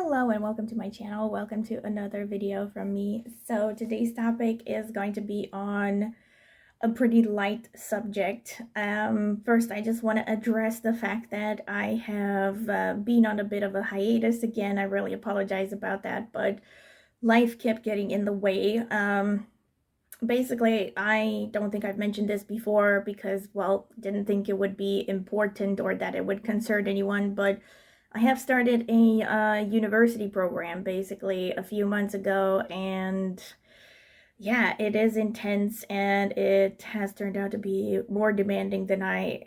Hello and welcome to my channel. Welcome to another video from me. So today's topic is going to be on a pretty light subject. First, I just want to address the fact that I have been on a bit of a hiatus again. I really apologize about that, but life kept getting in the way. Basically, I don't think I've mentioned this before because, well, didn't think it would be important or that it would concern anyone, but I have started a university program basically a few months ago, and yeah, it is intense and it has turned out to be more demanding than I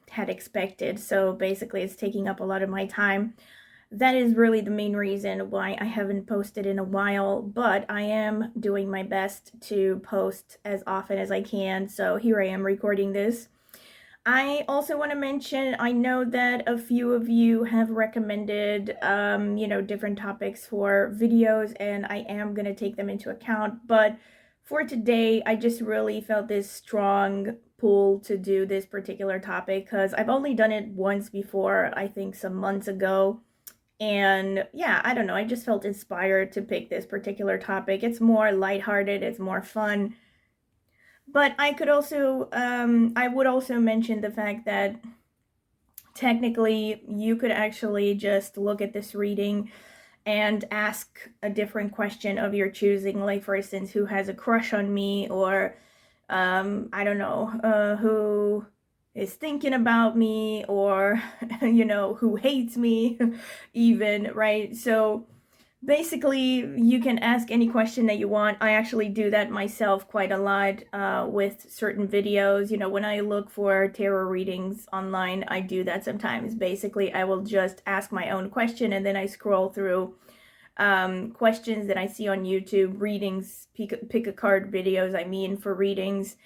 had expected. So basically, it's taking up a lot of my time. That is really the main reason why I haven't posted in a while, but I am doing my best to post as often as I can. So here I am recording this. I also want to mention, I know that a few of you have recommended, different topics for videos, and I am going to take them into account. But for today, I just really felt this strong pull to do this particular topic because I've only done it once before, I think some months ago. And yeah, I don't know, I just felt inspired to pick this particular topic. It's more lighthearted, it's more fun. But I could also, I would also mention the fact that technically you could actually just look at this reading and ask a different question of your choosing. Like, for instance, who has a crush on me, or I don't know, who is thinking about me, or, who hates me even, right? So basically, you can ask any question that you want. I actually do that myself quite a lot with certain videos. You know, when I look for tarot readings online, I do that sometimes. Basically, I will just ask my own question, and then I scroll through questions that I see on YouTube, readings, pick a card videos, I mean, for readings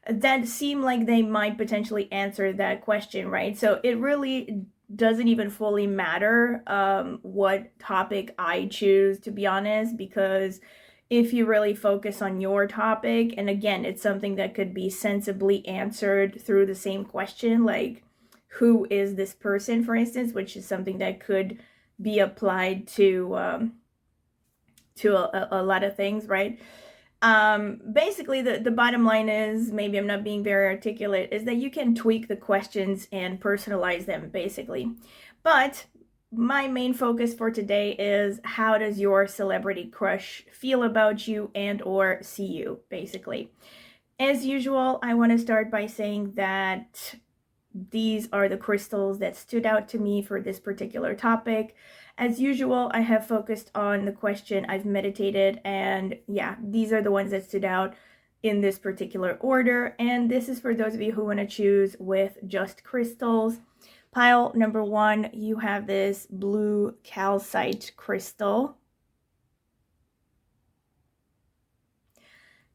that seem like they might potentially answer that question, right? So it really doesn't even fully matter what topic I choose, to be honest, because if you really focus on your topic, and again, it's something that could be sensibly answered through the same question, like who is this person, for instance, which is something that could be applied to a lot of things, right? Basically, the bottom line is, maybe I'm not being very articulate, is that you can tweak the questions and personalize them, basically. But my main focus for today is, how does your celebrity crush feel about you and or see you, basically. As usual, I want to start by saying that these are the crystals that stood out to me for this particular topic. As usual, I have focused on the question, I've meditated, and yeah, these are the ones that stood out in this particular order. And this is for those of you who want to choose with just crystals. Pile number 1, you have this blue calcite crystal.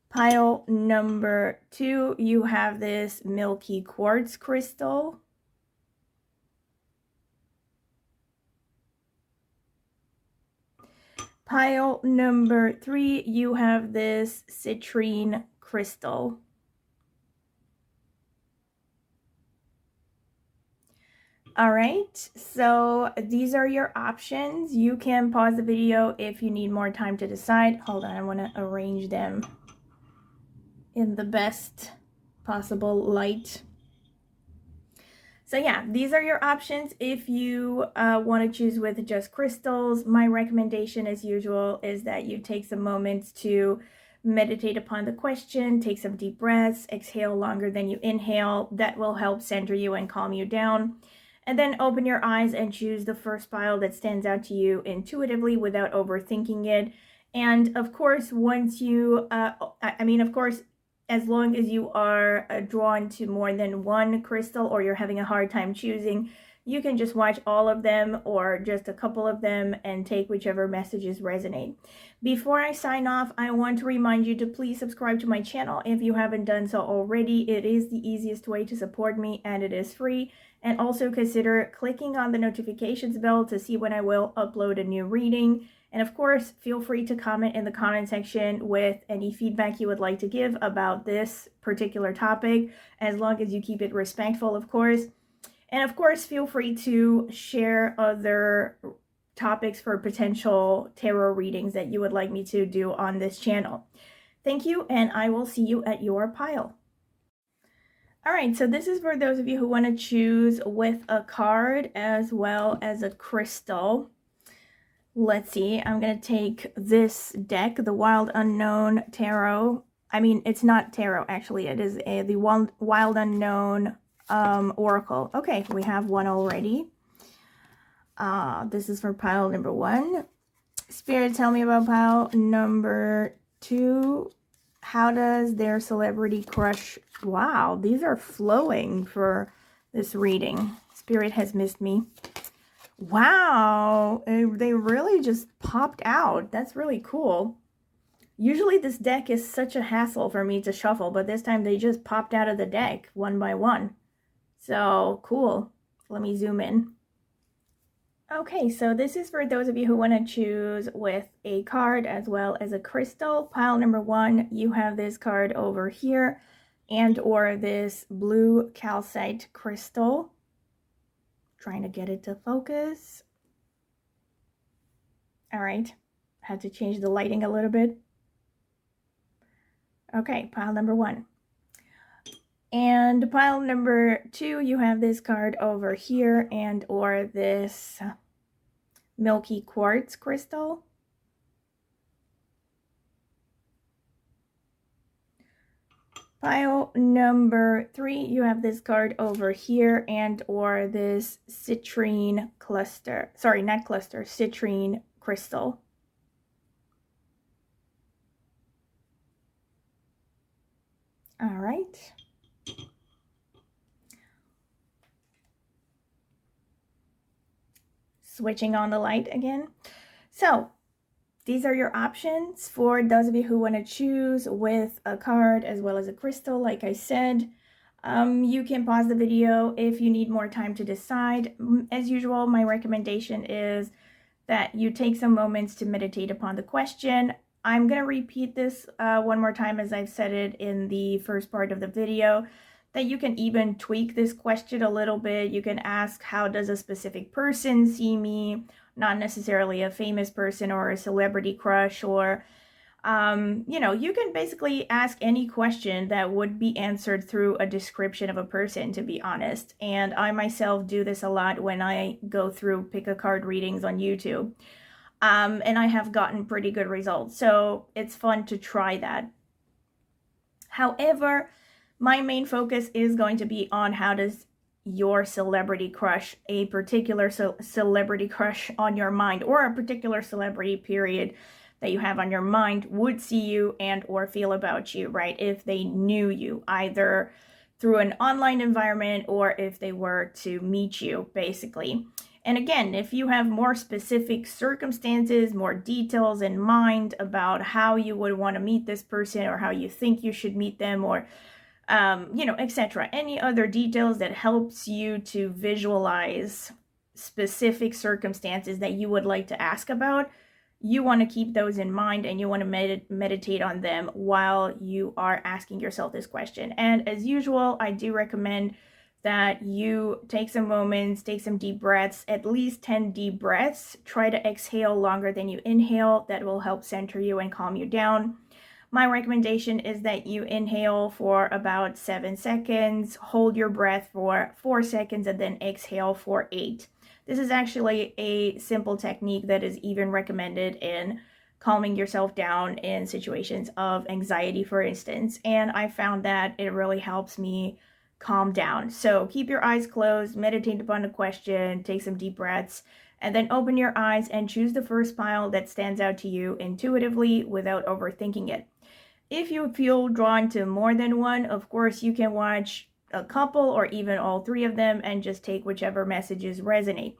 Pile number 2, you have this milky quartz crystal. Pile number 3, you have this citrine crystal. All right, so these are your options. You can pause the video if you need more time to decide. Hold on, I want to arrange them in the best possible light. So yeah, these are your options if you want to choose with just crystals. My recommendation, as usual, is that you take some moments to meditate upon the question, take some deep breaths, exhale longer than you inhale. That will help center you and calm you down. And then open your eyes and choose the first pile that stands out to you intuitively without overthinking it. And of course, once you, of course, as long as you are drawn to more than one crystal, or you're having a hard time choosing, you can just watch all of them or just a couple of them and take whichever messages resonate. Before I sign off, I want to remind you to please subscribe to my channel if you haven't done so already. It is the easiest way to support me, and it is free. And also consider clicking on the notifications bell to see when I will upload a new reading. And of course, feel free to comment in the comment section with any feedback you would like to give about this particular topic, as long as you keep it respectful, of course. And of course, feel free to share other topics for potential tarot readings that you would like me to do on this channel. Thank you, and I will see you at your pile. All right, so this is for those of you who want to choose with a card as well as a crystal. Let's see, I'm going to take this deck, the Wild Unknown Tarot. I mean, it's not tarot, actually. It is the Wild Unknown Oracle. Okay, we have one already. This is for pile number 1. Spirit, tell me about pile number 2. How does their celebrity crush... Wow, these are flowing for this reading. Spirit has missed me. Wow, they really just popped out. That's really cool. Usually this deck is such a hassle for me to shuffle, but this time they just popped out of the deck one by one. So cool. Let me zoom in. Okay, so this is for those of you who want to choose with a card as well as a crystal. Pile number 1, you have this card over here and or this blue calcite crystal. Trying to get it to focus. All right, had to change the lighting a little bit. Okay, pile number 1. And pile number 2, you have this card over here and or this milky quartz crystal. Pile number 3, you have this card over here and or this citrine cluster. Sorry, not cluster, citrine crystal. All right. Switching on the light again. So these are your options for those of you who want to choose with a card as well as a crystal. Like I said, you can pause the video if you need more time to decide. As usual, my recommendation is that you take some moments to meditate upon the question. I'm going to repeat this one more time as I've said it in the first part of the video, that you can even tweak this question a little bit. You can ask, how does a specific person see me? Not necessarily a famous person or a celebrity crush, or, you know, you can basically ask any question that would be answered through a description of a person, to be honest. And I myself do this a lot when I go through pick a card readings on YouTube. And I have gotten pretty good results. So it's fun to try that. However, my main focus is going to be on how does your celebrity crush, a particular celebrity crush on your mind, or a particular celebrity period that you have on your mind would see you and or feel about you, right? If they knew you either through an online environment or if they were to meet you, basically. And again, if you have more specific circumstances, more details in mind about how you would want to meet this person or how you think you should meet them, or you know, etc. Any other details that helps you to visualize specific circumstances that you would like to ask about, you want to keep those in mind and you want to meditate on them while you are asking yourself this question. And as usual, I do recommend that you take some moments, take some deep breaths, at least 10 deep breaths. Try to exhale longer than you inhale. That will help center you and calm you down. My recommendation is that you inhale for about 7 seconds, hold your breath for 4 seconds, and then exhale for 8. This is actually a simple technique that is even recommended in calming yourself down in situations of anxiety, for instance. And I found that it really helps me calm down. So keep your eyes closed, meditate upon the question, take some deep breaths, and then open your eyes and choose the first pile that stands out to you intuitively without overthinking it. If you feel drawn to more than one, of course, you can watch a couple or even all 3 of them and just take whichever messages resonate.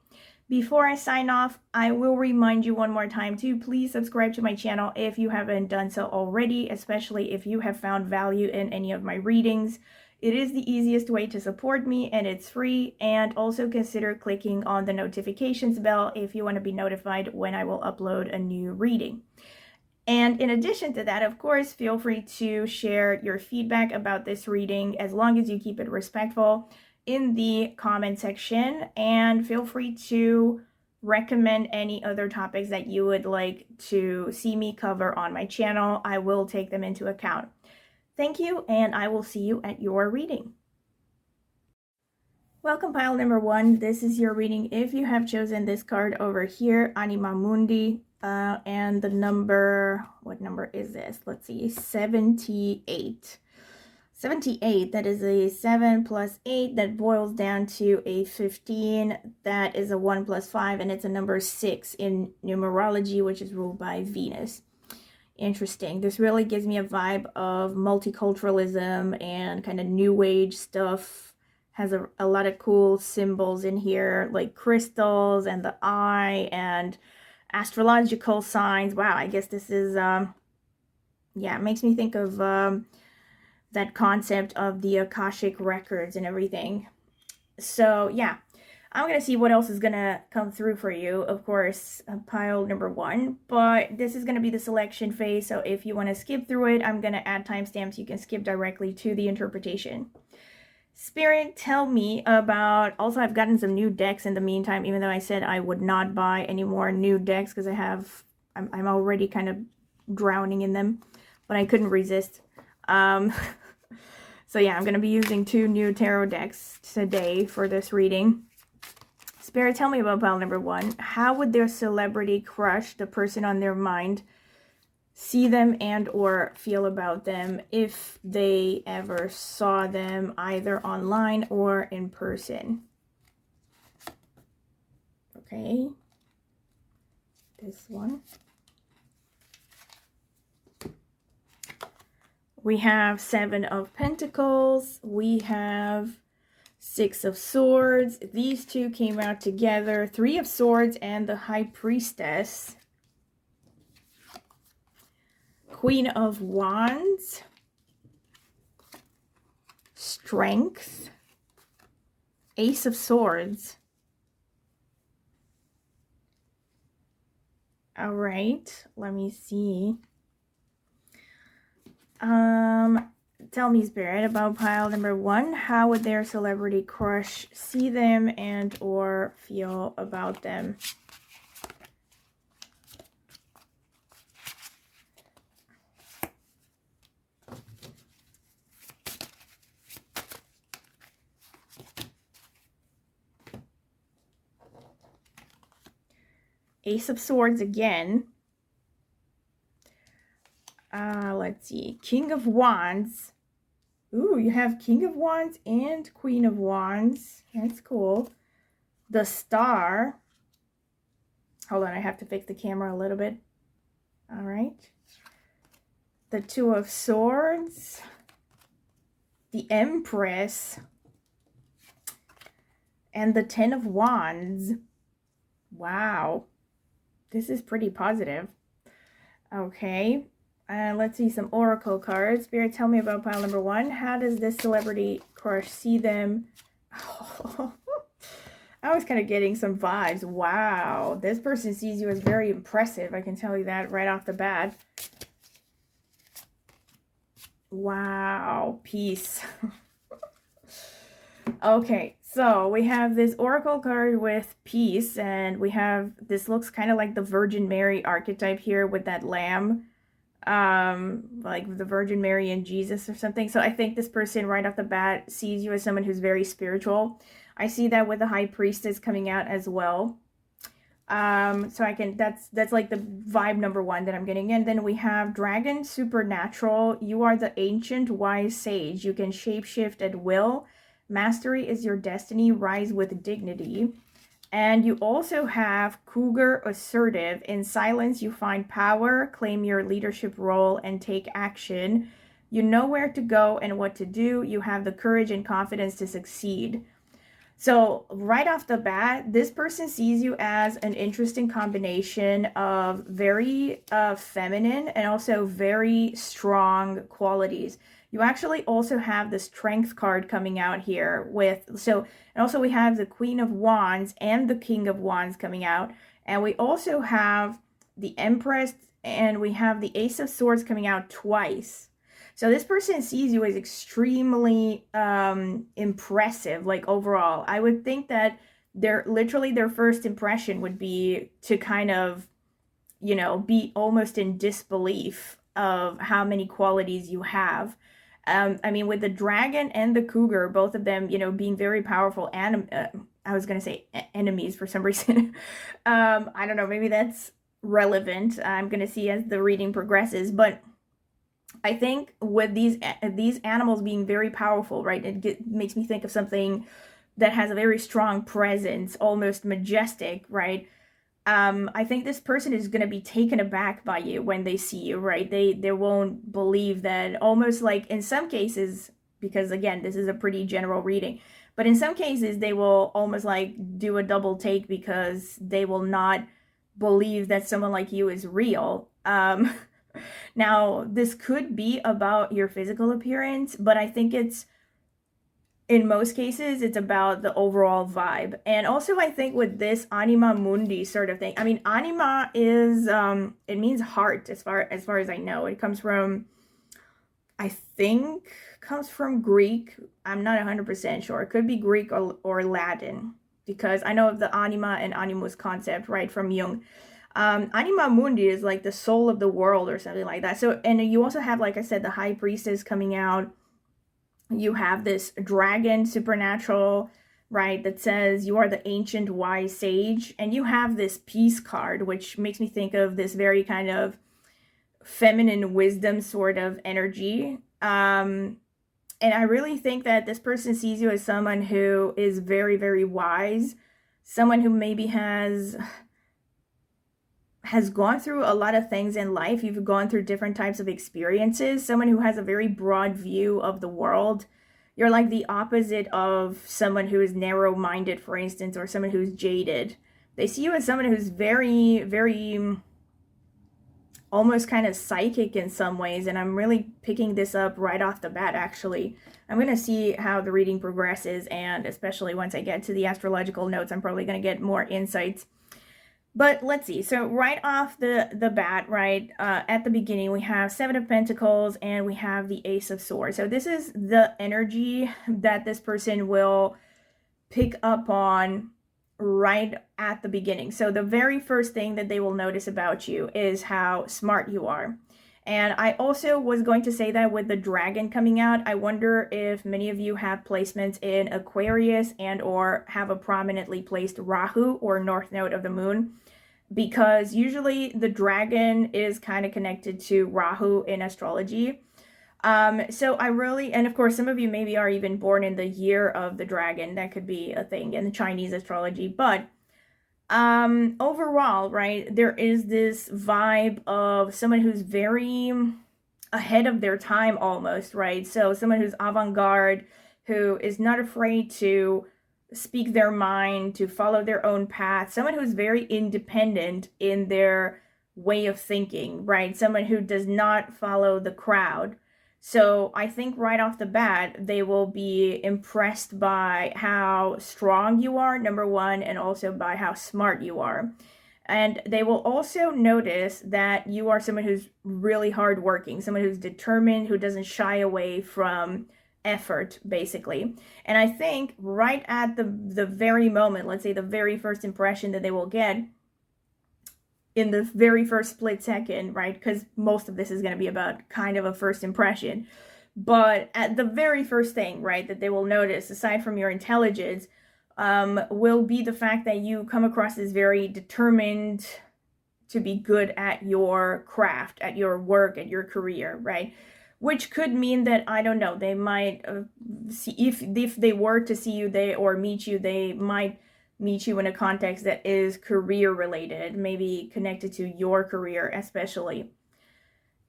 Before I sign off, I will remind you one more time to please subscribe to my channel if you haven't done so already, especially if you have found value in any of my readings. It is the easiest way to support me and it's free. And also consider clicking on the notifications bell if you want to be notified when I will upload a new reading. And in addition to that, of course, feel free to share your feedback about this reading, as long as you keep it respectful, in the comment section. And feel free to recommend any other topics that you would like to see me cover on my channel. I will take them into account. Thank you, and I will see you at your reading. Welcome, pile number 1. This is your reading if you have chosen this card over here, Anima Mundi, and the number, what number is this? Let's see, 78. 78, that is a 7 plus 8, that boils down to a 15, that is a 1 plus 5, and it's a number 6 in numerology, which is ruled by Venus. Interesting. This really gives me a vibe of multiculturalism and kind of new age stuff. Has a lot of cool symbols in here, like crystals and the eye and astrological signs. Wow, I guess this is, yeah, it makes me think of that concept of the Akashic records and everything. So, yeah, I'm going to see what else is going to come through for you. Of course, pile number 1, but this is going to be the selection phase. So if you want to skip through it, I'm going to add timestamps. You can skip directly to the interpretation. Spirit, tell me about, also I've gotten some new decks in the meantime, even though I said I would not buy any more new decks because I'm already kind of drowning in them, but I couldn't resist. So yeah, I'm going to be using 2 new tarot decks today for this reading. Spirit, tell me about pile number 1. How would their celebrity crush, the person on their mind, see them and or feel about them if they ever saw them either online or in person? Okay, this one. We have 7 of Pentacles. We have 6 of Swords. These 2 came out together. 3 of Swords and the High Priestess. Queen of Wands, Strength, Ace of Swords. All right, let me see. Tell me, Spirit, about pile number 1. How would their celebrity crush see them and or feel about them? Ace of Swords again. Let's see. King of Wands. Ooh, you have King of Wands and Queen of Wands. That's cool. The Star. Hold on, I have to fix the camera a little bit. All right. The 2 of Swords. The Empress. And the 10 of Wands. Wow. This is pretty positive. Okay. Let's see some oracle cards. Spirit, tell me about pile number 1. How does this celebrity crush see them? Oh, I was kind of getting some vibes. Wow. This person sees you as very impressive. I can tell you that right off the bat. Wow. Peace. Okay. So we have this oracle card with peace, and we have, this looks kind of like the Virgin Mary archetype here with that lamb, like the Virgin Mary and Jesus or something. So I think this person right off the bat sees you as someone who's very spiritual. I see that with the High Priestess coming out as well. So I can, that's like the vibe number 1 that I'm getting. And then we have Dragon Supernatural. You are the ancient wise sage. You can shapeshift at will. Mastery is your destiny. Rise with dignity. And you also have Cougar Assertive. In silence, you find power, claim your leadership role, and take action. You know where to go and what to do. You have the courage and confidence to succeed. So right off the bat, this person sees you as an interesting combination of very feminine and also very strong qualities. You actually also have the Strength card coming out here with, so, and also we have the Queen of Wands and the King of Wands coming out. And we also have the Empress and we have the Ace of Swords coming out twice. So this person sees you as extremely impressive, like overall. I would think that their first impression would be to kind of, you know, be almost in disbelief of how many qualities you have. I mean, with the dragon and the cougar, both of them, you know, being very powerful I was gonna say enemies for some reason. I don't know, maybe that's relevant. I'm gonna see as the reading progresses, but I think with these animals being very powerful, right? Makes me think of something that has a very strong presence, almost majestic, right? I think this person is going to be taken aback by you when they see you, right? They won't believe that, almost like in some cases, because again, this is a pretty general reading, but in some cases they will almost like do a double take because they will not believe that someone like you is real. Now, this could be about your physical appearance, but I think it's, in most cases, it's about the overall vibe. And also, I think with this anima mundi sort of thing, I mean, anima is, it means heart, as far as I know. It comes from, I think, comes from Greek. I'm not 100% sure. It could be Greek or Latin, because I know of the anima and animus concept, right, from Jung. Anima mundi is like the soul of the world or something like that. So, and you also have, like I said, the high priestess coming out. You have this dragon supernatural, right, that says you are the ancient wise sage. And you have this peace card, which makes me think of this very kind of feminine wisdom sort of energy. And I really think that this person sees you as someone who is very, very wise, someone who maybe has gone through a lot of things in life. You've gone through different types of experiences, someone who has a very broad view of the world. You're like the opposite of someone who is narrow-minded, for instance, or someone who's jaded. They see you as someone who's very, very almost kind of psychic in some ways, and I'm really picking this up right off the bat, actually. I'm going to see how the reading progresses, and especially once I get to the astrological notes, I'm probably going to get more insights. But let's see. So right off the bat, right, at the beginning, we have Seven of Pentacles and we have the Ace of Swords. So this is the energy that this person will pick up on right at the beginning. So the very first thing that they will notice about you is how smart you are. And I also was going to say that with the dragon coming out, I wonder if many of you have placements in Aquarius and or have a prominently placed Rahu or North Node of the Moon, because usually the dragon is kind of connected to Rahu in astrology. So I really, and of course, some of you maybe are even born in the year of the dragon. That could be a thing in the Chinese astrology. But overall, right, there is this vibe of someone who's very ahead of their time almost, right? So someone who's avant-garde, who is not afraid to speak their mind, to follow their own path, someone who's very independent in their way of thinking, right? Someone who does not follow the crowd. So I think right off the bat, they will be impressed by how strong you are, number one, and also by how smart you are. And they will also notice that you are someone who's really hardworking, someone who's determined, who doesn't shy away from effort, basically. And I think right at the very moment, let's say the very first impression that they will get, in the very first split second, right? Because most of this is going to be about kind of a first impression. But at the very first thing, right, that they will notice, aside from your intelligence, will be the fact that you come across as very determined to be good at your craft, at your work, at your career, right? Which could mean that, I don't know, they might see, if they were to see you, or meet you, they might meet you in a context that is career related, maybe connected to your career especially.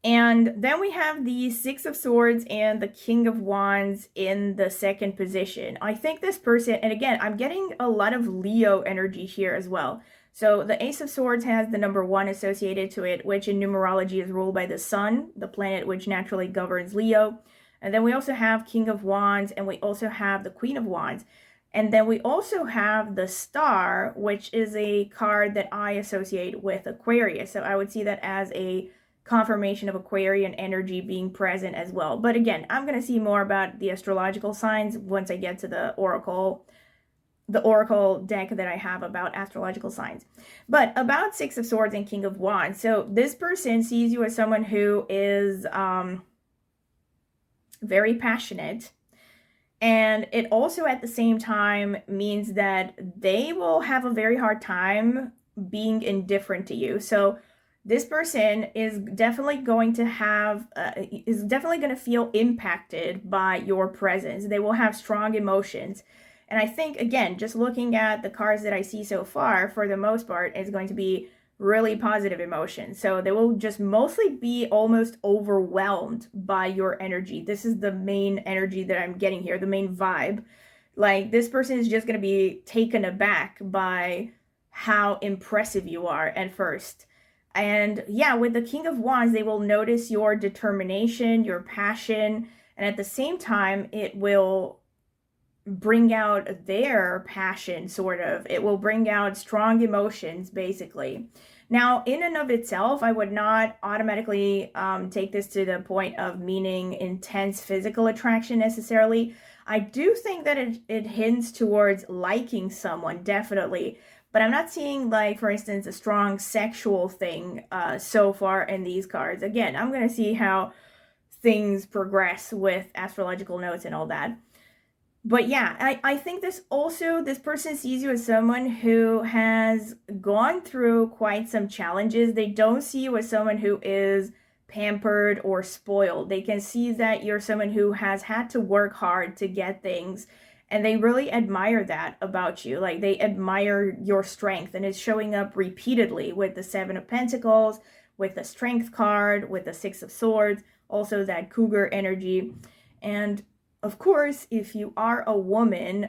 And then we have the Six of Swords and the King of Wands in the second position. I think this person, and again, I'm getting a lot of Leo energy here as well. So the Ace of Swords has the number 1 associated to it, which in numerology is ruled by the Sun, the planet which naturally governs Leo. And then we also have King of Wands, and we also have the Queen of Wands. And then we also have the Star, which is a card that I associate with Aquarius. So I would see that as a confirmation of Aquarian energy being present as well. But again, I'm going to see more about the astrological signs once I get to the Oracle the oracle deck that I have about astrological signs. But about Six of Swords and King of Wands. So this person sees you as someone who is very passionate. And it also at the same time means that they will have a very hard time being indifferent to you. So this person is definitely going to feel impacted by your presence. They will have strong emotions. And I think, again, just looking at the cards that I see so far, for the most part, is going to be really positive emotions. So they will just mostly be almost overwhelmed by your energy. This is the main energy that I'm getting here, the main vibe. Like, this person is just going to be taken aback by how impressive you are at first. And yeah, with the King of Wands, they will notice your determination, your passion, and at the same time, it will bring out their passion, sort of. It will bring out strong emotions, basically. Now, in and of itself, I would not automatically take this to the point of meaning intense physical attraction necessarily. I do think that it hints towards liking someone, definitely. But I'm not seeing, like, for instance, a strong sexual thing so far in these cards. Again, I'm going to see how things progress with astrological notes and all that. But yeah, I think this person sees you as someone who has gone through quite some challenges. They don't see you as someone who is pampered or spoiled. They can see that you're someone who has had to work hard to get things, and they really admire that about you. Like, they admire your strength, and it's showing up repeatedly with the Seven of Pentacles, with the Strength card, with the Six of Swords, also that Cougar energy. And of course, if you are a woman,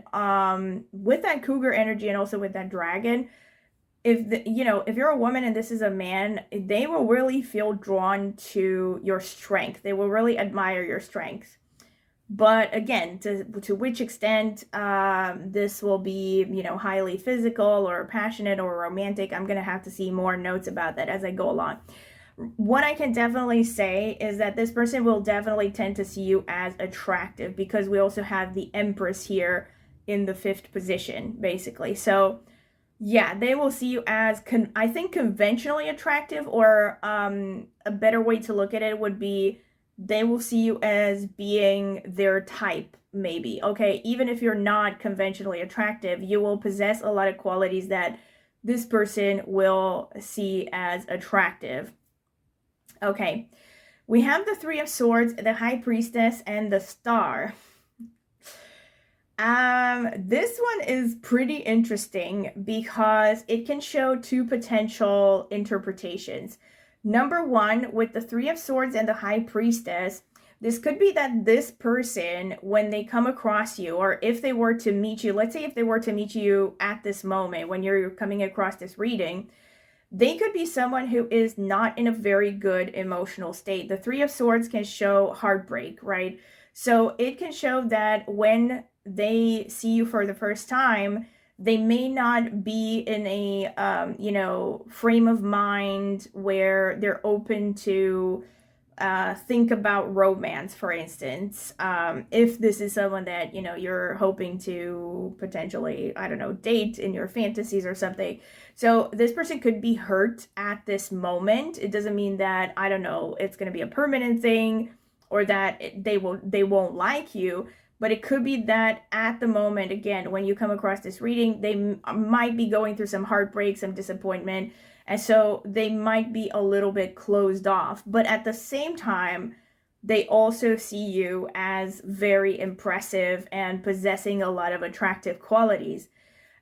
with that Cougar energy and also with that dragon, if you're a woman and this is a man, they will really feel drawn to your strength. They will really admire your strength. But again, to which extent this will be, highly physical or passionate or romantic, I'm going to have to see more notes about that as I go along. What I can definitely say is that this person will definitely tend to see you as attractive, because we also have the Empress here in the 5th position, basically. So yeah, they will see you as, I think, conventionally attractive, or a better way to look at it would be they will see you as being their type, maybe. Okay, even if you're not conventionally attractive, you will possess a lot of qualities that this person will see as attractive. Okay, we have the Three of Swords, the High Priestess, and the Star. This one is pretty interesting because it can show two potential interpretations. Number one, with the Three of Swords and the High Priestess, this could be that this person, when they come across you, or if they were to meet you, let's say if they were to meet you at this moment when you're coming across this reading, they could be someone who is not in a very good emotional state. The Three of Swords can show heartbreak, right? So it can show that when they see you for the first time, they may not be in a, frame of mind where they're open to think about romance, for instance. If this is someone that, you're hoping to potentially, I don't know, date in your fantasies or something. So this person could be hurt at this moment. It doesn't mean that, I don't know, it's going to be a permanent thing, or that they won't like you. But it could be that at the moment, again, when you come across this reading, they might be going through some heartbreak, some disappointment. And so they might be a little bit closed off. But at the same time, they also see you as very impressive and possessing a lot of attractive qualities.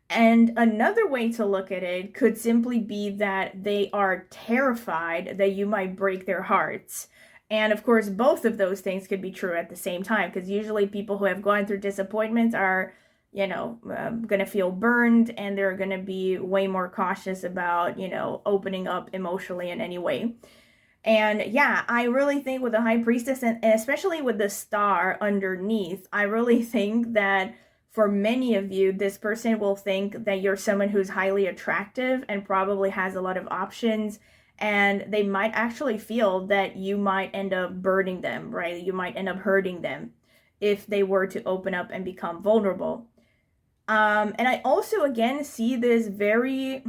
And another way to look at it could simply be that they are terrified that you might break their hearts. And of course, both of those things could be true at the same time, because usually people who have gone through disappointments are, going to feel burned, and they're going to be way more cautious about, opening up emotionally in any way. And yeah, I really think with the High Priestess, and especially with the Star underneath, I really think that for many of you, this person will think that you're someone who's highly attractive and probably has a lot of options. And they might actually feel that you might end up burning them, right? You might end up hurting them if they were to open up and become vulnerable. And I also, again, see this very,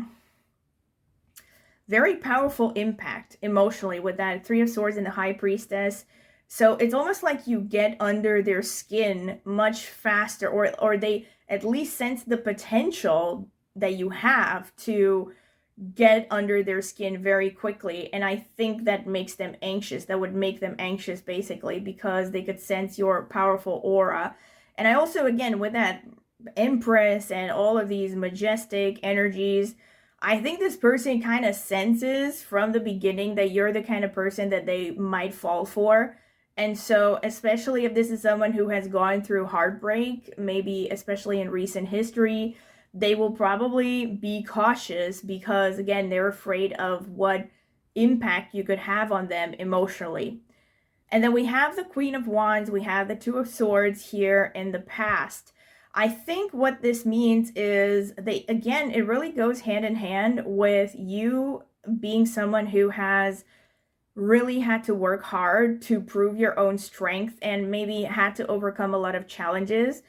very powerful impact emotionally with that Three of Swords and the High Priestess. So it's almost like you get under their skin much faster, or they at least sense the potential that you have to get under their skin very quickly. And I think that makes them anxious. That would make them anxious, basically, because they could sense your powerful aura. And I also, again, with that Empress and all of these majestic energies, I think this person kind of senses from the beginning that you're the kind of person that they might fall for. And so, especially if this is someone who has gone through heartbreak, maybe especially in recent history, they will probably be cautious because, again, they're afraid of what impact you could have on them emotionally. And then we have the Queen of Wands, we have the Two of Swords here in the past. I think what this means is again, it really goes hand in hand with you being someone who has really had to work hard to prove your own strength and maybe had to overcome a lot of challenges.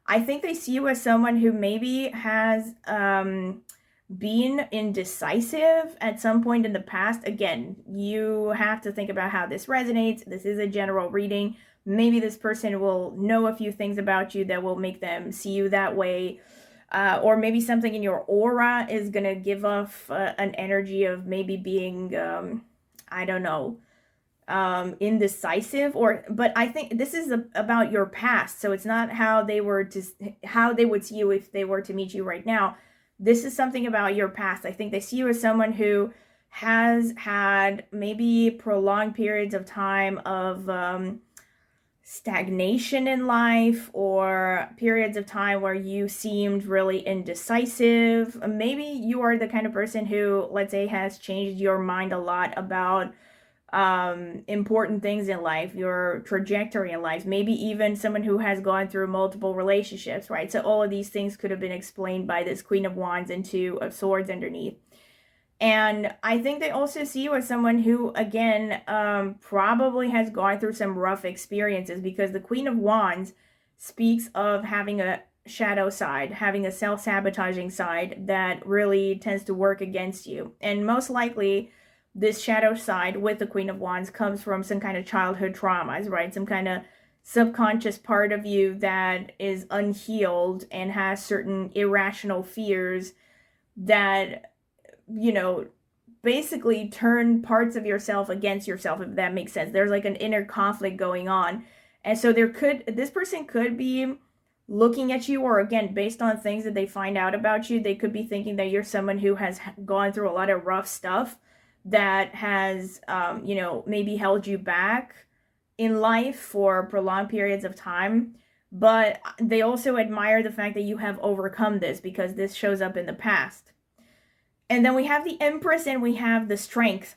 I think they see you as someone who maybe has been indecisive at some point in the past. Again, you have to think about how this resonates. This is a general reading. Maybe this person will know a few things about you that will make them see you that way. Or maybe something in your aura is going to give off an energy of maybe being, I don't know, indecisive, but I think this is about your past. So it's not how they would see you if they were to meet you right now. This is something about your past. I think they see you as someone who has had maybe prolonged periods of time of stagnation in life, or periods of time where you seemed really indecisive. Maybe you are the kind of person who, let's say, has changed your mind a lot about important things in life, your trajectory in life, maybe even someone who has gone through multiple relationships, right? So all of these things could have been explained by this Queen of Wands and Two of Swords underneath. And I think they also see you as someone who, again, probably has gone through some rough experiences, because the Queen of Wands speaks of having a shadow side, having a self-sabotaging side that really tends to work against you. And most likely, this shadow side with the Queen of Wands comes from some kind of childhood traumas, right? Some kind of subconscious part of you that is unhealed and has certain irrational fears that, you know, basically turn parts of yourself against yourself, if that makes sense. There's like an inner conflict going on. And so this person could be looking at you, or again, based on things that they find out about you, they could be thinking that you're someone who has gone through a lot of rough stuff that has, maybe held you back in life for prolonged periods of time. But they also admire the fact that you have overcome this, because this shows up in the past. And then we have the Empress and we have the Strength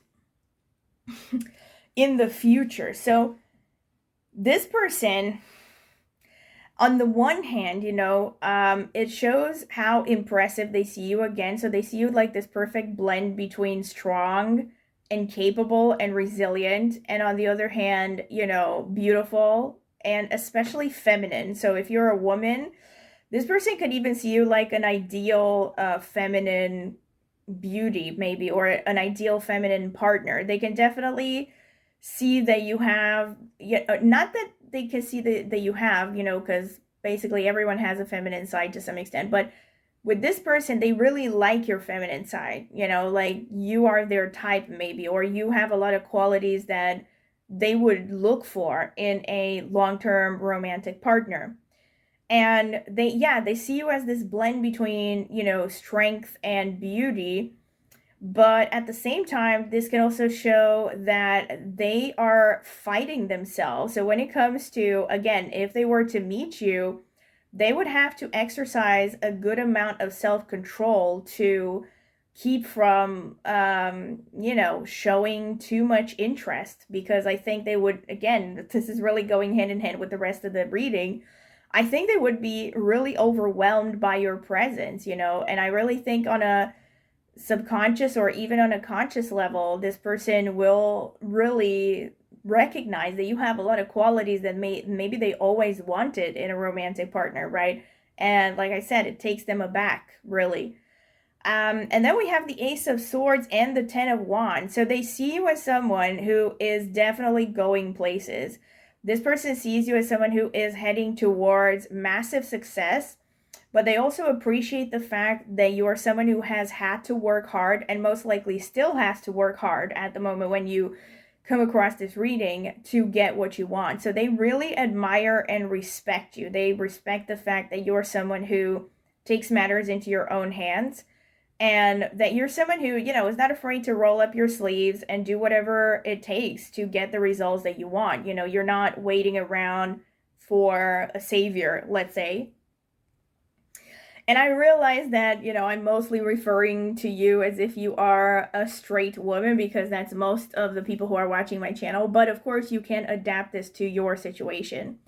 in the future. So this person, on the one hand, it shows how impressive they see you again. So they see you like this perfect blend between strong and capable and resilient. And on the other hand, beautiful and especially feminine. So if you're a woman, this person could even see you like an ideal feminine beauty, maybe, or an ideal feminine partner. They can definitely see that you have, not that they can see that you have, because basically everyone has a feminine side to some extent, but with this person, they really like your feminine side, like you are their type maybe, or you have a lot of qualities that they would look for in a long-term romantic partner. And they see you as this blend between, strength and beauty. But at the same time, this can also show that they are fighting themselves. So when it comes to, again, if they were to meet you, they would have to exercise a good amount of self-control to keep from, showing too much interest. Because I think they would, again, this is really going hand in hand with the rest of the reading, I think they would be really overwhelmed by your presence, and I really think on a subconscious or even on a conscious level, this person will really recognize that you have a lot of qualities that maybe they always wanted in a romantic partner, right? And like I said, it takes them aback, really. And then we have the Ace of Swords and the Ten of Wands. So they see you as someone who is definitely going places. This person sees you as someone who is heading towards massive success, but they also appreciate the fact that you are someone who has had to work hard and most likely still has to work hard at the moment when you come across this reading to get what you want. So they really admire and respect you. They respect the fact that you're someone who takes matters into your own hands, and that you're someone who, is not afraid to roll up your sleeves and do whatever it takes to get the results that you want. You're not waiting around for a savior, let's say. And I realize that, I'm mostly referring to you as if you are a straight woman, because that's most of the people who are watching my channel. But of course, you can adapt this to your situation.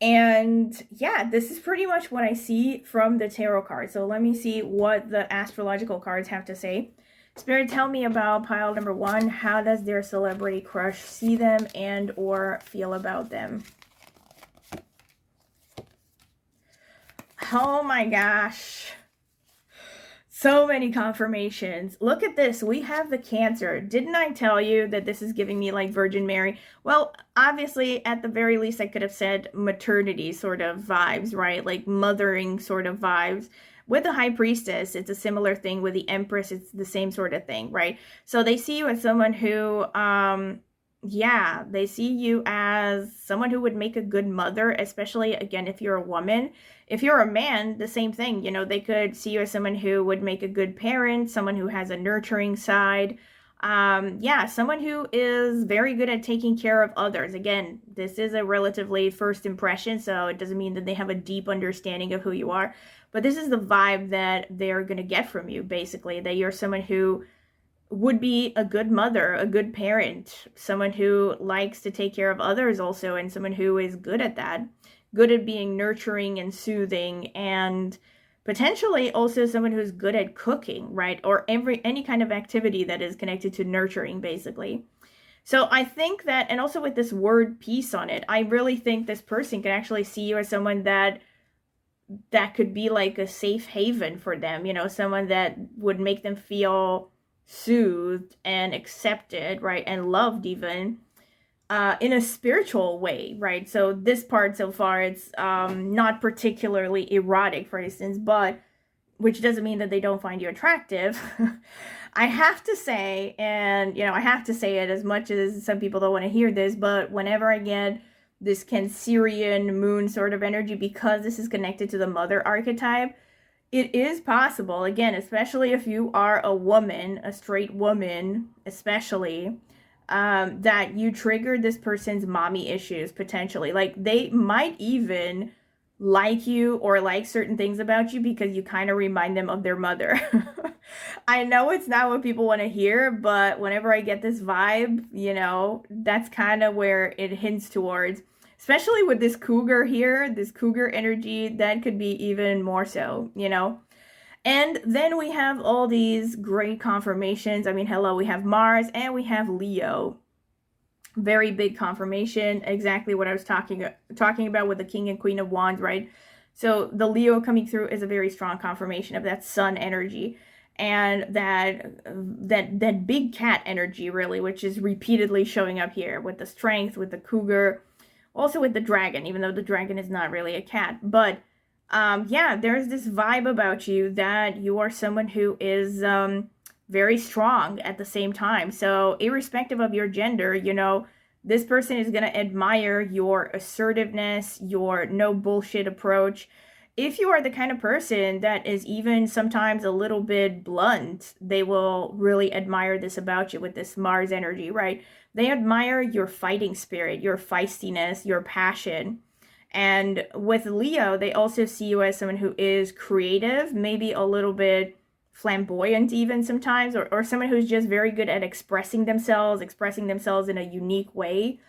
And yeah, this is pretty much what I see from the tarot cards. So let me see what the astrological cards have to say. Spirit, tell me about pile number 1. How does their celebrity crush see them and or feel about them? Oh my gosh. So many confirmations. Look at this. We have the Cancer. Didn't I tell you that this is giving me like Virgin Mary? Well, obviously, at the very least, I could have said maternity sort of vibes, right? Like mothering sort of vibes. With the High Priestess, it's a similar thing. With the Empress, it's the same sort of thing, right? So they see you as someone who, yeah, they see you as someone who would make a good mother, especially, again, if you're a woman. If you're a man, the same thing. They could see you as someone who would make a good parent, someone who has a nurturing side. Yeah, someone who is very good at taking care of others. Again, this is a relatively first impression, so it doesn't mean that they have a deep understanding of who you are. But this is the vibe that they're going to get from you, basically, that you're someone who would be a good mother, a good parent, someone who likes to take care of others also, and someone who is good at that, good at being nurturing and soothing, and potentially also someone who's good at cooking, right? Or any kind of activity that is connected to nurturing, basically. So I think that, and also with this word peace on it, I really think this person can actually see you as someone that could be like a safe haven for them, someone that would make them feel soothed and accepted, right, and loved even, in a spiritual way, right? So this part so far, it's not particularly erotic, for instance, but which doesn't mean that they don't find you attractive. I have to say, and I have to say it as much as some people don't want to hear this, but whenever I get this Cancerian moon sort of energy, because this is connected to the mother archetype, it is possible, again, especially if you are a woman, a straight woman, especially, that you triggered this person's mommy issues, potentially. Like, they might even like you or like certain things about you because you kind of remind them of their mother. I know it's not what people want to hear, but whenever I get this vibe, that's kind of where it hints towards. Especially with this cougar here, this cougar energy, that could be even more so, And then we have all these great confirmations. I mean, hello, we have Mars and we have Leo. Very big confirmation, exactly what I was talking about with the King and Queen of Wands, right? So the Leo coming through is a very strong confirmation of that sun energy. And that big cat energy, really, which is repeatedly showing up here with the strength, with the cougar, also with the dragon, even though the dragon is not really a cat. But yeah, there's this vibe about you that you are someone who is very strong at the same time. So irrespective of your gender, this person is going to admire your assertiveness, your no bullshit approach. If you are the kind of person that is even sometimes a little bit blunt, they will really admire this about you with this Mars energy, right? They admire your fighting spirit, your feistiness, your passion. And with Leo, they also see you as someone who is creative, maybe a little bit flamboyant even sometimes, or someone who's just very good at expressing themselves in a unique way.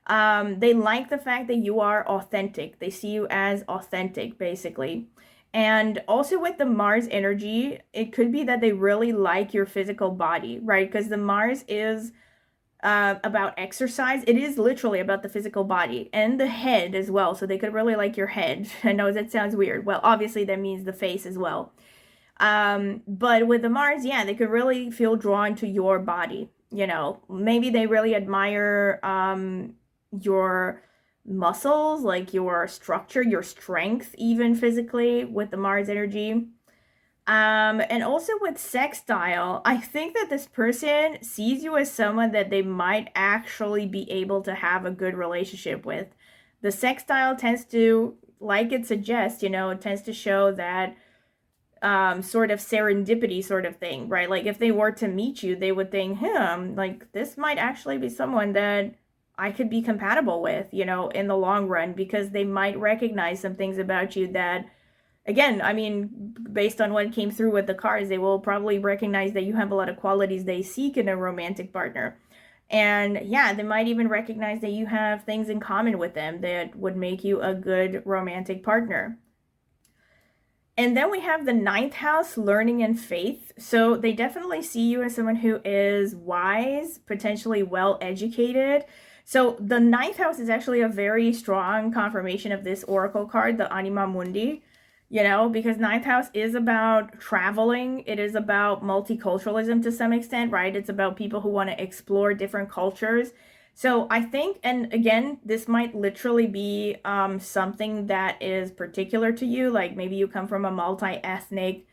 They like the fact that you are authentic. They see you as authentic, basically. And also with the Mars energy, it could be that they really like your physical body, right? Because the Mars is about exercise. It is literally about the physical body and the head as well. So they could really like your head. I know that sounds weird. Well, obviously that means the face as well. But with the Mars, yeah, they could really feel drawn to your body. You know, maybe they really admire your muscles, like your structure, your strength, even physically with the Mars energy. And also with sextile, I think that this person sees you as someone that they might actually be able to have a good relationship with. The sextile tends to, like it suggests, you know, it tends to show that sort of serendipity sort of thing, right? Like if they were to meet you, they would think, like this might actually be someone that I could be compatible with, you know, in the long run, because they might recognize some things about you that, again, I mean, based on what came through with the cards, they will probably recognize that you have a lot of qualities they seek in a romantic partner. And yeah, they might even recognize that you have things in common with them that would make you a good romantic partner. And then we have the ninth house, learning and faith. So they definitely see you as someone who is wise, potentially well educated. So the ninth house is actually a very strong confirmation of this oracle card, the Anima Mundi, you know, because ninth house is about traveling. It is about multiculturalism to some extent, right? It's about people who want to explore different cultures. So I think, and again, this might literally be something that is particular to you. Like maybe you come from a multi-ethnic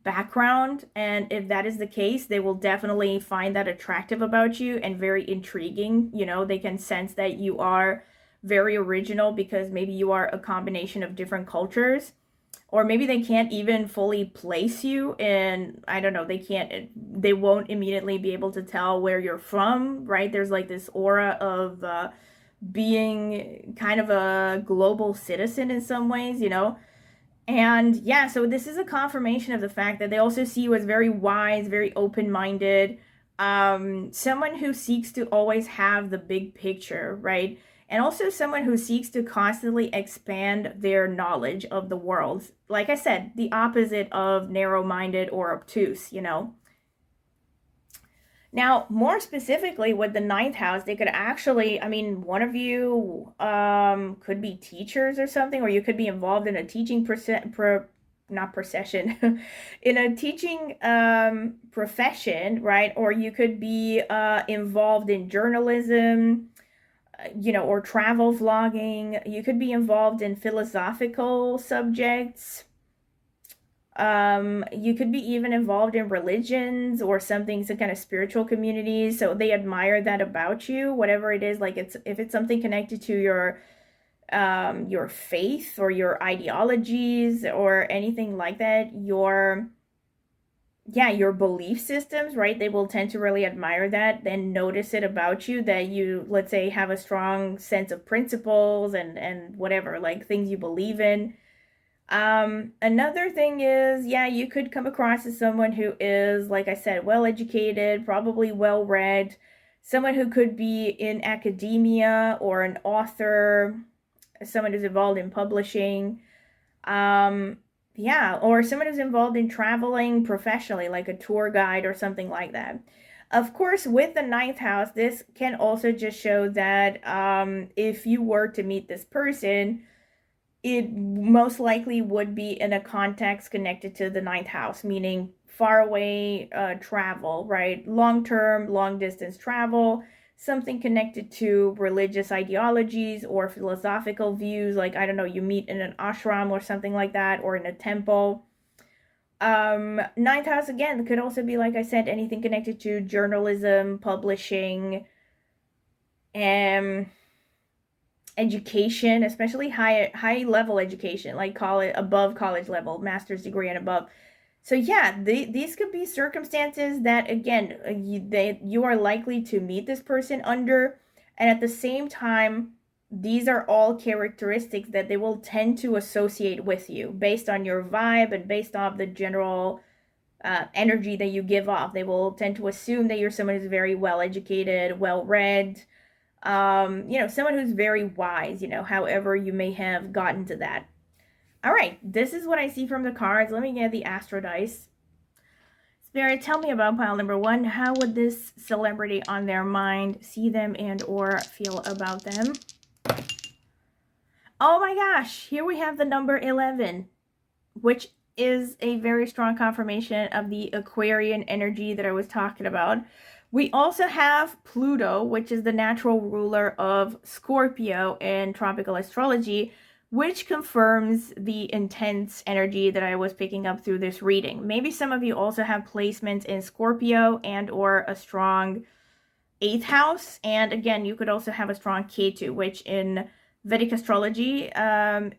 background, and if that is the case, they will definitely find that attractive about you and very intriguing. You know, they can sense that you are very original because maybe you are a combination of different cultures. Or maybe they can't even fully place you in, I don't know, they won't immediately be able to tell where you're from, right? There's like this aura of being kind of a global citizen in some ways, you know? And yeah, so this is a confirmation of the fact that they also see you as very wise, very open-minded, someone who seeks to always have the big picture, right? And also someone who seeks to constantly expand their knowledge of the world. Like I said, the opposite of narrow-minded or obtuse, you know? Now, more specifically with the ninth house, they could actually, I mean, one of you could be teachers or something, or you could be involved in a teaching not procession, in a teaching profession, right? Or you could be involved in journalism, you know, or travel vlogging. You could be involved in philosophical subjects. You could be even involved in religions or something, some kind of spiritual communities. So they admire that about you, whatever it is. Like if it's something connected to your faith or your ideologies or anything like that, your belief systems, right? They will tend to really admire that, then notice it about you, that you, let's say, have a strong sense of principles and whatever, like things you believe in. Another thing is, yeah, you could come across as someone who is, like I said, well educated, probably well read, someone who could be in academia or an author, someone who's involved in publishing. Yeah, or someone who's involved in traveling professionally, like a tour guide or something like that. Of course, with the ninth house, this can also just show that if you were to meet this person, it most likely would be in a context connected to the ninth house, meaning far away travel, right? Long-term, long-distance travel, something connected to religious ideologies or philosophical views, like, I don't know, you meet in an ashram or something like that, or in a temple. Ninth house, again, could also be, like I said, anything connected to journalism, publishing, education, especially high level education, like college, above college level, master's degree and above. So yeah, these could be circumstances that, again, you are likely to meet this person under, and at the same time, these are all characteristics that they will tend to associate with you based on your vibe and based off the general energy that you give off. They will tend to assume that you're someone who's very well educated, well read, you know, someone who's very wise, you know, however you may have gotten to that. All right, this is what I see from the cards. Let me get the Astro dice. Spirit, tell me about pile number 1. How would this celebrity on their mind see them and or feel about them? Oh my gosh, here we have the number 11, which is a very strong confirmation of the Aquarian energy that I was talking about. We also have Pluto, which is the natural ruler of Scorpio in tropical astrology, which confirms the intense energy that I was picking up through this reading. Maybe some of you also have placements in Scorpio and or a strong 8th house. And again, you could also have a strong Ketu, which in Vedic astrology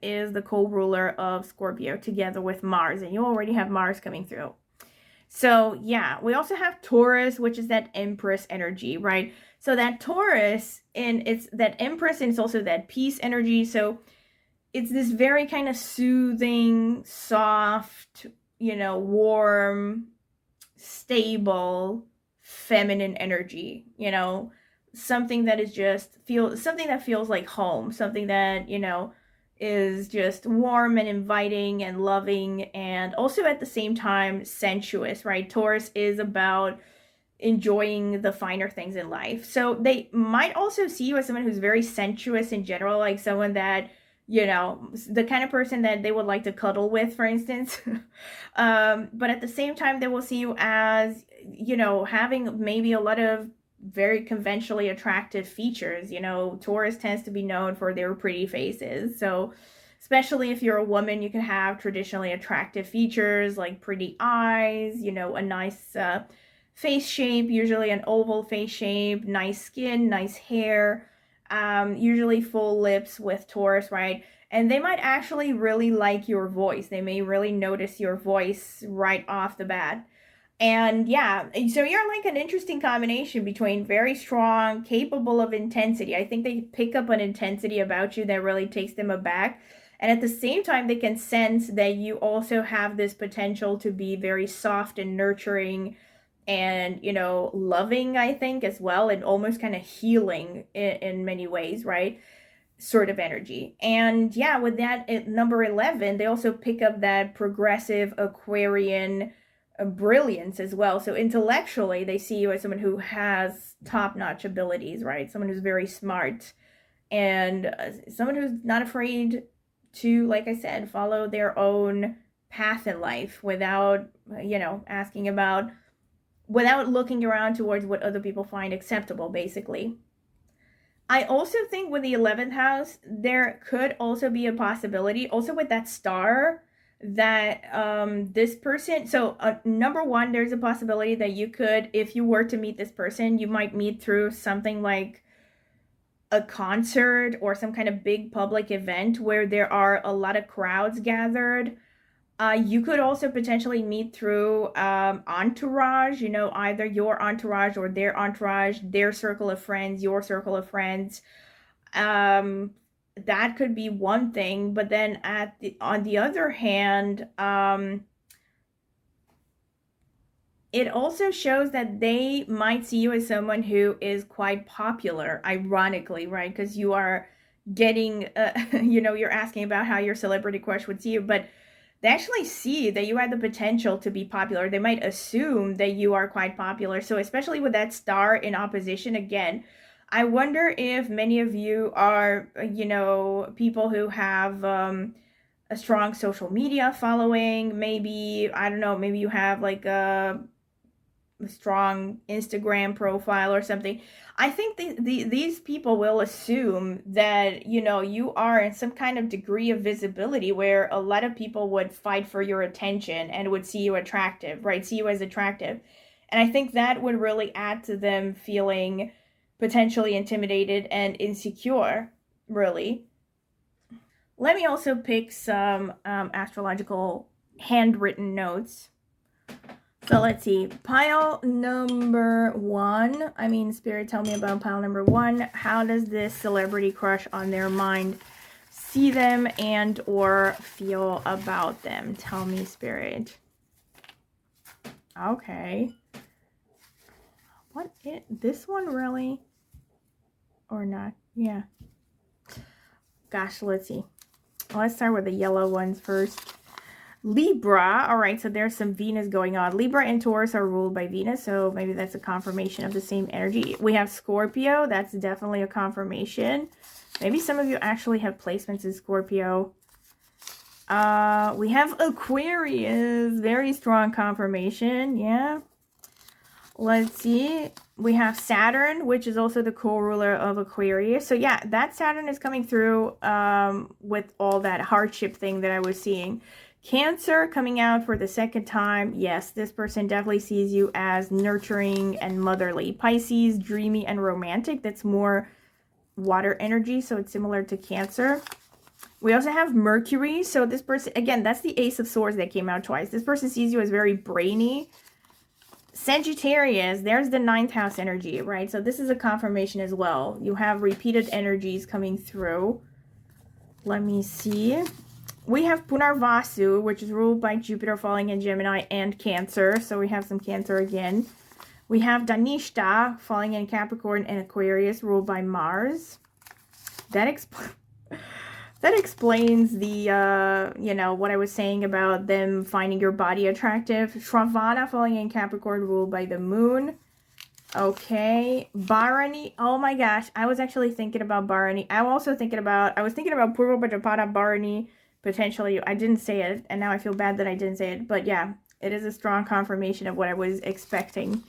is the co-ruler of Scorpio together with Mars. And you already have Mars coming through. So yeah, we also have Taurus, which is that Empress energy, right? So that Taurus, and it's that Empress, and it's also that peace energy. So it's this very kind of soothing, soft, warm, stable, feminine energy, something that is just something that feels like home, something that, is just warm and inviting and loving, and also at the same time sensuous, right? Taurus is about enjoying the finer things in life. So they might also see you as someone who's very sensuous in general, like someone that, the kind of person that they would like to cuddle with, for instance. But at the same time, they will see you as, having maybe a lot of very conventionally attractive features. Taurus tends to be known for their pretty faces. So especially if you're a woman, you can have traditionally attractive features like pretty eyes, a nice face shape, usually an oval face shape, nice skin, nice hair, usually full lips with Taurus, right? And they might actually really like your voice. They may really notice your voice right off the bat. And yeah, so you're like an interesting combination between very strong, capable of intensity. I think they pick up an intensity about you that really takes them aback. And at the same time, they can sense that you also have this potential to be very soft and nurturing and, loving, I think, as well, and almost kind of healing in many ways, right? Sort of energy. And yeah, with that at number 11, they also pick up that progressive Aquarian brilliance as well. So intellectually, they see you as someone who has top-notch abilities, right? Someone who's very smart and someone who's not afraid to, like I said, follow their own path in life without, asking about, without looking around towards what other people find acceptable, basically. I also think with the 11th house, there could also be a possibility, also with that star, that this person, so number one, there's a possibility that you could, if you were to meet this person, you might meet through something like a concert or some kind of big public event where there are a lot of crowds gathered. You could also potentially meet through entourage, either your entourage or their entourage, their circle of friends, your circle of friends. That could be one thing, but then on the other hand, it also shows that they might see you as someone who is quite popular, ironically, right? Because you are getting, you're asking about how your celebrity crush would see you, but they actually see that you have the potential to be popular. They might assume that you are quite popular. So especially with that star in opposition, again, I wonder if many of you are, people who have a strong social media following. Maybe, I don't know, maybe you have like a strong Instagram profile or something. I think these people will assume that, you are in some kind of degree of visibility where a lot of people would fight for your attention and would see you attractive, right? See you as attractive. And I think that would really add to them feeling potentially intimidated and insecure, really. Let me also pick some astrological handwritten notes. So let's see, pile number 1. Spirit, tell me about pile number 1. How does this celebrity crush on their mind see them and or feel about them? Tell me, Spirit. Okay. This one really? Or not? Yeah. Gosh, let's see. Let's start with the yellow ones first. Libra, all right, so there's some Venus going on. Libra and Taurus are ruled by Venus, so maybe that's a confirmation of the same energy. We have Scorpio, that's definitely a confirmation. Maybe some of you actually have placements in Scorpio. We have Aquarius, very strong confirmation, yeah. Let's see, we have Saturn, which is also the co-ruler of Aquarius. So yeah, that Saturn is coming through with all that hardship thing that I was seeing. Cancer coming out for the second time. Yes, this person definitely sees you as nurturing and motherly. Pisces, dreamy and romantic. That's more water energy, so it's similar to Cancer. We also have Mercury. So this person, again, that's the Ace of Swords that came out twice. This person sees you as very brainy. Sagittarius, there's the 9th house energy, right? So this is a confirmation as well. You have repeated energies coming through. Let me see. We have Punarvasu, which is ruled by Jupiter falling in Gemini and Cancer. So we have some Cancer again. We have Dhanishta falling in Capricorn and Aquarius, ruled by Mars. That explains the, you know, what I was saying about them finding your body attractive. Shravana falling in Capricorn, ruled by the moon. Okay, Bharani. Oh my gosh, I was actually thinking about Bharani. I was thinking about Purva Bhadrapada Bharani. Potentially, I didn't say it, and now I feel bad that I didn't say it. But yeah, it is a strong confirmation of what I was expecting.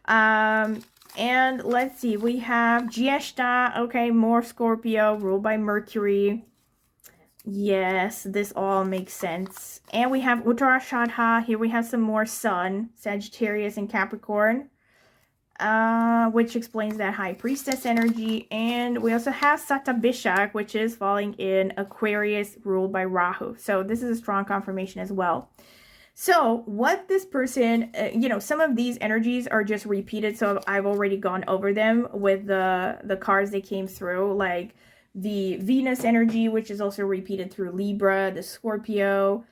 And let's see, we have Jyeshta. Okay, more Scorpio, ruled by Mercury. Yes, this all makes sense. And we have Uttarashadha. Here we have some more Sun, Sagittarius and Capricorn, which explains that High Priestess energy. And we also have Satabhishak, which is falling in Aquarius, ruled by Rahu. So this is a strong confirmation as well. So what this person, you know, some of these energies are just repeated. So I've already gone over them with the cards that came through, like the Venus energy, which is also repeated through Libra, the Scorpio,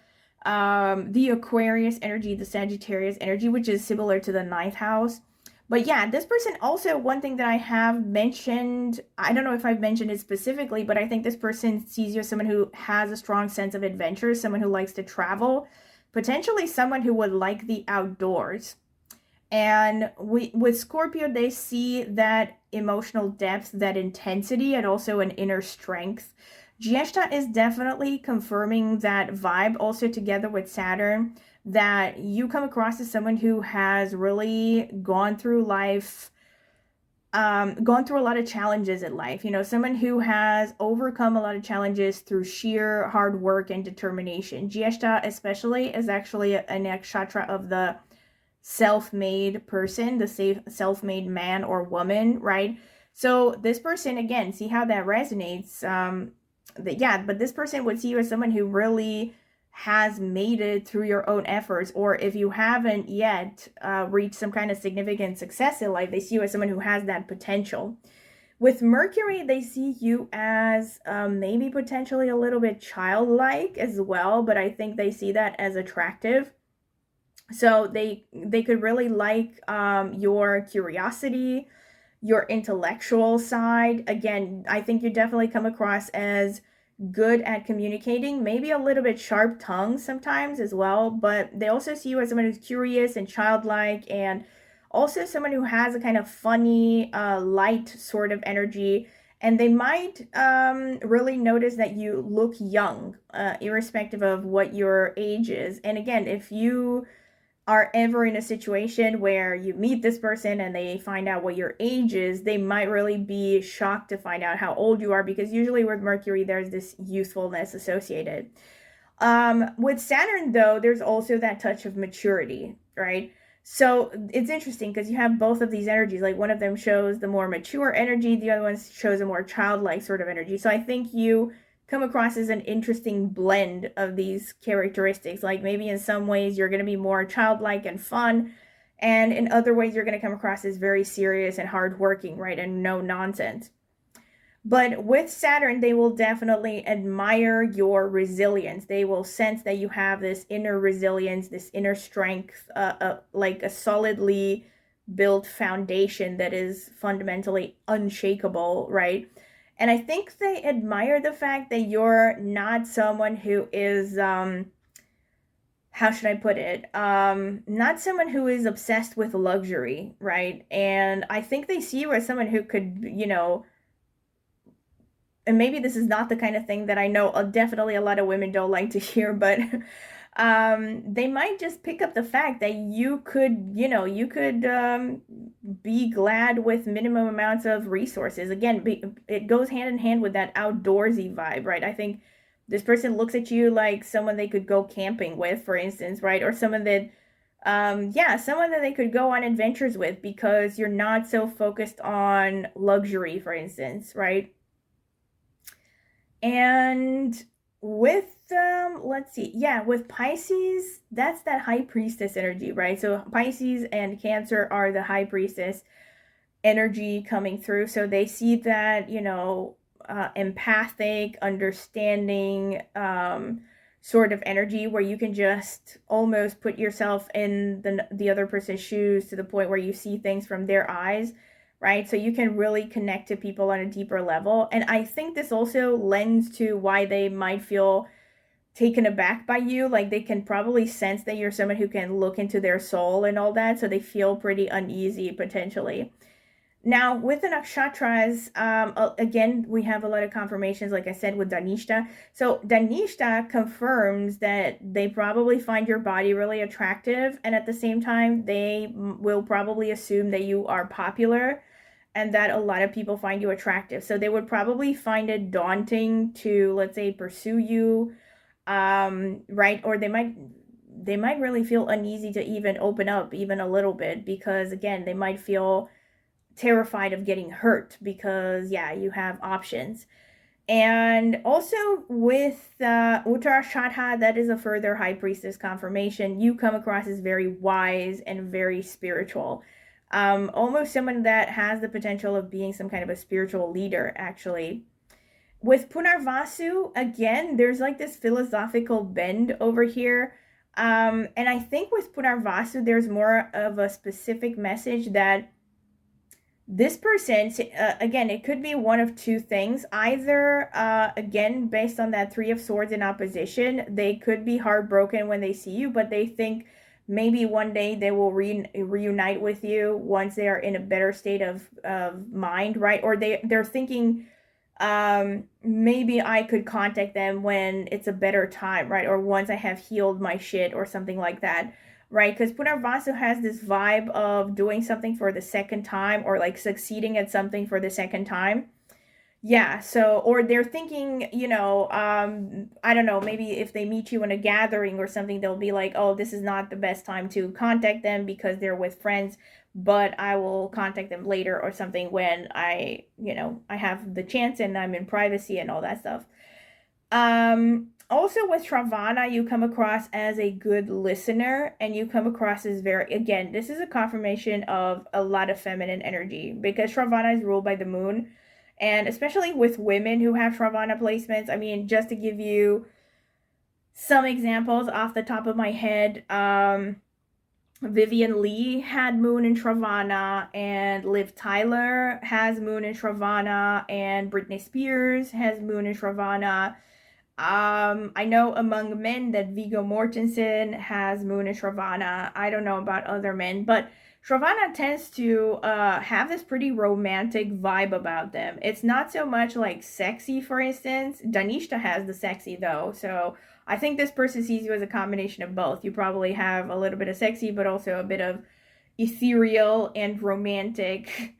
the Aquarius energy, the Sagittarius energy, which is similar to the 9th house. But yeah, this person also, one thing that I have mentioned, I don't know if I've mentioned it specifically, but I think this person sees you as someone who has a strong sense of adventure, someone who likes to travel, potentially someone who would like the outdoors. And with Scorpio, they see that emotional depth, that intensity, and also an inner strength. Jyeshta is definitely confirming that vibe, also together with Saturn, that you come across as someone who has really gone through life, gone through a lot of challenges in life. You know, someone who has overcome a lot of challenges through sheer hard work and determination. Jyeshta especially is actually a nakshatra of the self-made person, the self-made man or woman, right? So this person, again, see how that resonates. But this person would see you as someone who really has made it through your own efforts, or if you haven't yet reached some kind of significant success in life, they see you as someone who has that potential. With Mercury, they see you as maybe potentially a little bit childlike as well, but I think they see that as attractive. So they could really like your curiosity, your intellectual side. Again, I think you definitely come across as good at communicating, maybe a little bit sharp tongue sometimes as well, but they also see you as someone who's curious and childlike, and also someone who has a kind of funny, light sort of energy. And they might really notice that you look young, irrespective of what your age is. And again, if you are ever in a situation where you meet this person and they find out what your age is, they might really be shocked to find out how old you are, because usually with Mercury, there's this youthfulness associated. With Saturn, though, there's also that touch of maturity, right? So it's interesting because you have both of these energies. Like, one of them shows the more mature energy, the other one shows a more childlike sort of energy. So I think you come across as an interesting blend of these characteristics. Like, maybe in some ways you're going to be more childlike and fun, and in other ways you're going to come across as very serious and hardworking, right, and no nonsense. But with Saturn, they will definitely admire your resilience. They will sense that you have this inner resilience, this inner strength, like a solidly built foundation that is fundamentally unshakable, right? And I think they admire the fact that you're not someone who is how should I put it? Not someone who is obsessed with luxury, right? And I think they see you as someone who could, and maybe this is not the kind of thing that I know definitely a lot of women don't like to hear, but they might just pick up the fact that you could be glad with minimum amounts of resources. Again, it goes hand in hand with that outdoorsy vibe, right? I think this person looks at you like someone they could go camping with, for instance, right? Or someone that someone that they could go on adventures with, because you're not so focused on luxury, for instance, right? And with let's see, yeah, with Pisces, that's that high priestess energy, right? So Pisces and Cancer are the high priestess energy coming through. So they see that, empathic, understanding, sort of energy where you can just almost put yourself in the other person's shoes to the point where you see things from their eyes, right? So you can really connect to people on a deeper level. And I think this also lends to why they might feel taken aback by you. Like they can probably sense that you're someone who can look into their soul and all that. So they feel pretty uneasy potentially. Now, with the nakshatras, again, we have a lot of confirmations, like I said, with Dhanishta. So Dhanishta confirms that they probably find your body really attractive, and at the same time, they will probably assume that you are popular and that a lot of people find you attractive. So they would probably find it daunting to, let's say, pursue you, right? Or they might really feel uneasy to even open up even a little bit, because again, they might feel terrified of getting hurt because, yeah, you have options. And also with Uttarashadha, that is a further high priestess confirmation. You come across as very wise and very spiritual. Almost someone that has the potential of being some kind of a spiritual leader, actually. With Punarvasu, again, there's like this philosophical bend over here. And I think with Punarvasu, there's more of a specific message that this person, again, it could be one of two things. Either, again, based on that Three of Swords in opposition, they could be heartbroken when they see you, but they think maybe one day they will reunite with you once they are in a better state of mind, right? Or they're thinking, maybe I could contact them when it's a better time, right? Or once I have healed my shit or something like that. Right, because Punarvasu has this vibe of doing something for the second time, or like succeeding at something for the second time. Yeah, so, or they're thinking, I don't know, maybe if they meet you in a gathering or something, they'll be like, oh, this is not the best time to contact them because they're with friends, but I will contact them later or something when I have the chance and I'm in privacy and all that stuff. Also with Shravana, you come across as a good listener, and you come across as very, again, this is a confirmation of a lot of feminine energy, because Shravana is ruled by the moon. And especially with women who have Shravana placements, I mean, just to give you some examples off the top of my head, Vivian Lee had moon in Shravana, and Liv Tyler has moon in Shravana, and Britney Spears has moon in Shravana. I know among men that Viggo Mortensen has moon in Shravana. I don't know about other men, but Shravana tends to have this pretty romantic vibe about them. It's not so much like sexy, for instance. Dhanishta has the sexy though, so I think this person sees you as a combination of both. You probably have a little bit of sexy, but also a bit of ethereal and romantic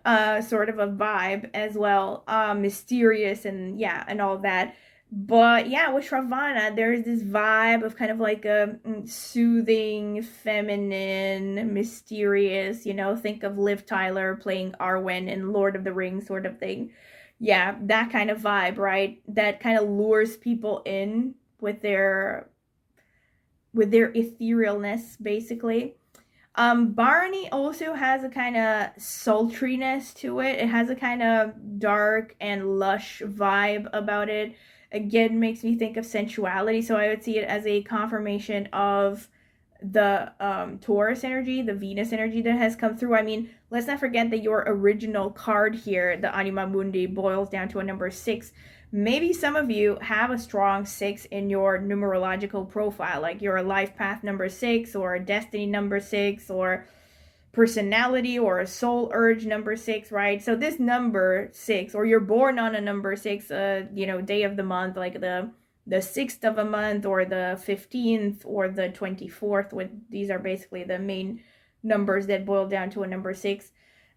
sort of a vibe as well, mysterious and yeah, and all that. But yeah, with Shravana, there's this vibe of kind of like a soothing, feminine, mysterious, think of Liv Tyler playing Arwen in Lord of the Rings sort of thing. Yeah, that kind of vibe, right? That kind of lures people in with their etherealness, basically. Barney also has a kind of sultriness to it. It has a kind of dark and lush vibe about it. Again, makes me think of sensuality. So I would see it as a confirmation of the Taurus energy, the Venus energy that has come through. I mean, let's not forget that your original card here, the Anima Mundi, boils down to a number 6, maybe some of you have a strong 6 in your numerological profile, like your life path number 6 or destiny number 6 or personality or a soul urge number 6, right? So this number 6, or you're born on a number 6, day of the month, like the 6th of a month or the 15th or the 24th, these are basically the main numbers that boil down to a number 6.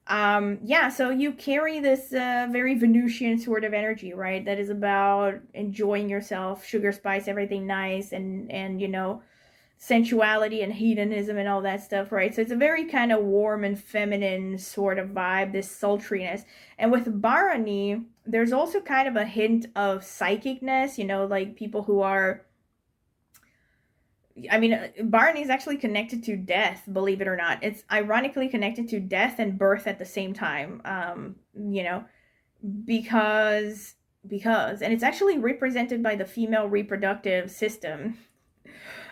So you carry this very Venusian sort of energy, right? That is about enjoying yourself, sugar spice, everything nice, and sensuality and hedonism and all that stuff, right? So it's a very kind of warm and feminine sort of vibe, this sultriness. And with Bharani, there's also kind of a hint of psychicness, like people who are, Bharani is actually connected to death, believe it or not. It's ironically connected to death and birth at the same time, because, and it's actually represented by the female reproductive system,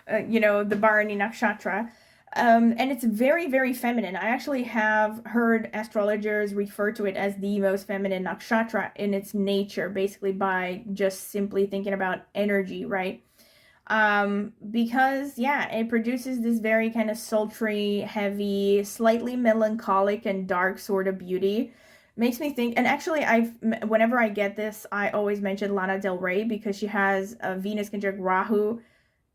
the Bharani Nakshatra. And it's very, very feminine. I actually have heard astrologers refer to it as the most feminine nakshatra in its nature, basically by just simply thinking about energy, right? Because it produces this very kind of sultry, heavy, slightly melancholic and dark sort of beauty. Makes me think, and actually whenever I get this, I always mention Lana Del Rey, because she has a Venus conjunct Rahu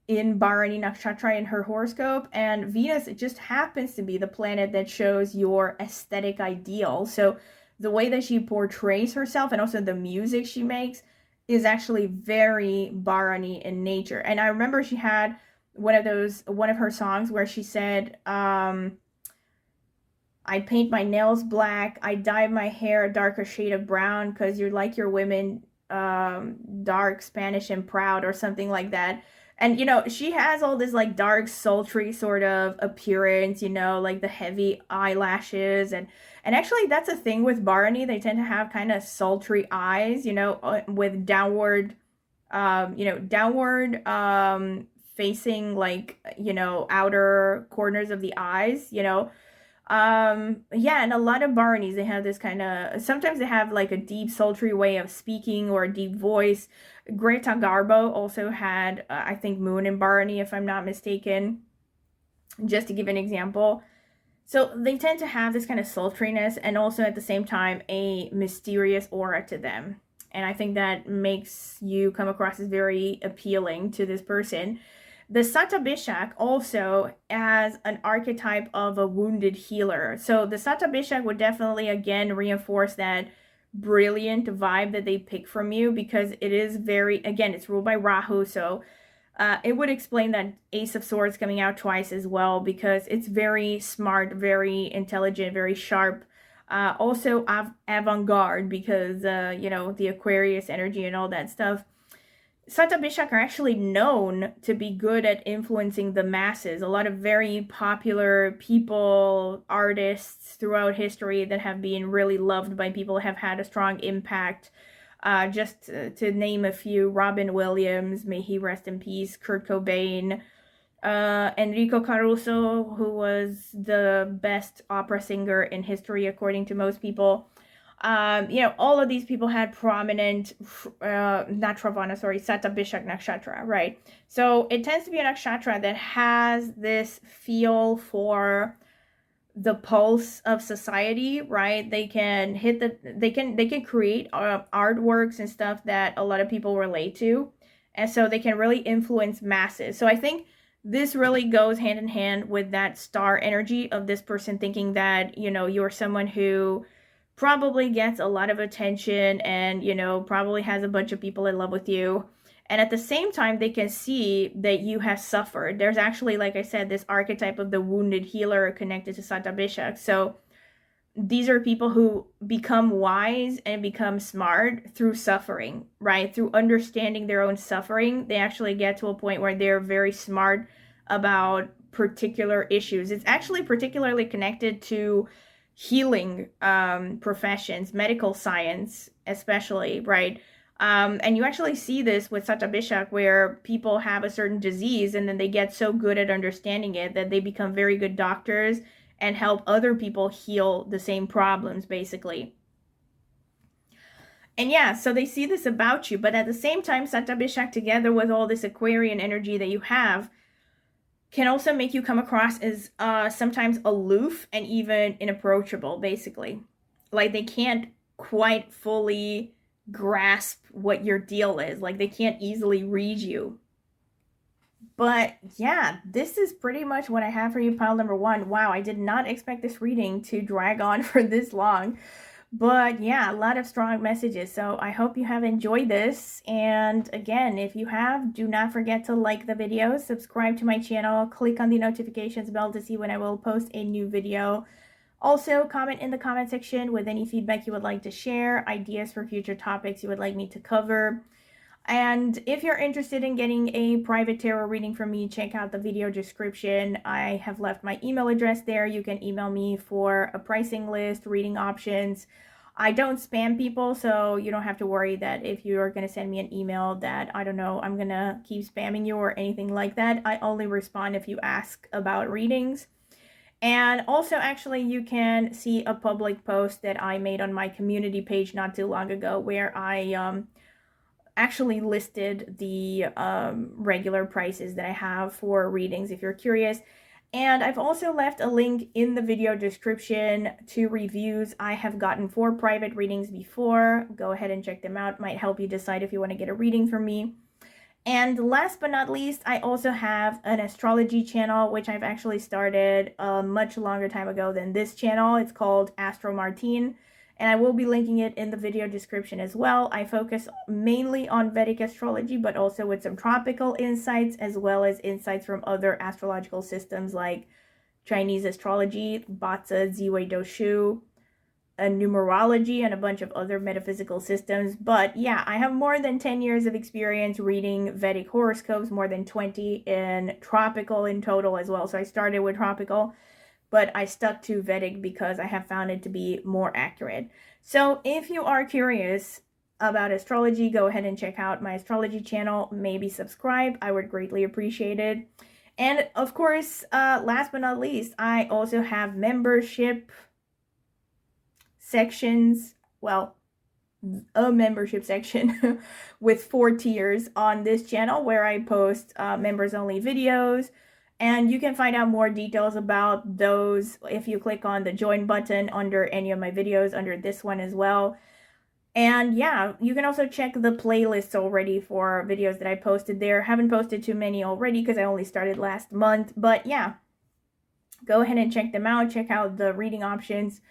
in Bharani Nakshatra in her horoscope, and Venus, it just happens to be the planet that shows your aesthetic ideal. So the way that she portrays herself and also the music she makes is actually very Bharani in nature. And I remember she had one of her songs where she said, I paint my nails black, I dye my hair a darker shade of brown, because you're like your women, dark, Spanish, and proud, or something like that. And, she has all this, like, dark, sultry sort of appearance, like the heavy eyelashes. And actually, that's a thing with Bharani. They tend to have kind of sultry eyes, with downward facing, like, outer corners of the eyes, and a lot of Bharanis, they have this kind of, sometimes they have like a deep sultry way of speaking or a deep voice. Greta Garbo also had, I think, Moon in Bharani, if I'm not mistaken, just to give an example. So they tend to have this kind of sultriness and also at the same time a mysterious aura to them. And I think that makes you come across as very appealing to this person. The Satabhishak also as an archetype of a wounded healer. So the Satabhishak would definitely, again, reinforce that brilliant vibe that they pick from you, because it is very, again, it's ruled by Rahu. So it would explain that Ace of Swords coming out twice as well, because it's very smart, very intelligent, very sharp. Also avant-garde, because, the Aquarius energy and all that stuff. Satabhishak are actually known to be good at influencing the masses. A lot of very popular people, artists throughout history that have been really loved by people have had a strong impact. Just to name a few: Robin Williams, may he rest in peace, Kurt Cobain, Enrico Caruso, who was the best opera singer in history according to most people. All of these people had prominent, Satabhishak Nakshatra, right? So it tends to be a nakshatra that has this feel for the pulse of society, right? They can they can create artworks and stuff that a lot of people relate to. And so they can really influence masses. So I think this really goes hand in hand with that star energy of this person thinking that, you're someone who probably gets a lot of attention and, probably has a bunch of people in love with you. And at the same time, they can see that you have suffered. There's actually, like I said, this archetype of the wounded healer connected to Satabhishak. So these are people who become wise and become smart through suffering, right? Through understanding their own suffering, they actually get to a point where they're very smart about particular issues. It's actually particularly connected to healing professions, medical science especially, right? And you actually see this with Satabhishak, where people have a certain disease and then they get so good at understanding it that they become very good doctors and help other people heal the same problems, basically. And yeah, so they see this about you, but at the same time, Satabishak together with all this Aquarian energy that you have can also make you come across as sometimes aloof and even inapproachable, basically. Like they can't quite fully grasp what your deal is. Like they can't easily read you. But yeah, this is pretty much what I have for you, pile number one. Wow, I did not expect this reading to drag on for this long. But yeah, a lot of strong messages. So I hope you have enjoyed this. And again, if you have, do not forget to like the video, subscribe to my channel, click on the notifications bell to see when I will post a new video. Also, comment in the comment section with any feedback you would like to share, ideas for future topics you would like me to cover. And if you're interested in getting a private tarot reading from me, check out the video description. I have left my email address there. You can email me for a pricing list, reading options. I don't spam people, so you don't have to worry that if you're going to send me an email that, I don't know, I'm going to keep spamming you or anything like that. I only respond if you ask about readings. And also, actually, you can see a public post that I made on my community page not too long ago where I actually listed the regular prices that I have for readings if you're curious. And I've also left a link in the video description to reviews I have gotten for private readings before. Go ahead and check them out. Might help you decide if you want to get a reading from me. And last but not least, I also have an astrology channel, which I've actually started a much longer time ago than this channel. It's called Astro Martine, and I will be linking it in the video description as well. I focus mainly on Vedic astrology, but also with some tropical insights, as well as insights from other astrological systems like Chinese astrology, Batsa, Ziwei Doshu, numerology, and a bunch of other metaphysical systems. But yeah, I have more than 10 years of experience reading Vedic horoscopes, more than 20 in tropical in total as well. So I started with tropical, but I stuck to Vedic because I have found it to be more accurate. So if you are curious about astrology, go ahead and check out my astrology channel. Maybe subscribe. I would greatly appreciate it. And of course, last but not least, I also have membership sections, well, a membership section with 4 tiers on this channel where I post members only videos, and you can find out more details about those if you click on the join button under any of my videos, under this one as well. And yeah, you can also check the playlists already for videos that I posted there. Haven't posted too many already because I only started last month, but yeah, go ahead and check them out. Check out the reading options,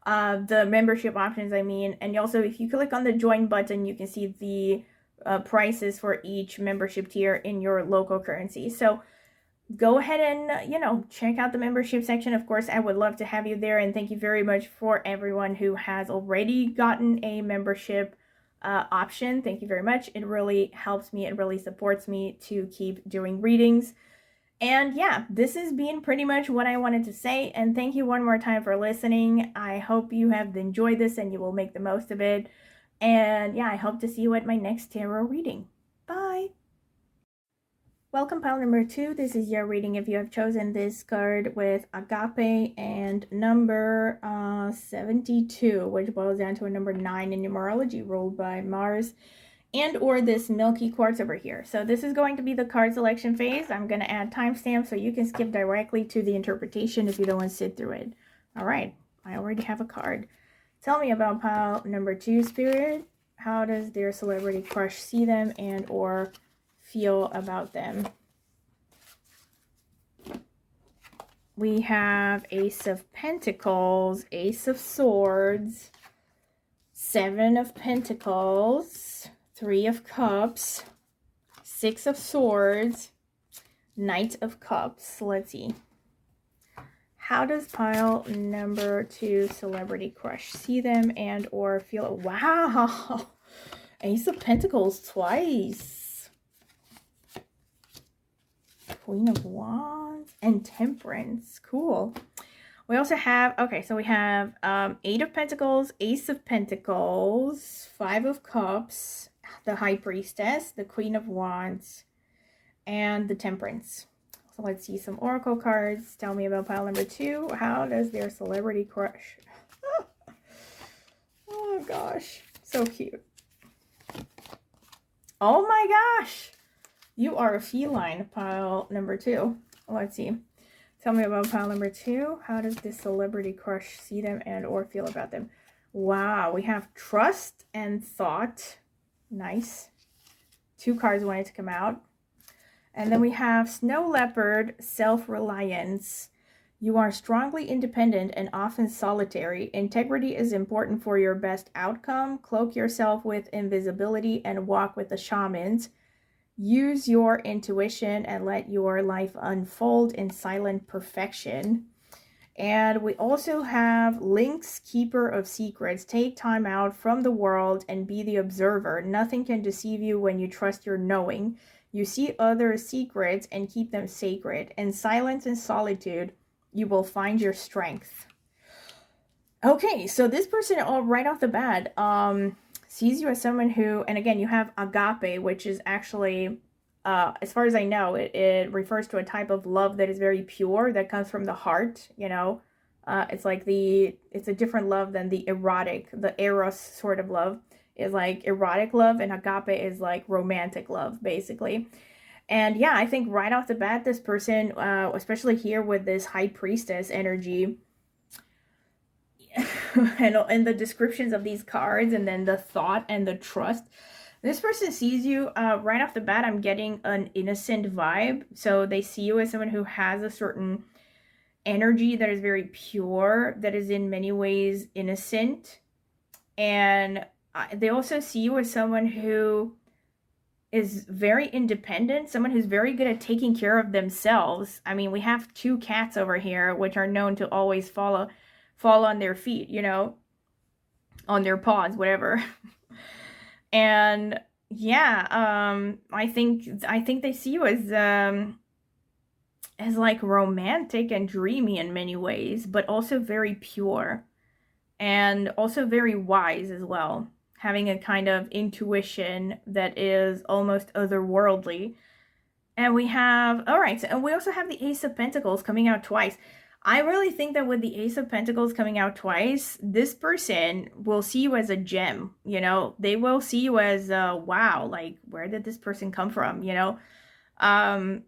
the membership options, I mean. And also, if you click on the join button, you can see the prices for each membership tier in your local currency. So go ahead and, check out the membership section. Of course, I would love to have you there. And thank you very much for everyone who has already gotten a membership option. Thank you very much. It really helps me. It really supports me to keep doing readings. And yeah, this has been pretty much what I wanted to say. And thank you one more time for listening. I hope you have enjoyed this and you will make the most of it. And yeah, I hope to see you at my next tarot reading. Bye. Welcome, pile number 2. This is your reading if you have chosen this card with Agape and number 72, which boils down to a number 9 in numerology, ruled by Mars, and or this milky quartz over here. So this is going to be the card selection phase. I'm going to add timestamps so you can skip directly to the interpretation if you don't want to sit through it. All right, I already have a card. Tell me about pile number 2, Spirit. How does their celebrity crush see them and or feel about them? We have Ace of Pentacles, Ace of Swords, 7 of Pentacles, 3 of Cups, 6 of Swords, Knight of Cups. Let's see. How does pile number 2 celebrity crush see them and or feel it? Wow! Ace of Pentacles twice. Queen of Wands and Temperance. Cool. We also have, okay, so we have 8 of Pentacles, Ace of Pentacles, 5 of Cups, the High Priestess, the Queen of Wands, and the Temperance. So let's see some Oracle cards. Tell me about pile number 2. How does their celebrity crush? Oh gosh, so cute. Oh my gosh. You are a feline, pile number 2. Let's see. Tell me about pile number 2. How does this celebrity crush see them and or feel about them? Wow, we have trust and thought. Nice. 2 cards wanted to come out. And then we have snow leopard, self-reliance. You are strongly independent and often solitary. Integrity is important for your best outcome. Cloak yourself with invisibility and walk with the shamans. Use your intuition and let your life unfold in silent perfection. And we also have Lynx, keeper of secrets. Take time out from the world and be the observer. Nothing can deceive you when you trust your knowing. You see others' secrets and keep them sacred. In silence and solitude, you will find your strength. Okay, so this person, right off the bat, sees you as someone who, and again, you have agape, which is actually, as far as I know, it refers to a type of love that is very pure, that comes from the heart, you know. It's like it's a different love than the erotic, the eros sort of love is like erotic love, and agape is like romantic love, basically. And yeah, I think right off the bat, this person, especially here with this high priestess energy, and the descriptions of these cards, and then the thought and the trust, this person sees you, right off the bat, I'm getting an innocent vibe. So they see you as someone who has a certain energy that is very pure, that is in many ways innocent. And they also see you as someone who is very independent, someone who's very good at taking care of themselves. I mean, we have 2 cats over here, which are known to always fall on their feet, you know, on their paws, whatever. And yeah, I think they see you as like romantic and dreamy in many ways, but also very pure and also very wise as well, having a kind of intuition that is almost otherworldly. And we have, all right, and we also have the Ace of Pentacles coming out twice. I really think that with the Ace of Pentacles coming out twice, this person will see you as a gem, you know? They will see you as, wow, like, where did this person come from, you know? And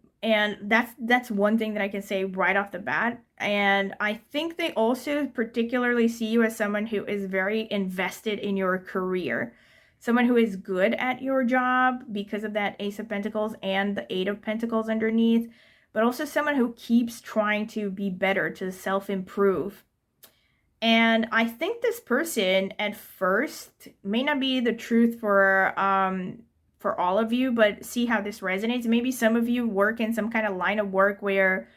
that's one thing that I can say right off the bat. And I think they also particularly see you as someone who is very invested in your career. Someone who is good at your job because of that Ace of Pentacles and the Eight of Pentacles underneath. But also someone who keeps trying to be better, to self-improve. And I think this person at first may not be the truth for all of you, but see how this resonates. Maybe some of you work in some kind of line of work where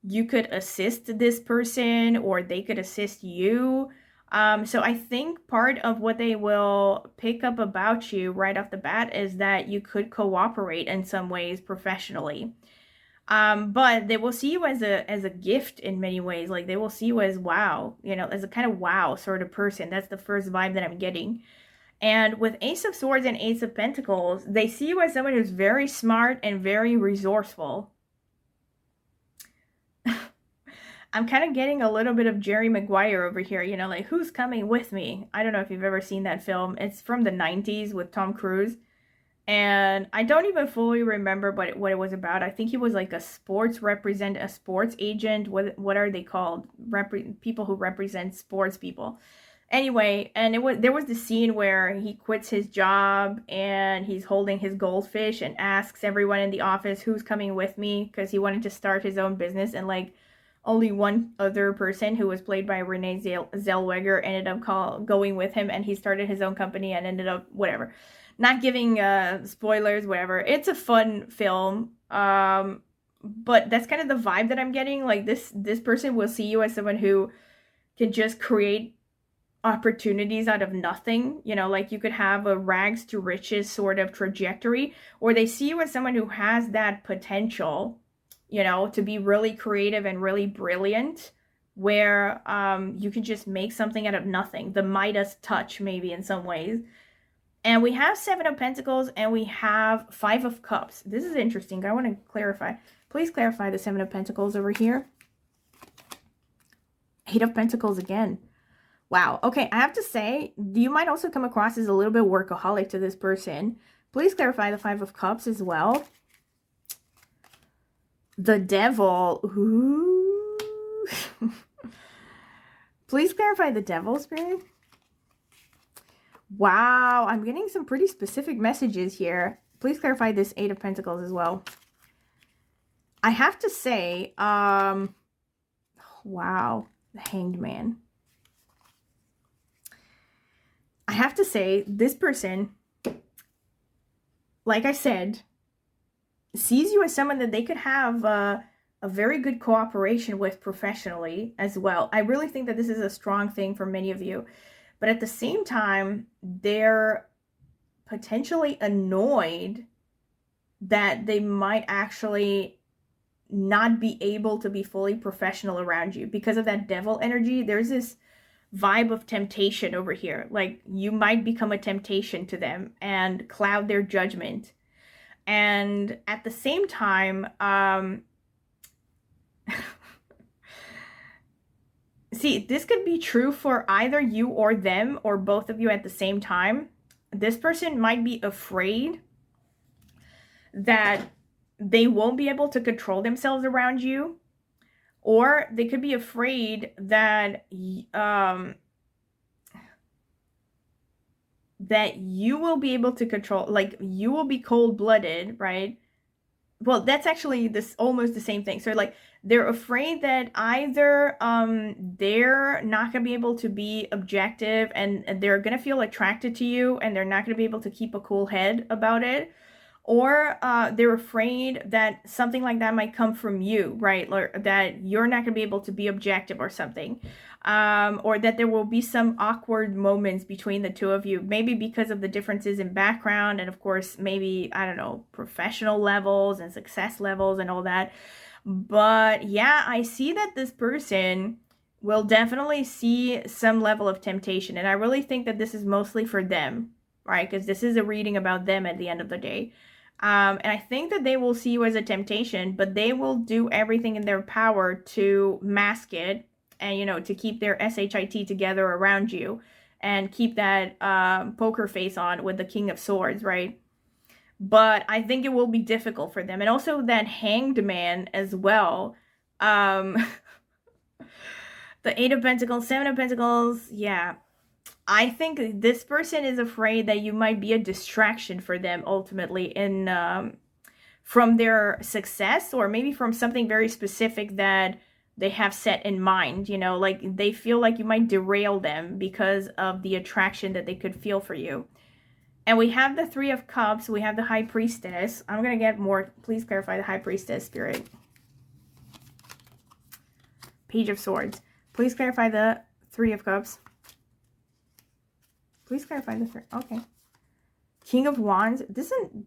you could assist this person or they could assist you. So I think part of what they will pick up about you right off the bat is that you could cooperate in some ways professionally. But they will see you as a gift in many ways. Like they will see you as wow, you know, as a kind of wow sort of person. That's the first vibe that I'm getting. And with Ace of Swords and Ace of Pentacles, they see you as someone who's very smart and very resourceful. I'm kind of getting a little bit of Jerry Maguire over here, you know, like, who's coming with me? I don't know if you've ever seen that film. It's from the 90s with Tom Cruise. And I don't even fully remember what it was about. I think he was like a sports agent. What are they called? People who represent sports people. Anyway, and there was the scene where he quits his job and he's holding his goldfish and asks everyone in the office who's coming with me, because he wanted to start his own business, and like only one other person, who was played by Renee Zellweger, ended up going with him, and he started his own company and ended up whatever. Not giving spoilers, whatever. It's a fun film, but that's kind of the vibe that I'm getting. Like this person will see you as someone who can just create opportunities out of nothing. You know, like you could have a rags to riches sort of trajectory, or they see you as someone who has that potential, you know, to be really creative and really brilliant, where you can just make something out of nothing. The Midas touch, maybe, in some ways. And we have Seven of Pentacles and we have Five of Cups. This is interesting. I want to clarify. Please clarify the Seven of Pentacles over here. Eight of Pentacles again. Wow. Okay, I have to say, you might also come across as a little bit workaholic to this person, Please clarify the Five of Cups as well. The Devil. Ooh. Please clarify the Devil, Spirit. Wow, I'm getting some pretty specific messages here. Please clarify this Eight of Pentacles as well. I have to say, wow, the Hanged Man. I have to say, this person, like I said, sees you as someone that they could have a very good cooperation with professionally as well. I really think that this is a strong thing for many of you. But at the same time, they're potentially annoyed that they might actually not be able to be fully professional around you. Because of that devil energy, there's this vibe of temptation over here. Like, you might become a temptation to them and cloud their judgment. And at the same time, see, this could be true for either you or them or both of you at the same time. This person might be afraid that they won't be able to control themselves around you, or they could be afraid that that you will be able to control, like, you will be cold-blooded, right? Well, that's actually this almost the same thing. So like, they're afraid that either they're not going to be able to be objective and they're going to feel attracted to you and they're not going to be able to keep a cool head about it, or they're afraid that something like that might come from you, right? Or that you're not going to be able to be objective or something. Or that there will be some awkward moments between the two of you, maybe because of the differences in background and of course maybe, I don't know, professional levels and success levels and all that. But yeah, I see that this person will definitely see some level of temptation, and I really think that this is mostly for them, right? Because this is a reading about them at the end of the day. And I think that they will see you as a temptation, but they will do everything in their power to mask it and, you know, to keep their SHIT together around you and keep that poker face on with the King of Swords, right? But I think it will be difficult for them. And also that Hanged Man as well. The Eight of Pentacles, Seven of Pentacles, yeah. I think this person is afraid that you might be a distraction for them ultimately in from their success, or maybe from something very specific that they have set in mind, you know, like they feel like you might derail them because of the attraction that they could feel for you. And we have the Three of Cups, we have the High Priestess. I'm going to get more, please clarify the High Priestess, Spirit. Page of Swords. Please clarify the Three of Cups. Please clarify the three. Okay. King of Wands. Didn't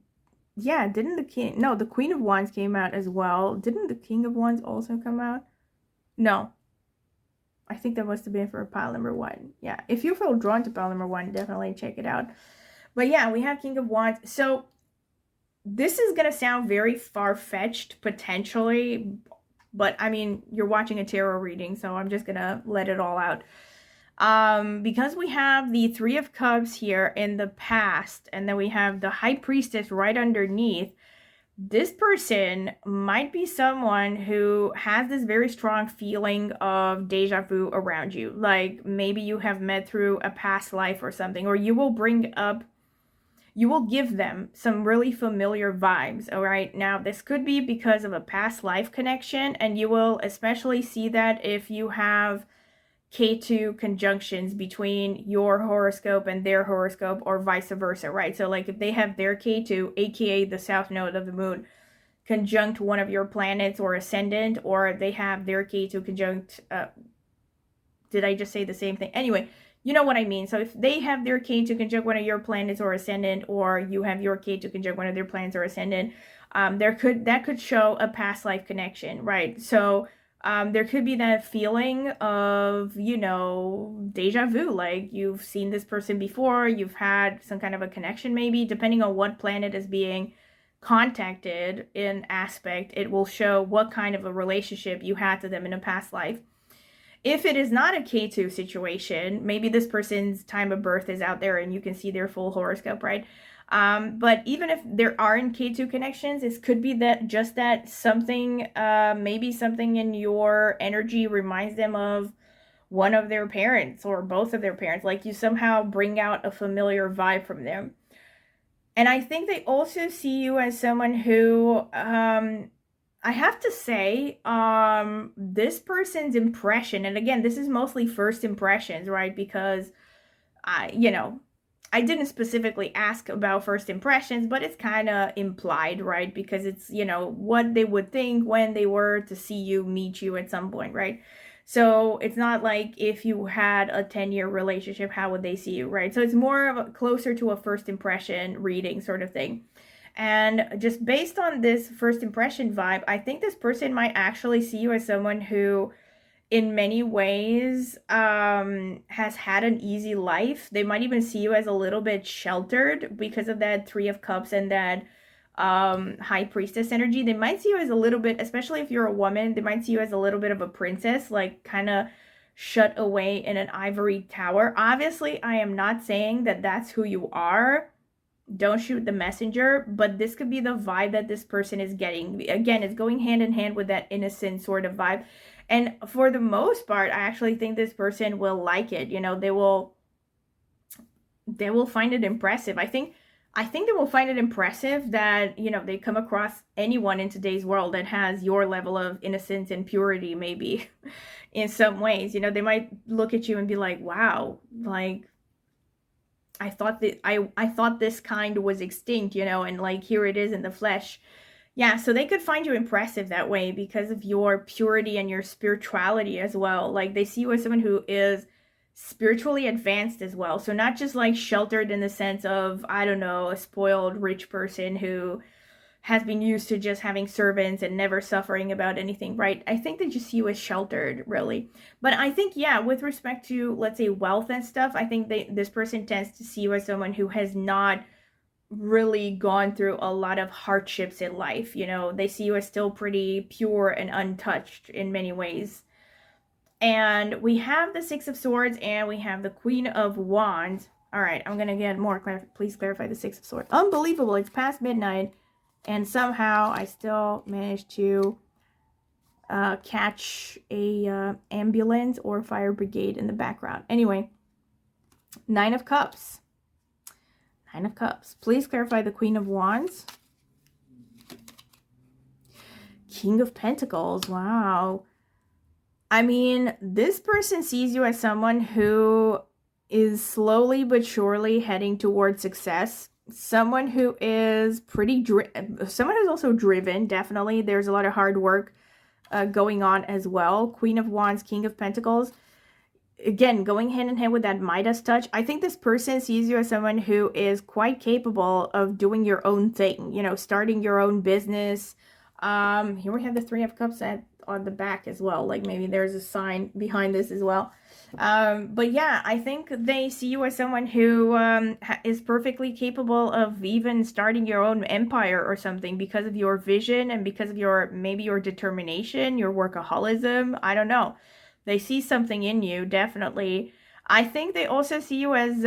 the King... No, the Queen of Wands came out as well. Didn't the King of Wands also come out? No. I think that must have been for pile number 1. Yeah. If you feel drawn to pile number 1, definitely check it out. But yeah, we have King of Wands. So this is going to sound very far-fetched, potentially. But, I mean, you're watching a tarot reading, so I'm just going to let it all out. Because we have the Three of Cups here in the past, and then we have the High Priestess right underneath, this person might be someone who has this very strong feeling of deja vu around you. Like, maybe you have met through a past life or something, or you will give them some really familiar vibes, all right? Now, this could be because of a past life connection, and you will especially see that if you have K2 conjunctions between your horoscope and their horoscope, or vice versa, right? So like if they have their K2, aka the south node of the moon, conjunct one of your planets or ascendant, or they have their K2 conjunct, did I just say the same thing? Anyway, you know what I mean. So if they have their K2 conjunct one of your planets or ascendant, or you have your K2 conjunct one of their planets or ascendant, that could show a past life connection, right? So there could be that feeling of, you know, deja vu, like you've seen this person before, you've had some kind of a connection maybe, depending on what planet is being contacted in aspect, it will show what kind of a relationship you had to them in a past life. If it is not a K2 situation, maybe this person's time of birth is out there and you can see their full horoscope, right? But even if there aren't K2 connections, it could be that just that something, maybe something in your energy reminds them of one of their parents or both of their parents. Like you somehow bring out a familiar vibe from them. And I think they also see you as someone who, I have to say, this person's impression, and again, this is mostly first impressions, right? Because I didn't specifically ask about first impressions, but it's kind of implied, right? Because it's, what they would think when they were to see you, meet you at some point, right? So it's not like if you had a 10-year relationship, how would they see you, right? So it's more of closer to a first impression reading sort of thing. And just based on this first impression vibe, I think this person might actually see you as someone who, in many ways, has had an easy life. They might even see you as a little bit sheltered because of that Three of Cups and that High Priestess energy. They might see you as a little bit, especially if you're a woman, they might see you as a little bit of a princess, like kind of shut away in an ivory tower. Obviously, I am not saying that that's who you are. Don't shoot the messenger, but this could be the vibe that this person is getting. Again, it's going hand in hand with that innocent sort of vibe. And for the most part, I actually think this person will like it. They will find it impressive. I think they will find it impressive that, they come across anyone in today's world that has your level of innocence and purity, maybe in some ways. They might look at you and be like, wow, like, I thought that I thought this kind was extinct, and like here it is in the flesh. Yeah, so they could find you impressive that way because of your purity and your spirituality as well. Like they see you as someone who is spiritually advanced as well. So not just like sheltered in the sense of, I don't know, a spoiled rich person who has been used to just having servants and never suffering about anything, right? I think they just see you as sheltered, really. But I think, yeah, with respect to, let's say, wealth and stuff, I think this person tends to see you as someone who has not really gone through a lot of hardships in life. They see you as still pretty pure and untouched in many ways. And we have the Six of Swords and we have the Queen of Wands. All right, I'm going to get more please clarify the Six of Swords. Unbelievable. It's past midnight. And somehow I still managed to catch a ambulance or fire brigade in the background. Anyway, Nine of Cups. Nine of Cups. Please clarify the Queen of Wands. King of Pentacles. Wow. I mean, this person sees you as someone who is slowly but surely heading towards success. Someone who is someone who's also driven, definitely. There's a lot of hard work going on as well. Queen of Wands, King of Pentacles. Again, going hand in hand with that Midas touch. I think this person sees you as someone who is quite capable of doing your own thing, starting your own business. Here we have the Three of Cups on the back as well. Like maybe there's a sign behind this as well. But yeah, I think they see you as someone who is perfectly capable of even starting your own empire or something because of your vision and because of maybe your determination, your workaholism. I don't know. They see something in you, definitely. I think they also see you as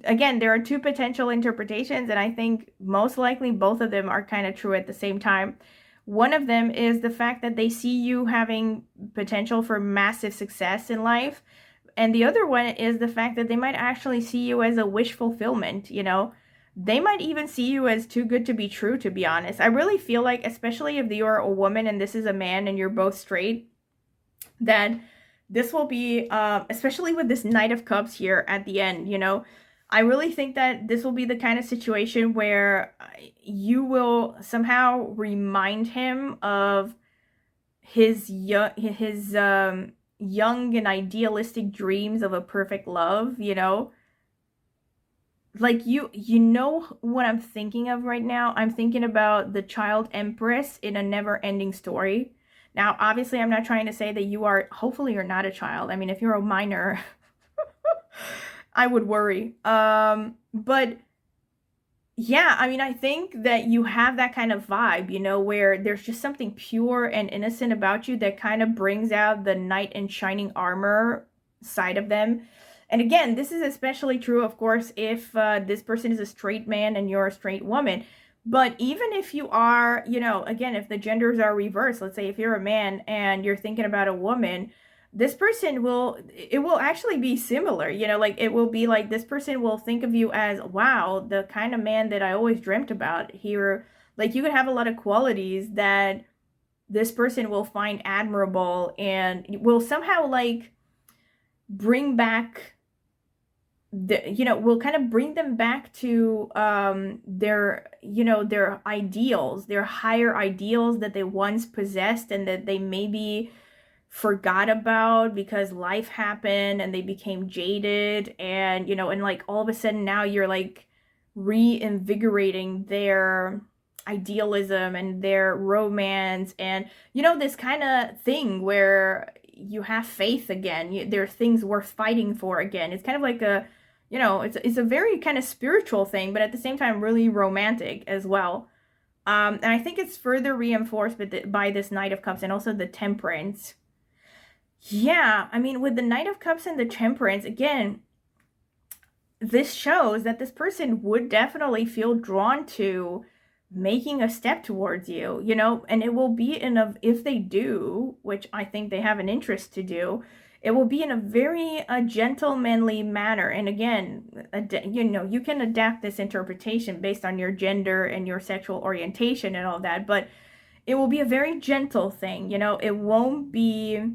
again, there are two potential interpretations, and I think most likely both of them are kind of true at the same time. One of them is the fact that they see you having potential for massive success in life. And the other one is the fact that they might actually see you as a wish fulfillment, They might even see you as too good to be true, to be honest. I really feel like, especially if you're a woman and this is a man and you're both straight, that this will be, especially with this Knight of Cups here at the end, I really think that this will be the kind of situation where you will somehow remind him of his young and idealistic dreams of a perfect love, Like you know what I'm thinking of right now? I'm thinking about the child empress in A Never-Ending Story. Now, obviously, I'm not trying to say that hopefully you're not a child. I mean, if you're a minor, I would worry. But yeah, I mean, I think that you have that kind of vibe, where there's just something pure and innocent about you that kind of brings out the knight in shining armor side of them. And again, this is especially true, of course, if this person is a straight man and you're a straight woman. But even if you are, you know, again, if the genders are reversed, let's say if you're a man and you're thinking about a woman, this person will, it will actually be similar, you know, like it will be like this person will think of you as, wow, the kind of man that I always dreamt about here. Like you could have a lot of qualities that this person will find admirable and will somehow like bring back you know, will kind of bring them back to their, you know, their ideals, their higher ideals that they once possessed and that they maybe forgot about because life happened and they became jaded. And, you know, and like all of a sudden now you're like reinvigorating their idealism and their romance, and you know, this kind of thing where you have faith again. There are things worth fighting for again. It's kind of like a, you know, it's a very kind of spiritual thing, but at the same time really romantic as well. And I think it's further reinforced by this Knight of Cups and also the Temperance. Yeah, I mean, with the Knight of Cups and the Temperance, again, this shows that this person would definitely feel drawn to making a step towards you, you know, and it will be in a, if they do, which I think they have an interest to do, it will be in a very gentlemanly manner. And again, you know, you can adapt this interpretation based on your gender and your sexual orientation and all that, but it will be a very gentle thing, you know. It won't be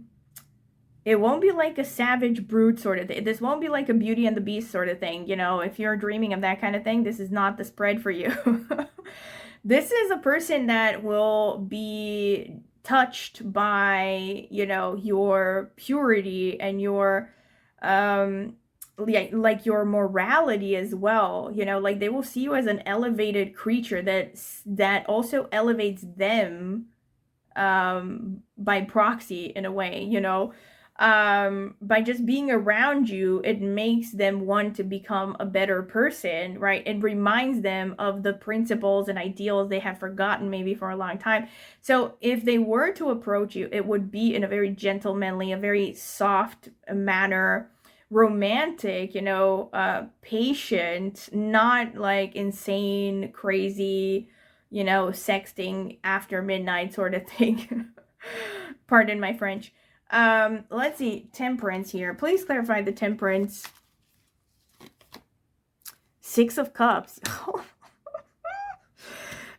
like a savage brute sort of thing. This won't be like a Beauty and the Beast sort of thing, you know. If you're dreaming of that kind of thing, this is not the spread for you. This is a person that will be touched by, you know, your purity and your like your morality as well, you know. Like they will see you as an elevated creature that also elevates them by proxy in a way, you know. By just being around you, it makes them want to become a better person, right? It reminds them of the principles and ideals they have forgotten maybe for a long time. So if they were to approach you, it would be in a very gentlemanly, a very soft manner, romantic, you know, patient, not like insane, crazy, you know, sexting after midnight sort of thing. Pardon my French. Let's see, Temperance here. Please clarify the Temperance. Six of Cups.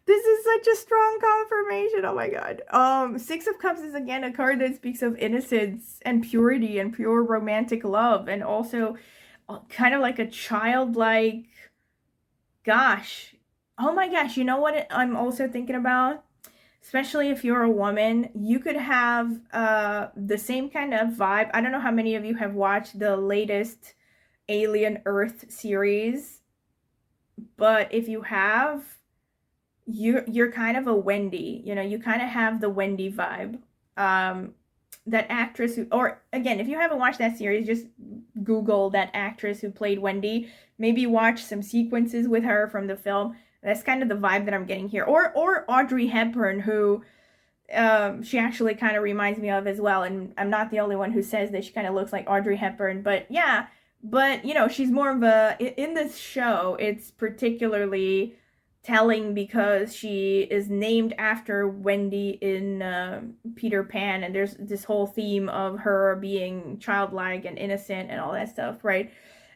This is such a strong confirmation. Oh my god. Six of Cups is again a card that speaks of innocence and purity and pure romantic love, and also kind of like a childlike, gosh. Oh my gosh, you know what I'm also thinking about? Especially if you're a woman, you could have the same kind of vibe. I don't know how many of you have watched the latest Alien Earth series, but if you have, you're kind of a Wendy. You know, you kind of have the Wendy vibe. That actress who, or again, if you haven't watched that series, just Google that actress who played Wendy. Maybe watch some sequences with her from the film. That's kind of the vibe that I'm getting here. Or Audrey Hepburn, who she actually kind of reminds me of as well. And I'm not the only one who says that she kind of looks like Audrey Hepburn. But yeah, but you know, she's more of a, in this show, it's particularly telling because she is named after Wendy in Peter Pan. And there's this whole theme of her being childlike and innocent and all that stuff, right?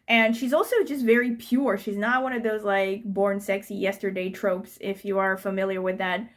And she's also just very pure. She's not one of those like born sexy yesterday tropes, if you are familiar with that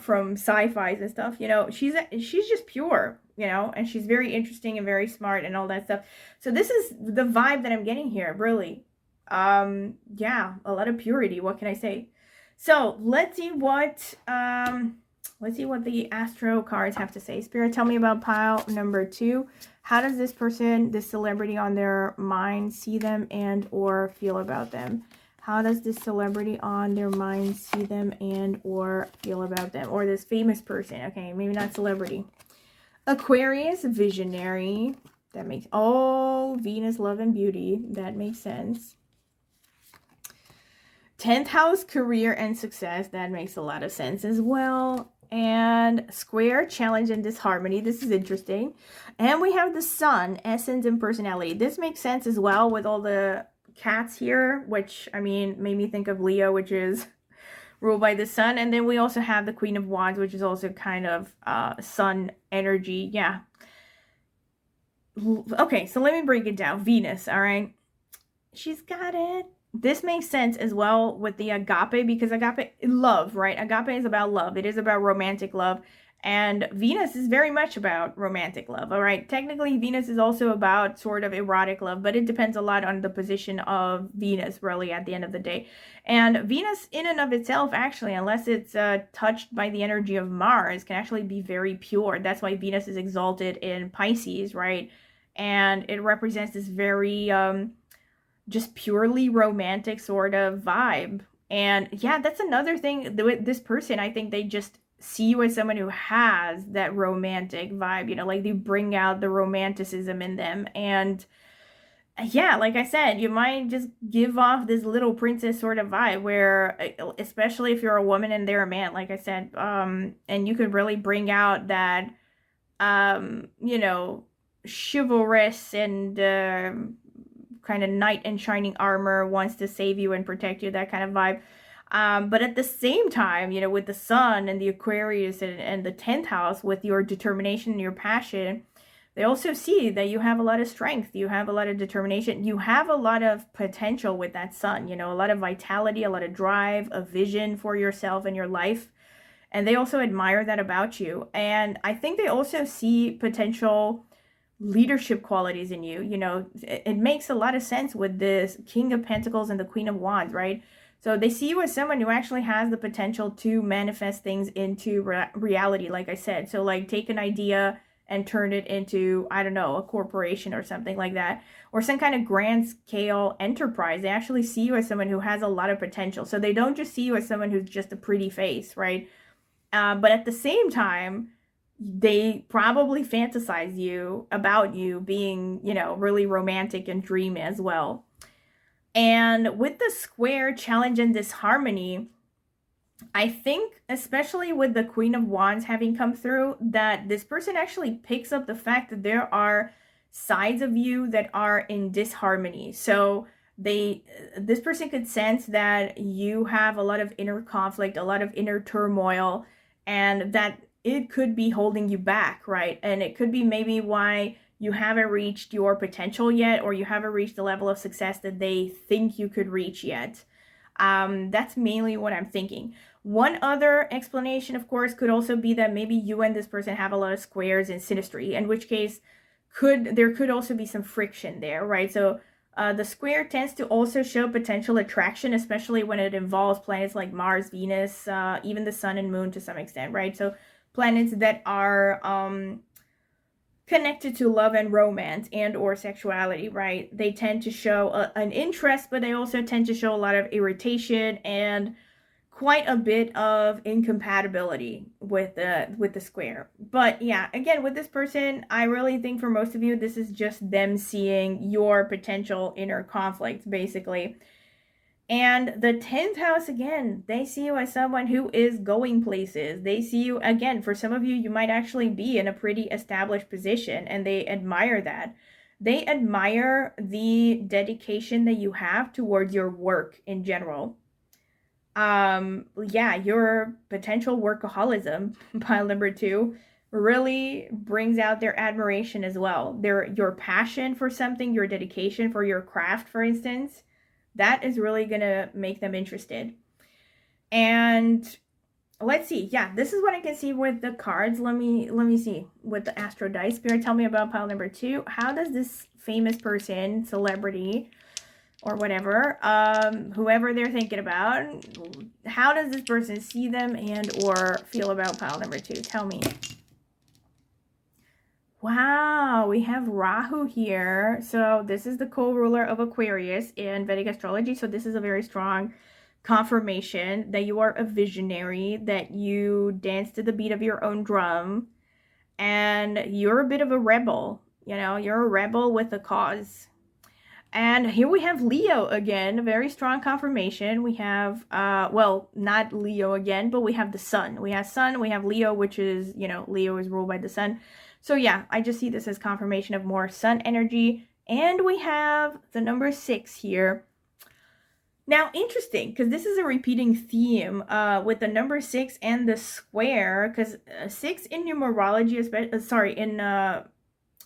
from sci-fis and stuff. You know, she's just pure, you know, and she's very interesting and very smart and all that stuff. So this is the vibe that I'm getting here, really. Yeah, a lot of purity. What can I say? So let's see what the Astro cards have to say. Spirit, tell me about pile number 2. How does this person, this celebrity on their mind, see them and or feel about them? How does this celebrity on their mind see them and or feel about them? Or this famous person. Okay, maybe not celebrity. Aquarius, visionary. That makes, oh, Venus, love and beauty. That makes sense. 10th house, career and success. That makes a lot of sense as well. and square, challenge, and disharmony. This is interesting. And we have the sun, essence, and personality. This makes sense as well with all the cats here, which, I mean, made me think of Leo, which is ruled by the sun. And then we also have the Queen of Wands, which is also kind of sun energy. Yeah. Okay, so let me break it down. Venus, all right? She's got it. This makes sense as well with the agape, because agape, love, right? Agape is about love. It is about romantic love. And Venus is very much about romantic love, all right? Technically, Venus is also about sort of erotic love, but it depends a lot on the position of Venus, really, at the end of the day. And Venus, in and of itself, actually, unless it's touched by the energy of Mars, can actually be very pure. That's why Venus is exalted in Pisces, right? And it represents this very just purely romantic sort of vibe. And yeah, that's another thing with this person. I think they just see you as someone who has that romantic vibe, you know, like they bring out the romanticism in them. And yeah, like I said, you might just give off this little princess sort of vibe where, especially if you're a woman and they're a man, like I said, and you could really bring out that, you know, chivalrous and kind of knight in shining armor, wants to save you and protect you, that kind of vibe. But at the same time, you know, with the sun and the Aquarius and the 10th house, with your determination and your passion, they also see that you have a lot of strength, you have a lot of determination, you have a lot of potential with that sun, you know, a lot of vitality, a lot of drive, a vision for yourself and your life. And they also admire that about you. And I think they also see potential leadership qualities in you. You know, it makes a lot of sense with this King of Pentacles and the Queen of Wands, right? So they see you as someone who actually has the potential to manifest things into reality, like I said. So like take an idea and turn it into, I don't know, a corporation or something like that, or some kind of grand scale enterprise. They actually see you as someone who has a lot of potential. So they don't just see you as someone who's just a pretty face, right? But at the same time, they probably fantasize you about you being, you know, really romantic and dreamy as well. And with the square, challenge, and disharmony, I think, especially with the Queen of Wands having come through, that this person actually picks up the fact that there are sides of you that are in disharmony. So this person could sense that you have a lot of inner conflict, a lot of inner turmoil, and that it could be holding you back, right? And it could be maybe why you haven't reached your potential yet, or you haven't reached the level of success that they think you could reach yet. That's mainly what I'm thinking. One other explanation, of course, could also be that maybe you and this person have a lot of squares in synastry, in which case there could also be some friction there, right? So the square tends to also show potential attraction, especially when it involves planets like Mars, Venus, even the sun and moon to some extent, right? So planets that are connected to love and romance and or sexuality, right? They tend to show an interest, but they also tend to show a lot of irritation and quite a bit of incompatibility with the square. But yeah, again, with this person, I really think for most of you, this is just them seeing your potential inner conflicts, basically. And the 10th house, again, they see you as someone who is going places. They see you, again, for some of you, you might actually be in a pretty established position, and they admire that. They admire the dedication that you have towards your work in general. Yeah, your potential workaholism, pile number 2, really brings out their admiration as well. Your passion for something, your dedication for your craft, for instance, that is really gonna make them interested. And let's see. Yeah, this is what I can see with the cards. Let me see with the Astro dice. Spirit, tell me about pile number 2. How does this famous person, celebrity, or whatever, whoever they're thinking about, how does this person see them and or feel about pile number 2? Tell me. Wow, we have Rahu here. So this is the co-ruler of Aquarius in Vedic astrology. So this is a very strong confirmation that you are a visionary, that you dance to the beat of your own drum, and you're a bit of a rebel. You know, you're a rebel with a cause. And here we have Leo again, very strong confirmation. We have, well, not Leo again, but we have the sun. We have sun, we have Leo, which is, you know, Leo is ruled by the sun. So yeah, I just see this as confirmation of more sun energy. And we have the number 6 here. Now, interesting, because this is a repeating theme with the number 6 and the square, because 6 in numerology, especially, in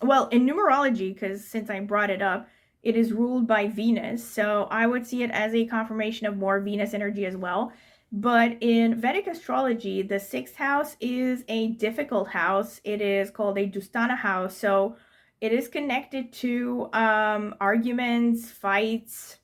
numerology, because since I brought it up, it is ruled by Venus, so I would see it as a confirmation of more Venus energy as well. But in Vedic astrology, the 6th house is a difficult house. It is called a Dustana house, so it is connected to arguments, fights,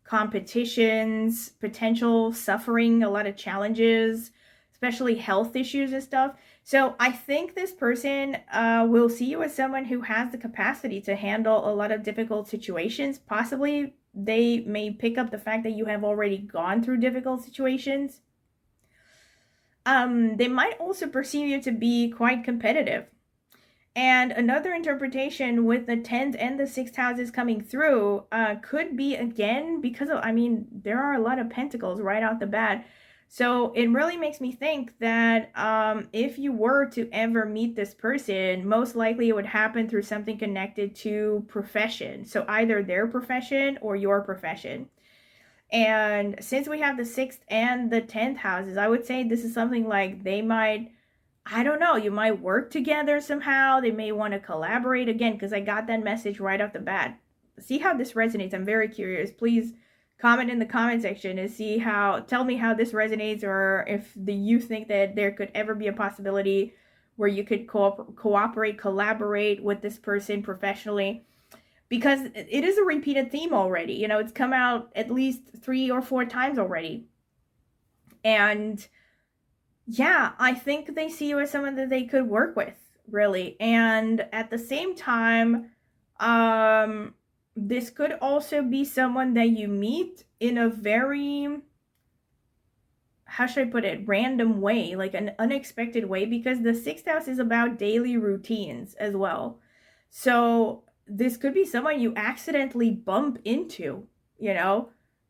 competitions, potential suffering, a lot of challenges, especially health issues and stuff. So I think this person will see you as someone who has the capacity to handle a lot of difficult situations. Possibly they may pick up the fact that you have already gone through difficult situations. They might also perceive you to be quite competitive. And another interpretation with the 10th and the 6th houses coming through could be, again, because of, I mean, there are a lot of pentacles right out the bat. So it really makes me think that if you were to ever meet this person, most likely it would happen through something connected to profession. So either their profession or your profession. And since we have the 6th and the 10th houses, I would say this is something like they might, I don't know, you might work together somehow. They may want to collaborate again, because I got that message right off the bat. See how this resonates. I'm very curious. Please comment in the comment section and tell me how this resonates, or if you think that there could ever be a possibility where you could cooperate, collaborate with this person professionally, because it is a repeated theme already. You know, it's come out at least 3 or 4 times already. And yeah, I think they see you as someone that they could work with, really. And at the same time, this could also be someone that you meet in a very, how should I put it, random way, like an unexpected way, because the 6th house is about daily routines as well. So this could be someone you accidentally bump into, you know.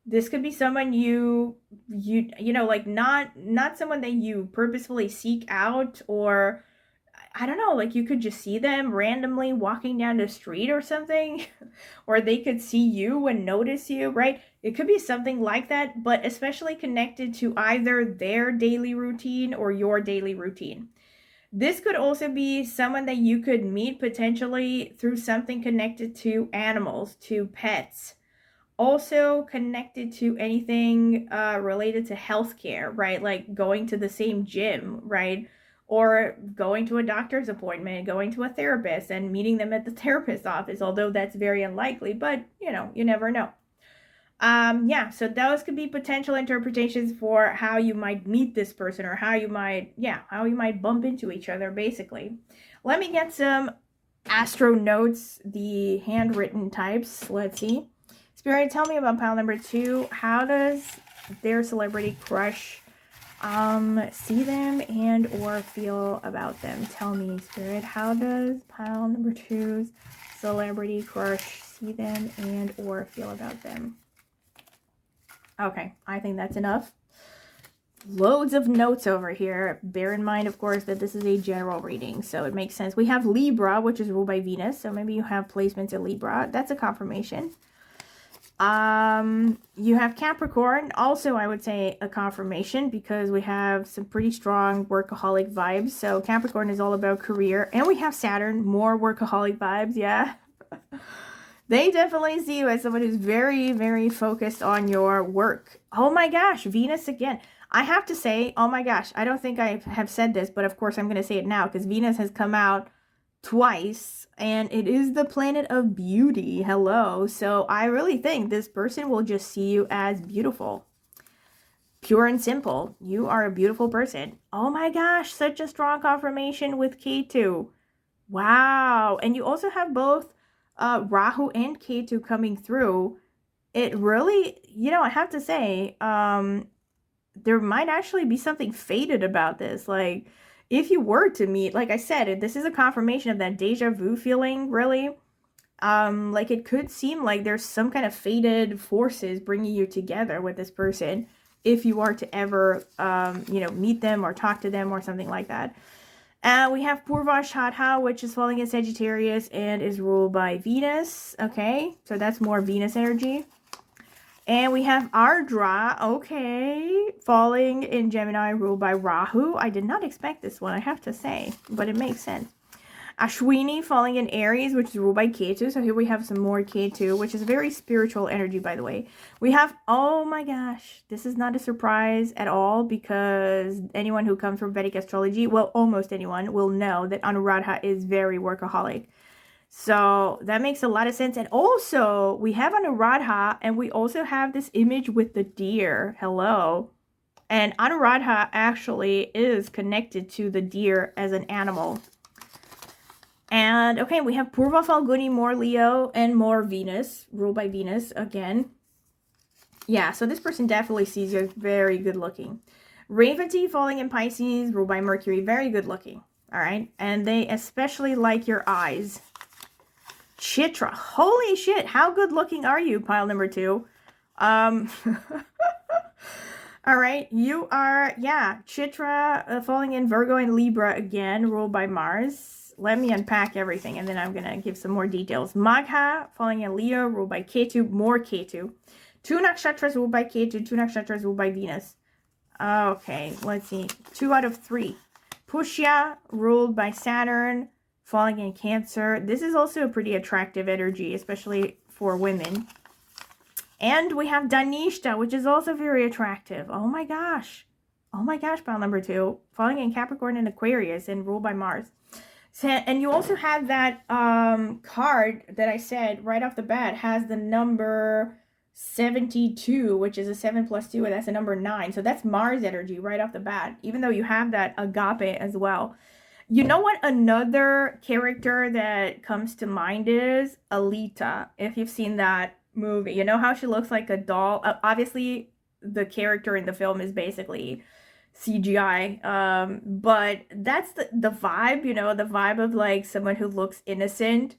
This could be someone you know, like not someone that you purposefully seek out, or I don't know, like you could just see them randomly walking down the street or something, or they could see you and notice you, right? It could be something like that, but especially connected to either their daily routine or your daily routine. This could also be someone that you could meet potentially through something connected to animals, to pets, also connected to anything related to healthcare, right? Like going to the same gym, right? Or going to a doctor's appointment, going to a therapist and meeting them at the therapist's office, although that's very unlikely, but you know, you never know. Yeah, so those could be potential interpretations for how you might meet this person, or how you might bump into each other, basically. Let me get some astro notes, the handwritten types. Let's see. Spirit, tell me about pile number 2. How does their celebrity crush see them and or feel about them? Tell me, Spirit, how does pile number 2's celebrity crush see them and or feel about them? Okay, I think that's enough. Loads of notes over here. Bear in mind, of course, that this is a general reading, so it makes sense. We have Libra, which is ruled by Venus, so maybe you have placements in Libra. That's a confirmation. You have Capricorn, also I would say a confirmation, because we have some pretty strong workaholic vibes. So Capricorn is all about career, and we have Saturn, more workaholic vibes. Yeah. They definitely see you as someone who's very, very focused on your work. Oh my gosh, Venus again. I have to say, oh my gosh, I don't think I have said this, but of course I'm going to say it now, because Venus has come out twice, and it is the planet of beauty. Hello. So I really think this person will just see you as beautiful. Pure and simple. You are a beautiful person. Oh my gosh, such a strong confirmation with Ketu. Wow. And you also have both Rahu and Ketu coming through. It really, you know, I have to say, there might actually be something fated about this. Like, if you were to meet, like I said, this is a confirmation of that deja vu feeling, really. Like it could seem like there's some kind of fated forces bringing you together with this person if you are to ever, you know, meet them or talk to them or something like that. We have Purvashadha, which is falling in Sagittarius and is ruled by Venus. Okay, so that's more Venus energy. And we have Ardra, okay, falling in Gemini, ruled by Rahu. I did not expect this one, I have to say, but it makes sense. Ashwini falling in Aries, which is ruled by Ketu. So here we have some more Ketu, which is very spiritual energy, by the way. We have, oh my gosh, this is not a surprise at all, because anyone who comes from Vedic astrology, well, almost anyone, will know that Anuradha is very workaholic. So that makes a lot of sense. And also, we have Anuradha, and we also have this image with the deer. Hello. And Anuradha actually is connected to the deer as an animal. And, okay, we have Purva Falguni, more Leo, and more Venus, ruled by Venus again. Yeah, so this person definitely sees you as very good looking. Revati falling in Pisces, ruled by Mercury, very good looking. All right, and they especially like your eyes. Chitra, holy shit, how good looking are you, pile number 2? All right, you are, yeah, Chitra falling in Virgo and Libra again, ruled by Mars. Let me unpack everything, and then I'm going to give some more details. Magha, falling in Leo, ruled by Ketu, more Ketu. 2 nakshatras ruled by Ketu, 2 nakshatras ruled by Venus. Okay, let's see. 2 out of 3. Pushya, ruled by Saturn, falling in Cancer. This is also a pretty attractive energy, especially for women. And we have Dhanishta, which is also very attractive. Oh my gosh. Oh my gosh, pile number 2. Falling in Capricorn and Aquarius and ruled by Mars. And you also have that card that I said right off the bat has the number 72, which is a 7 plus 2, and that's a number 9. So that's Mars energy right off the bat, even though you have that agape as well. You know what another character that comes to mind is? Alita, if you've seen that movie. You know how she looks like a doll? Obviously, the character in the film is basically CGI, but that's the vibe, you know, the vibe of like someone who looks innocent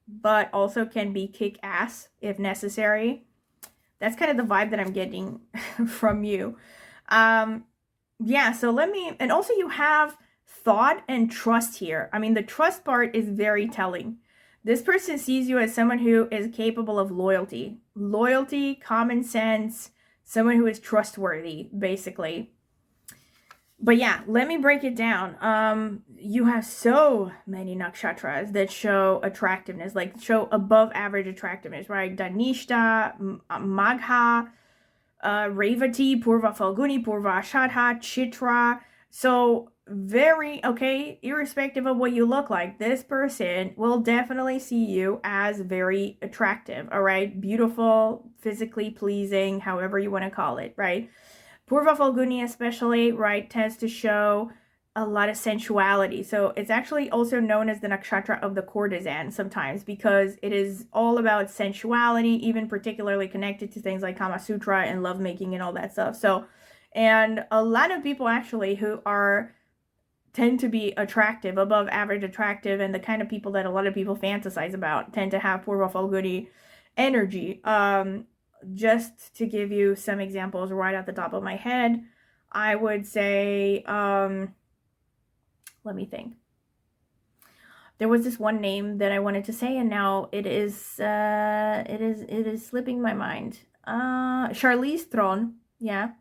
but also can be kick-ass if necessary. That's kind of the vibe that I'm getting from you. Yeah, so let me, and also you have thought and trust here. I mean, the trust part is very telling. This person sees you as someone who is capable of loyalty, common sense, someone who is trustworthy, basically. But yeah, let me break it down. You have so many nakshatras that show attractiveness, like show above average attractiveness, right? Dhanishta, Magha, Revati, Purva Falguni, Purva Ashadha, Chitra. So very, okay, irrespective of what you look like, this person will definitely see you as very attractive, all right? Beautiful, physically pleasing, however you want to call it, right? Purva Falguni especially, right, tends to show a lot of sensuality. So it's actually also known as the nakshatra of the courtesan sometimes, because it is all about sensuality, even particularly connected to things like Kama Sutra and lovemaking and all that stuff. So, and a lot of people actually who tend to be attractive, above average attractive, and the kind of people that a lot of people fantasize about tend to have Purva Falguni energy. Just to give you some examples right at the top of my head, I would say, let me think. There was this one name that I wanted to say, and now it is slipping my mind. Charlize Theron, yeah.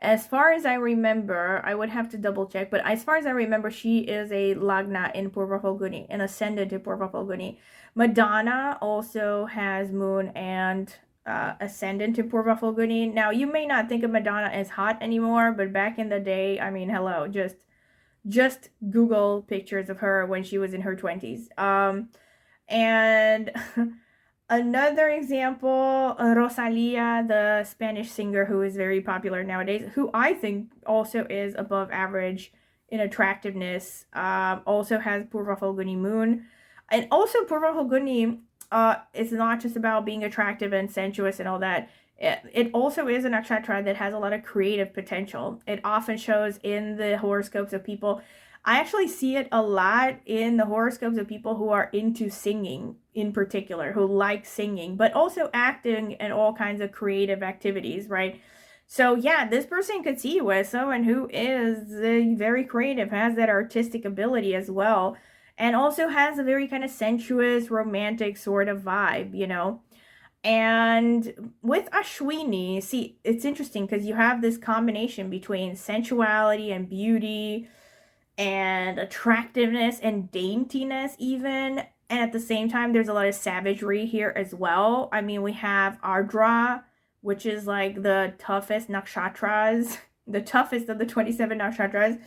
As far as I remember, I would have to double check, but as far as I remember, she is a Lagna in Purva Falguni, an ascendant to Purva Falguni. Madonna also has moon and ascendant to Purva Falguni. Now, you may not think of Madonna as hot anymore, but back in the day, I mean, hello, just Google pictures of her when she was in her 20s. And another example, Rosalia, the Spanish singer who is very popular nowadays, who I think also is above average in attractiveness, also has Purva Falguni moon. And also Purva Falguni, it's not just about being attractive and sensuous and all that. It also is a nakshatra that has a lot of creative potential. It often shows in the horoscopes of people. I actually see it a lot in the horoscopes of people who are into singing. in particular, who like singing, but also acting and all kinds of creative activities, right? So yeah, this person could see you as someone who is very creative, has that artistic ability as well, and also has a very kind of sensuous, romantic sort of vibe, you know? And with Ashwini, see, it's interesting because you have this combination between sensuality and beauty and attractiveness and daintiness, even. And at the same time, there's a lot of savagery here as well. I mean, we have Ardra, which is like the toughest nakshatras, the toughest of the 27 nakshatras.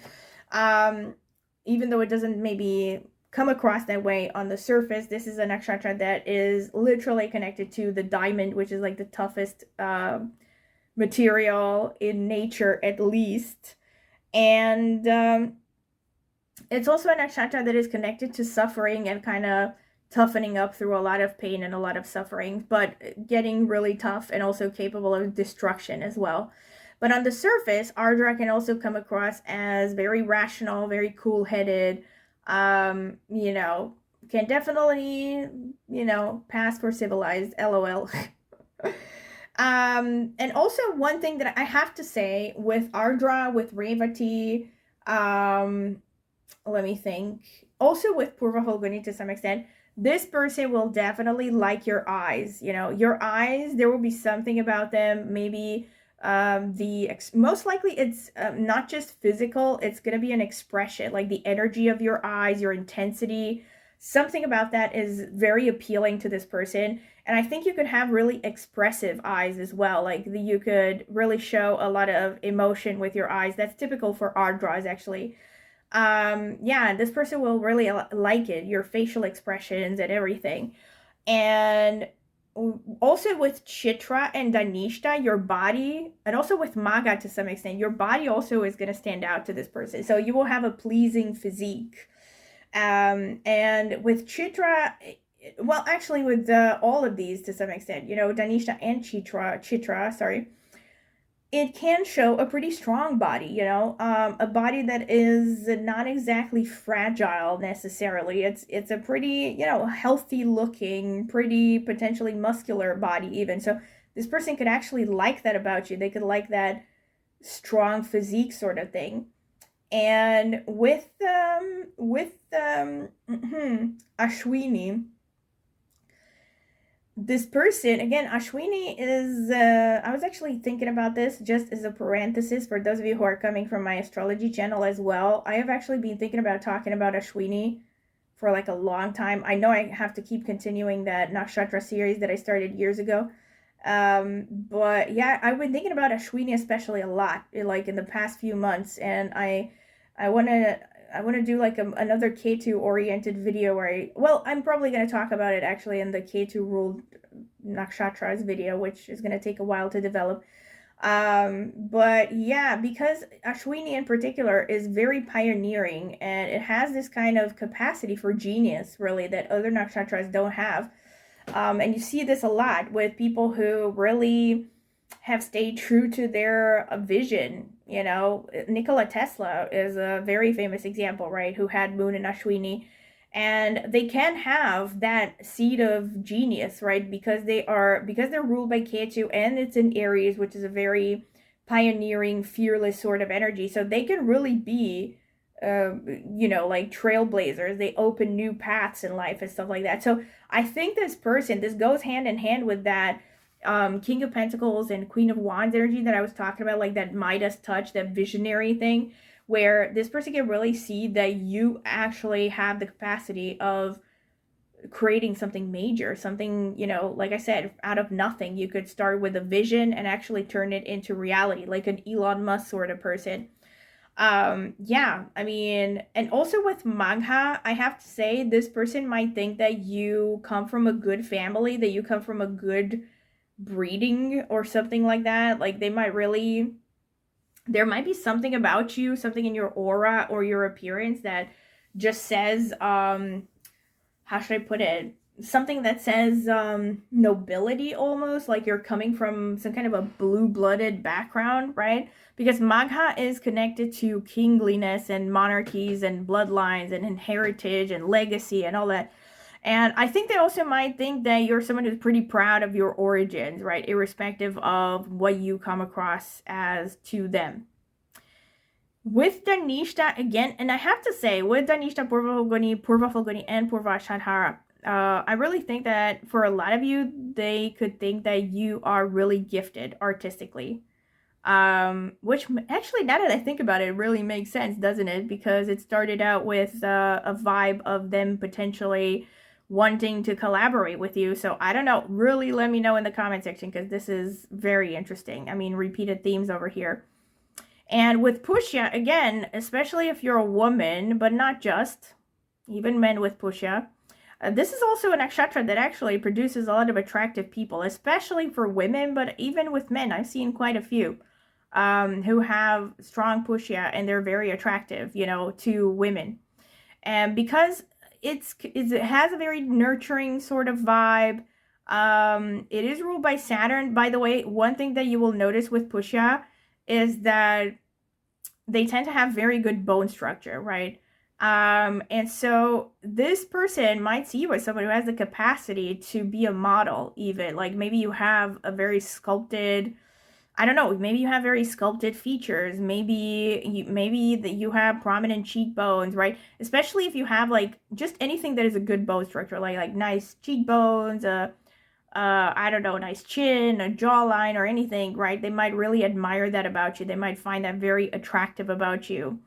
Even though it doesn't maybe come across that way on the surface, this is a nakshatra that is literally connected to the diamond, which is like the toughest material in nature, at least. And it's also a nakshatra that is connected to suffering and kind of toughening up through a lot of pain and a lot of suffering, but getting really tough and also capable of destruction as well. But on the surface, Ardra can also come across as very rational, very cool-headed, you know, can definitely, you know, pass for civilized, LOL. And also one thing that I have to say with Ardra, with Revati, let me think, also with Purva Falguni to some extent, this person will definitely like your eyes. You know, your eyes, there will be something about them, maybe most likely it's not just physical, it's going to be an expression, like the energy of your eyes, your intensity, something about that is very appealing to this person. And I think you could have really expressive eyes as well, like you could really show a lot of emotion with your eyes. That's typical for Ardras, actually. Yeah, this person will really like it, your facial expressions and everything. And also with Chitra and Danishta, your body, and also with Maga to some extent, your body also is going to stand out to this person. So you will have a pleasing physique. And with Chitra, well, actually with all of these to some extent, you know, Danishta and Chitra, sorry, it can show a pretty strong body, you know, a body that is not exactly fragile necessarily. It's a pretty, you know, healthy looking, pretty potentially muscular body even. So this person could actually like that about you. They could like that strong physique sort of thing. And with Ashwini, this person, again, Ashwini is, I was actually thinking about this just as a parenthesis for those of you who are coming from my astrology channel as well. I have actually been thinking about talking about Ashwini for like a long time. I know I have to keep continuing that Nakshatra series that I started years ago. But yeah, I've been thinking about Ashwini especially a lot, like in the past few months, and I want to do like another Ketu oriented video where I'm probably going to talk about it actually in the Ketu ruled nakshatras video, which is going to take a while to develop. But yeah, because Ashwini in particular is very pioneering and it has this kind of capacity for genius really that other nakshatras don't have. And you see this a lot with people who really have stayed true to their vision. You know, Nikola Tesla is a very famous example, right? Who had Moon and Ashwini, and they can have that seed of genius, right? Because they're ruled by Ketu, and it's in Aries, which is a very pioneering, fearless sort of energy. So they can really be, you know, like trailblazers. They open new paths in life and stuff like that. So I think this goes hand in hand with that King of Pentacles and Queen of Wands energy that I was talking about, like that Midas touch, that visionary thing, where this person can really see that you actually have the capacity of creating something major, something, you know, like I said, out of nothing. You could start with a vision and actually turn it into reality, like an Elon Musk sort of person. Yeah, I mean, and also with Magha, I have to say this person might think that you come from a good family, that you come from a good breeding or something like that. Like there might be something about you, something in your aura or your appearance that just says, how should I put it? Something that says nobility almost, like you're coming from some kind of a blue-blooded background, right? Because Magha is connected to kingliness and monarchies and bloodlines and heritage and legacy and all that. And I think they also might think that you're someone who's pretty proud of your origins, right? Irrespective of what you come across as to them. With Danishta, again, and I have to say, with Danishta, Purva Falguni, and Purva Shadhara, I really think that for a lot of you, they could think that you are really gifted artistically. Which actually, now that I think about it, it really makes sense, doesn't it? Because it started out with a vibe of them potentially wanting to collaborate with you. So I don't know. Really let me know in the comment section, because this is very interesting. I mean, repeated themes over here. And with Pushya, again, especially if you're a woman, but not just, even men with Pushya, this is also a nakshatra that actually produces a lot of attractive people, especially for women, but even with men. I've seen quite a few who have strong Pushya, and they're very attractive, you know, to women. And because it has a very nurturing sort of vibe, it is ruled by Saturn. By the way, one thing that you will notice with Pushya is that they tend to have very good bone structure, right? And so this person might see you as someone who has the capacity to be a model, even. Like maybe you have a very sculpted, I don't know, maybe you have very sculpted features. Maybe that you have prominent cheekbones, right? Especially if you have like just anything that is a good bone structure, like nice cheekbones, I don't know, a nice chin, a jawline, or anything, right? They might really admire that about you. They might find that very attractive about you.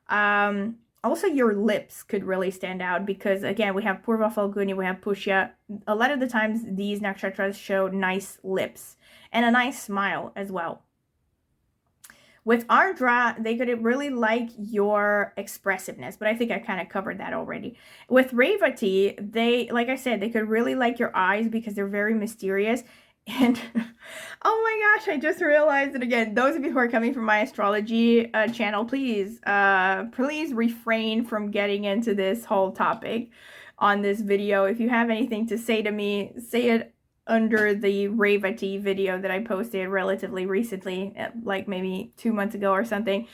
Also, your lips could really stand out, because again, we have Purva Falguni, we have Pushya. A lot of the times these nakshatras show nice lips and a nice smile as well. With Ardra, they could really like your expressiveness, but I think I kind of covered that already. With Revati, they, like I said, they could really like your eyes because they're very mysterious. And oh my gosh, I just realized it again. Those of you who are coming from my astrology channel, please refrain from getting into this whole topic on this video. If you have anything to say to me, say it under the Revati video that I posted relatively recently, like maybe 2 months ago or something.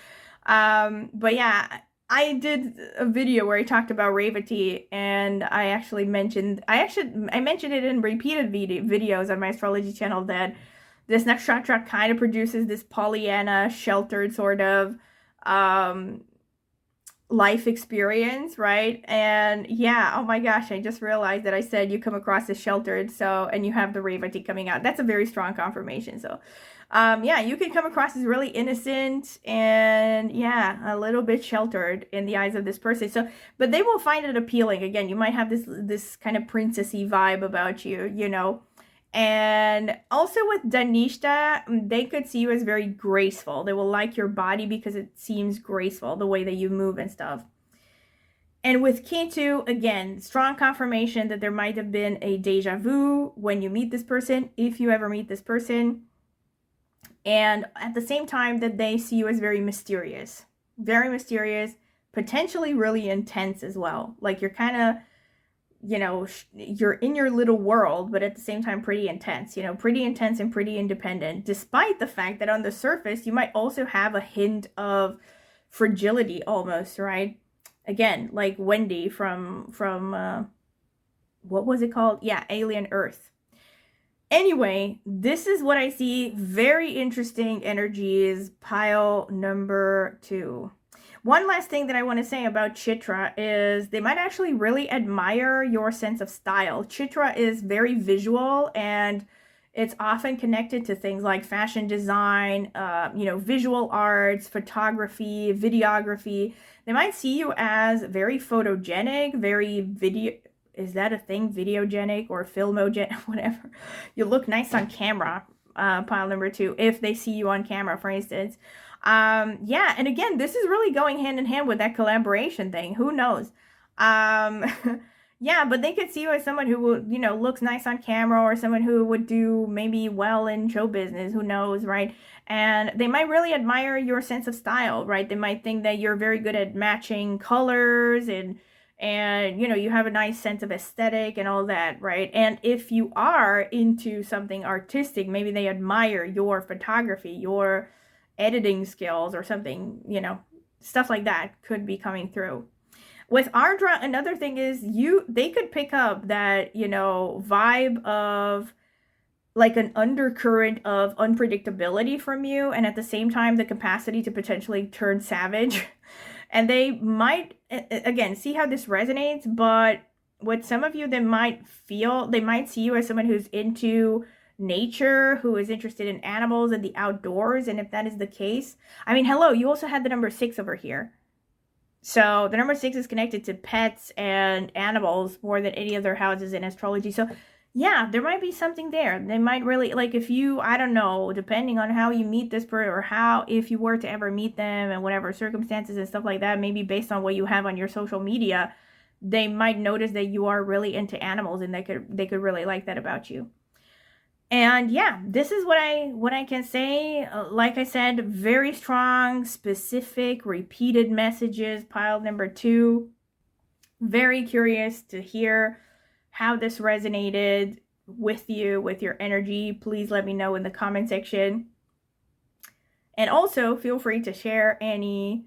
But yeah, I did a video where I talked about Revati, and I mentioned it in repeated videos on my astrology channel, that this nakshatra kind of produces this Pollyanna, sheltered sort of life experience, right? And yeah, oh my gosh, I just realized that I said you come across as sheltered, so, and you have the Revati coming out. That's a very strong confirmation. So yeah, you can come across as really innocent and yeah, a little bit sheltered in the eyes of this person. So, but they will find it appealing. Again, you might have this kind of princessy vibe about you, you know. And also with Danishta, they could see you as very graceful. They will like your body because it seems graceful, the way that you move and stuff. And with Ketu, again, strong confirmation that there might have been a deja vu when you meet this person, if you ever meet this person. And at the same time that they see you as very mysterious, potentially really intense as well. Like you're kind of, you know, you're in your little world, but at the same time pretty intense, you know, pretty intense and pretty independent, despite the fact that on the surface you might also have a hint of fragility almost, right? Again, like Wendy from what was it called? Yeah, Alien Earth. Anyway, this is what I see. Very interesting energies, pile number 2. One last thing that I want to say about Chitra is they might actually really admire your sense of style. Chitra is very visual, and it's often connected to things like fashion design, you know, visual arts, photography, videography. They might see you as very photogenic, very video. Is that a thing? Videogenic or filmogenic, whatever. You look nice on camera, pile number 2, if they see you on camera, for instance. Yeah, and again, this is really going hand in hand with that collaboration thing. Who knows? Yeah, but they could see you as someone who would, you know, looks nice on camera, or someone who would do maybe well in show business. Who knows, right? And they might really admire your sense of style, right? They might think that you're very good at matching colors, and you know, you have a nice sense of aesthetic and all that, right? And if you are into something artistic, maybe they admire your photography, your editing skills or something, you know, stuff like that could be coming through. With Ardra, another thing is they could pick up that, you know, vibe of like an undercurrent of unpredictability from you, and at the same time the capacity to potentially turn savage. And they might, again, see how this resonates, but with some of you, they might see you as someone who's into nature, who is interested in animals and the outdoors. And if that is the case, I mean, hello, you also had the number 6 over here. So the number 6 is connected to pets and animals more than any other houses in astrology. So yeah, there might be something there. They might really, like, if you, I don't know, depending on how you meet this person, or how, if you were to ever meet them and whatever circumstances and stuff like that, maybe based on what you have on your social media, they might notice that you are really into animals, and they could really like that about you. And yeah, this is what I can say. Like I said, very strong, specific, repeated messages, pile number 2. Very curious to hear how this resonated with you, with your energy. Please let me know in the comment section. And also feel free to share any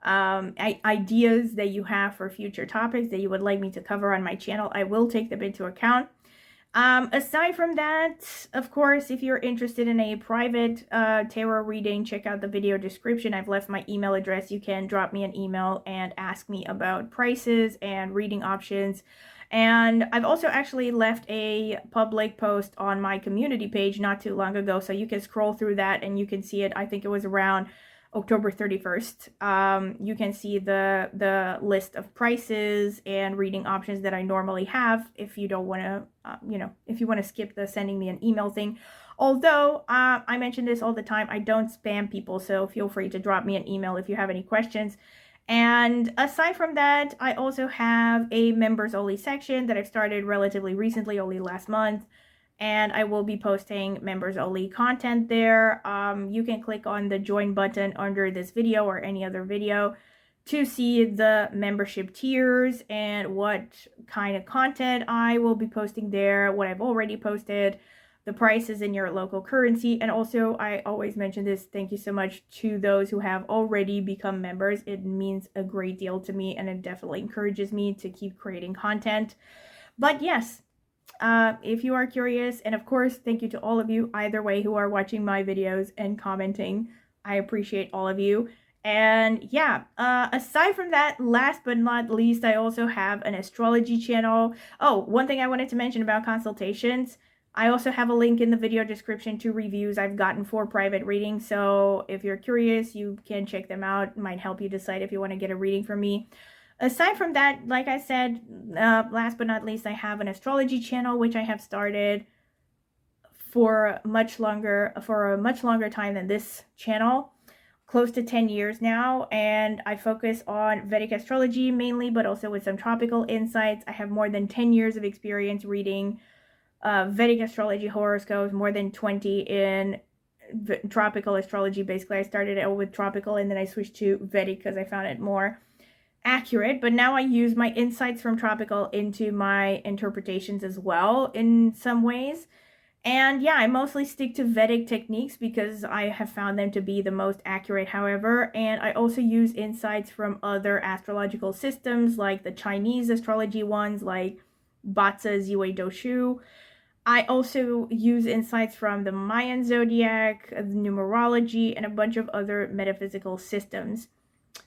ideas that you have for future topics that you would like me to cover on my channel. I will take them into account. Aside from that, of course, if you're interested in a private tarot reading, check out the video description. I've left my email address. You can drop me an email and ask me about prices and reading options. And I've also actually left a public post on my community page not too long ago, so you can scroll through that and you can see it. I think it was around October 31st. You can see the list of prices and reading options that I normally have if you don't want to, if you want to skip the sending me an email thing. Although, I mention this all the time, I don't spam people, so feel free to drop me an email if you have any questions. And aside from that, I also have a members only section that I've started relatively recently, only last month. And I will be posting members only content there. You can click on the join button under this video or any other video to see the membership tiers and what kind of content I will be posting there, what I've already posted, the prices in your local currency. And also, I always mention this, thank you so much to those who have already become members. It means a great deal to me, and it definitely encourages me to keep creating content. But yes, if you are curious, and of course, thank you to all of you either way who are watching my videos and commenting. I appreciate all of you. And yeah, aside from that, last but not least, I also have an astrology channel. Oh, one thing I wanted to mention about consultations, I also have a link in the video description to reviews I've gotten for private readings. So if you're curious, you can check them out. It might help you decide if you want to get a reading from me. Aside from that, like I said, last but not least, I have an astrology channel, which I have started for a much longer time than this channel, close to 10 years now. And I focus on Vedic astrology mainly, but also with some tropical insights. I have more than 10 years of experience reading Vedic astrology horoscopes, more than 20 in tropical astrology. Basically, I started out with tropical and then I switched to Vedic because I found it more accurate. But now I use my insights from tropical into my interpretations as well in some ways. And yeah, I mostly stick to Vedic techniques because I have found them to be the most accurate, however. And I also use insights from other astrological systems, like the Chinese astrology ones, like Batsa Ziwei Doshu. I also use insights from the Mayan zodiac, numerology, and a bunch of other metaphysical systems.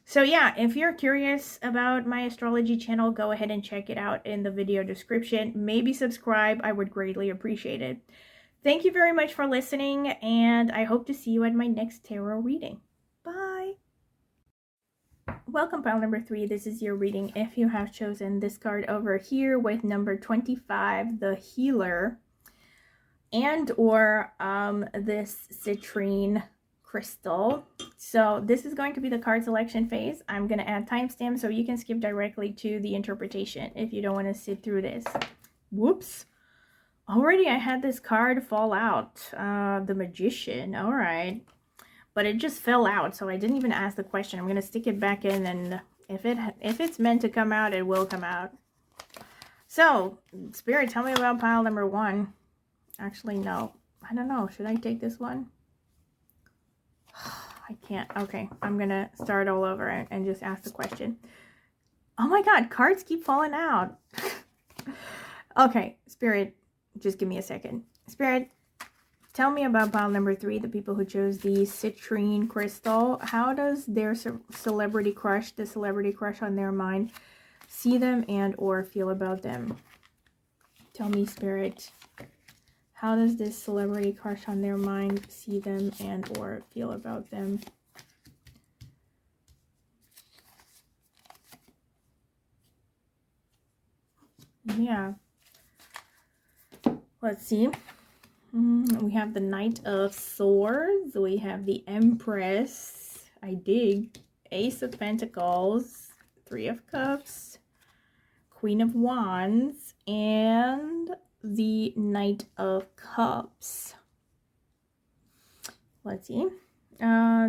So yeah, if you're curious about my astrology channel, go ahead and check it out in the video description. Maybe subscribe. I would greatly appreciate it. Thank you very much for listening, and I hope to see you at my next tarot reading. Bye! Welcome, pile number 3. This is your reading if you have chosen this card over here with number 25, the Healer, and or this citrine crystal. So this is going to be the card selection phase. I'm going to add timestamps so you can skip directly to the interpretation if you don't want to sit through this. Whoops. Already I had this card fall out. The Magician. All right. But it just fell out, so I didn't even ask the question. I'm going to stick it back in, and if it's meant to come out, it will come out. So, Spirit, tell me about pile number 1. Actually, no. I don't know. Should I take this one? I can't. Okay, I'm going to start all over and just ask the question. Oh my God, cards keep falling out. Okay, Spirit, just give me a second. Spirit, tell me about pile number 3, the people who chose the citrine crystal. How does their celebrity crush, the celebrity crush on their mind, see them and or feel about them? Tell me, Spirit, how does this celebrity crush on their mind see them and or feel about them? Yeah. Let's see. We have the Knight of Swords. We have the Empress. I dig. Ace of Pentacles. 3 of Cups. Queen of Wands. And the Knight of Cups. Let's see.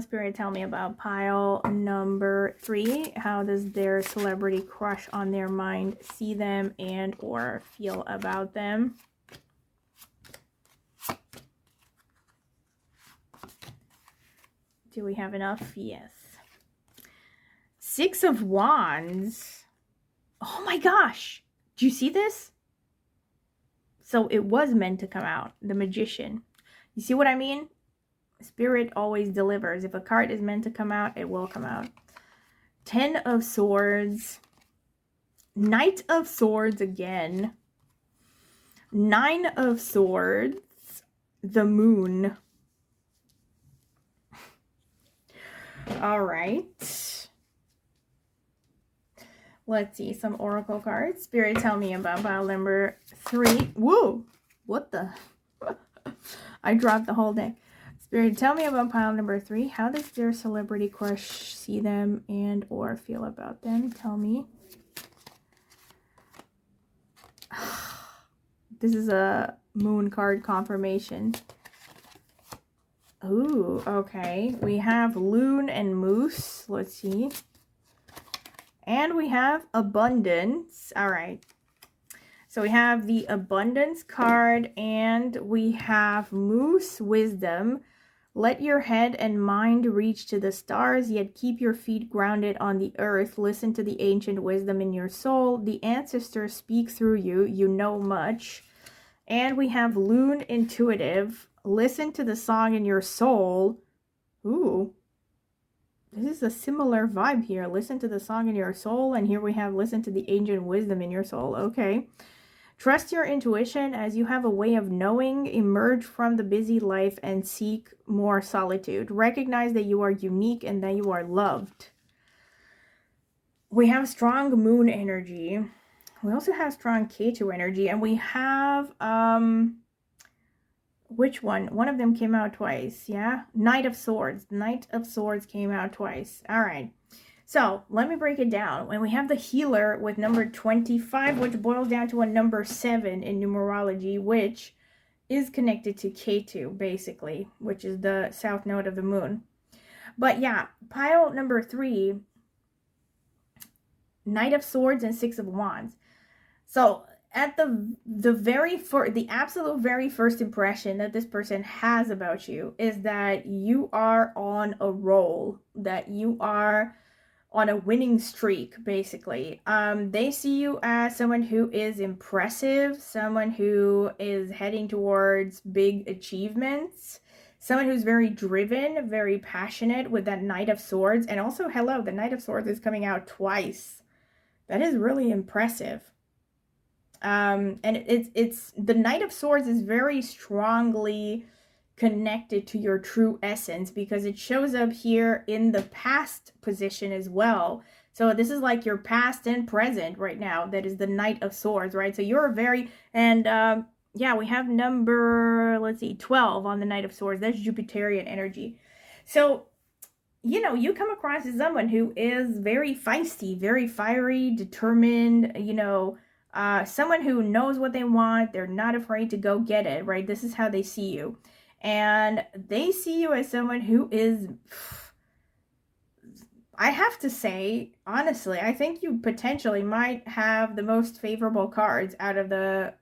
Spirit, tell me about pile number 3. How does their celebrity crush on their mind see them and or feel about them? Do we have enough? Yes. 6 of Wands. Oh my gosh. Do you see this? So it was meant to come out. The Magician. You see what I mean? Spirit always delivers. If a card is meant to come out, it will come out. 10 of Swords. Knight of Swords again. 9 of Swords. The Moon. All right. Let's see some oracle cards. Spirit, tell me about pile number 3. Whoa! What the? I dropped the whole deck. Spirit, tell me about pile number 3. How does their celebrity crush see them and or feel about them? Tell me. This is a moon card confirmation. Ooh, okay. We have Loon and Moose. Let's see. And we have Abundance. All right. So we have the Abundance card and we have Moose Wisdom. Let your head and mind reach to the stars, yet keep your feet grounded on the earth. Listen to the ancient wisdom in your soul. The ancestors speak through you. You know much. And we have Loon Intuitive. Listen to the song in your soul. Ooh. This is a similar vibe here. Listen to the song in your soul. And here we have listen to the ancient wisdom in your soul. Okay. Trust your intuition as you have a way of knowing. Emerge from the busy life and seek more solitude. Recognize that you are unique and that you are loved. We have strong moon energy. We also have strong K2 energy. And we have, which one? One of them came out twice, yeah? Knight of Swords. Knight of Swords came out twice. All right. So let me break it down. When we have the Healer with number 25, which boils down to a number 7 in numerology, which is connected to K2, basically, which is the south node of the moon. But yeah, pile number 3, Knight of Swords and 6 of Wands. So at the absolute very first impression that this person has about you is that you are on a roll, that you are on a winning streak, basically. They see you as someone who is impressive, someone who is heading towards big achievements, someone who's very driven, very passionate with that Knight of Swords. And also, hello, the Knight of Swords is coming out twice. That is really impressive. And it's the Knight of Swords is very strongly connected to your true essence because it shows up here in the past position as well. So this is like your past and present right now. That is the Knight of Swords, right? So you're very, and yeah, we have number, let's see, 12 on the Knight of Swords. That's Jupiterian energy. So, you know, you come across as someone who is very feisty, very fiery, determined, you know, someone who knows what they want. They're not afraid to go get it, right? This is how they see you. And they see you as someone who is, I have to say, honestly, I think you potentially might have the most favorable cards out of the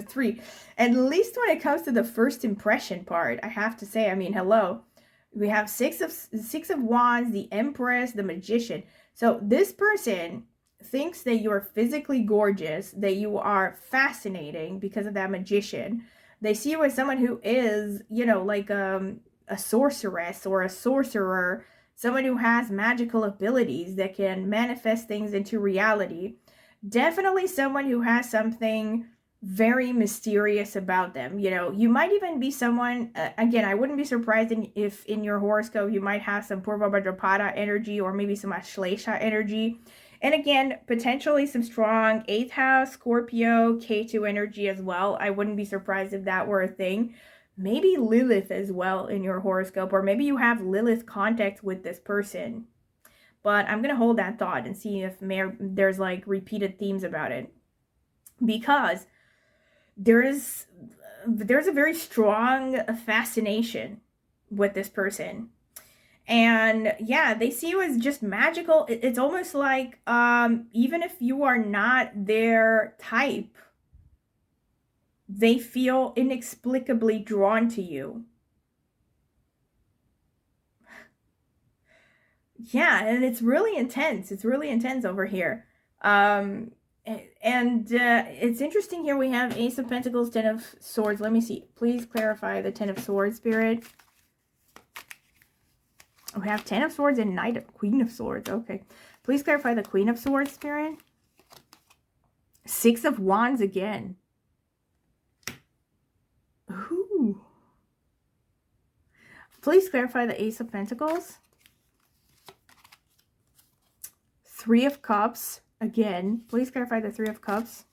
3. At least when it comes to the first impression part, I have to say, I mean, hello. We have 6 of Wands, the Empress, the Magician. So this person thinks that you're physically gorgeous, that you are fascinating because of that magician. They see you as someone who is, like a sorceress or a sorcerer, someone who has magical abilities that can manifest things into reality. Definitely someone who has something very mysterious about them. You might even be someone, again, I wouldn't be surprised if in your horoscope you might have some Purva Bhadrapada energy or maybe some Ashlesha energy. And again, potentially some strong 8th house, Scorpio, Ketu energy as well. I wouldn't be surprised if that were a thing. Maybe Lilith as well in your horoscope, or maybe you have Lilith contact with this person. But I'm going to hold that thought and see if there's like repeated themes about it. Because there's a very strong fascination with this person. And yeah, they see you as just magical. It's almost like even if you are not their type, they feel inexplicably drawn to you. Yeah, and it's really intense. It's really intense over here. And it's interesting here. We have Ace of Pentacles, 10 of Swords. Let me see. Please clarify the 10 of Swords, Spirit. We have 10 of Swords and Queen of Swords. Okay. Please clarify the Queen of Swords, Spirit. 6 of Wands again. Ooh. Please clarify the Ace of Pentacles. 3 of Cups again. Please clarify the 3 of Cups.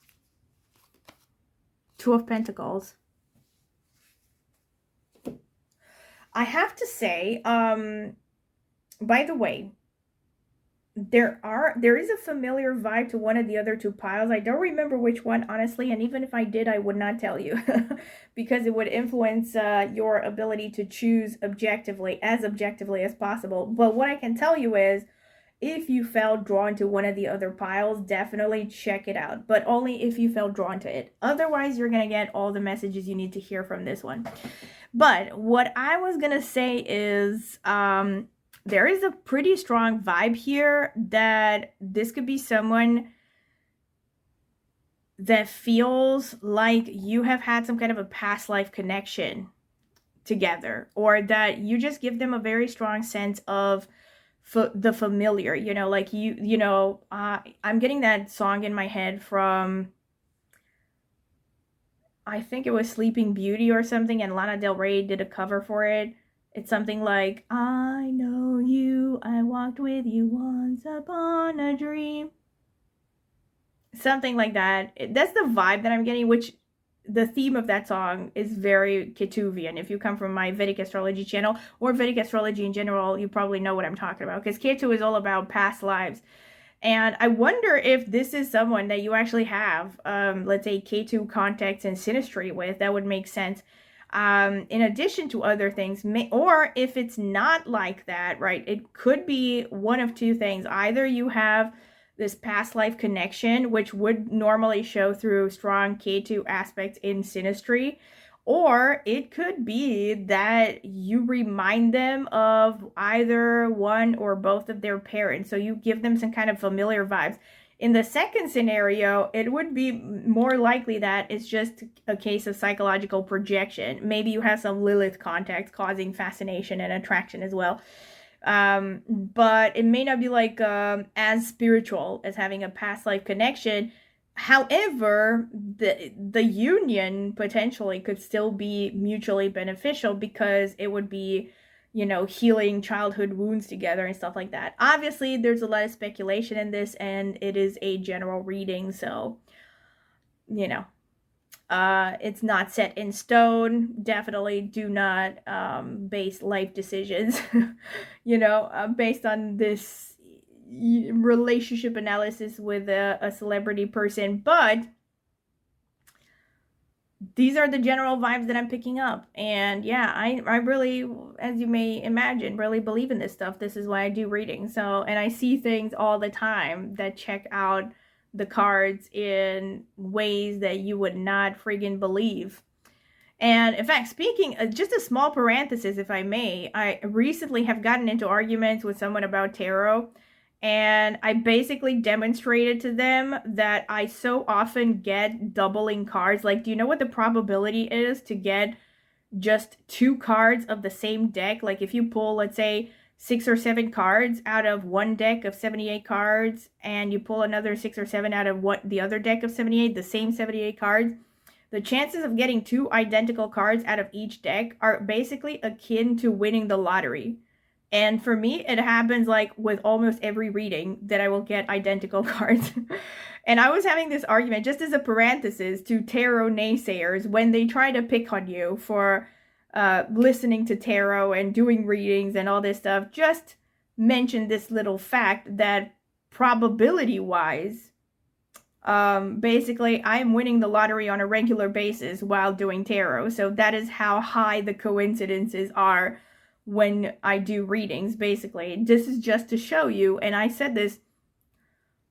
2 of Pentacles. I have to say, by the way, there is a familiar vibe to one of the other 2 piles. I don't remember which one, honestly, and even if I did, I would not tell you because it would influence your ability to choose objectively as possible. But what I can tell you is, if you felt drawn to one of the other piles, definitely check it out, but only if you felt drawn to it. Otherwise, you're gonna get all the messages you need to hear from this one. But what I was gonna say is, there is a pretty strong vibe here that this could be someone that feels like you have had some kind of a past life connection together, or that you just give them a very strong sense of the familiar, like I'm getting that song in my head from, I think it was Sleeping Beauty or something, and Lana Del Rey did a cover for it. It's something like, I know you, I walked with you once upon a dream. Something like that. That's the vibe that I'm getting, which the theme of that song is very Ketuvian. If you come from my Vedic Astrology channel, or Vedic Astrology in general, you probably know what I'm talking about, because Ketu is all about past lives. And I wonder if this is someone that you actually have, let's say, Ketu contacts and synastry with. That would make sense. In addition to other things, or if it's not like that, right, it could be one of 2 things. Either you have this past life connection, which would normally show through strong Ketu aspects in synastry, or it could be that you remind them of either one or both of their parents, so you give them some kind of familiar vibes. In the second scenario, it would be more likely that it's just a case of psychological projection. Maybe you have some Lilith contact causing fascination and attraction as well. But it may not be like as spiritual as having a past life connection. However, the union potentially could still be mutually beneficial, because it would be, healing childhood wounds together and stuff like that. Obviously, there's a lot of speculation in this, and it is a general reading, so, it's not set in stone. Definitely do not base life decisions, based on this relationship analysis with a celebrity person. But these are the general vibes that I'm picking up. And yeah, I really, as you may imagine, really believe in this stuff. This is why I do readings. And I see things all the time that check out the cards in ways that you would not friggin' believe. And in fact, speaking, just a small parenthesis, if I may, I recently have gotten into arguments with someone about tarot. And I basically demonstrated to them that I so often get doubling cards. Like, do you know what the probability is to get just 2 cards of the same deck? Like, if you pull, let's say, 6 or 7 cards out of one deck of 78 cards, and you pull another 6 or 7 out of the other deck of 78, the same 78 cards, the chances of getting 2 identical cards out of each deck are basically akin to winning the lottery. And for me, it happens like with almost every reading that I will get identical cards. And I was having this argument, just as a parenthesis, to tarot naysayers when they try to pick on you for listening to tarot and doing readings and all this stuff. Just mention this little fact that probability-wise, basically, I'm winning the lottery on a regular basis while doing tarot. So that is how high the coincidences are when I do readings. Basically, this is just to show you, and I said this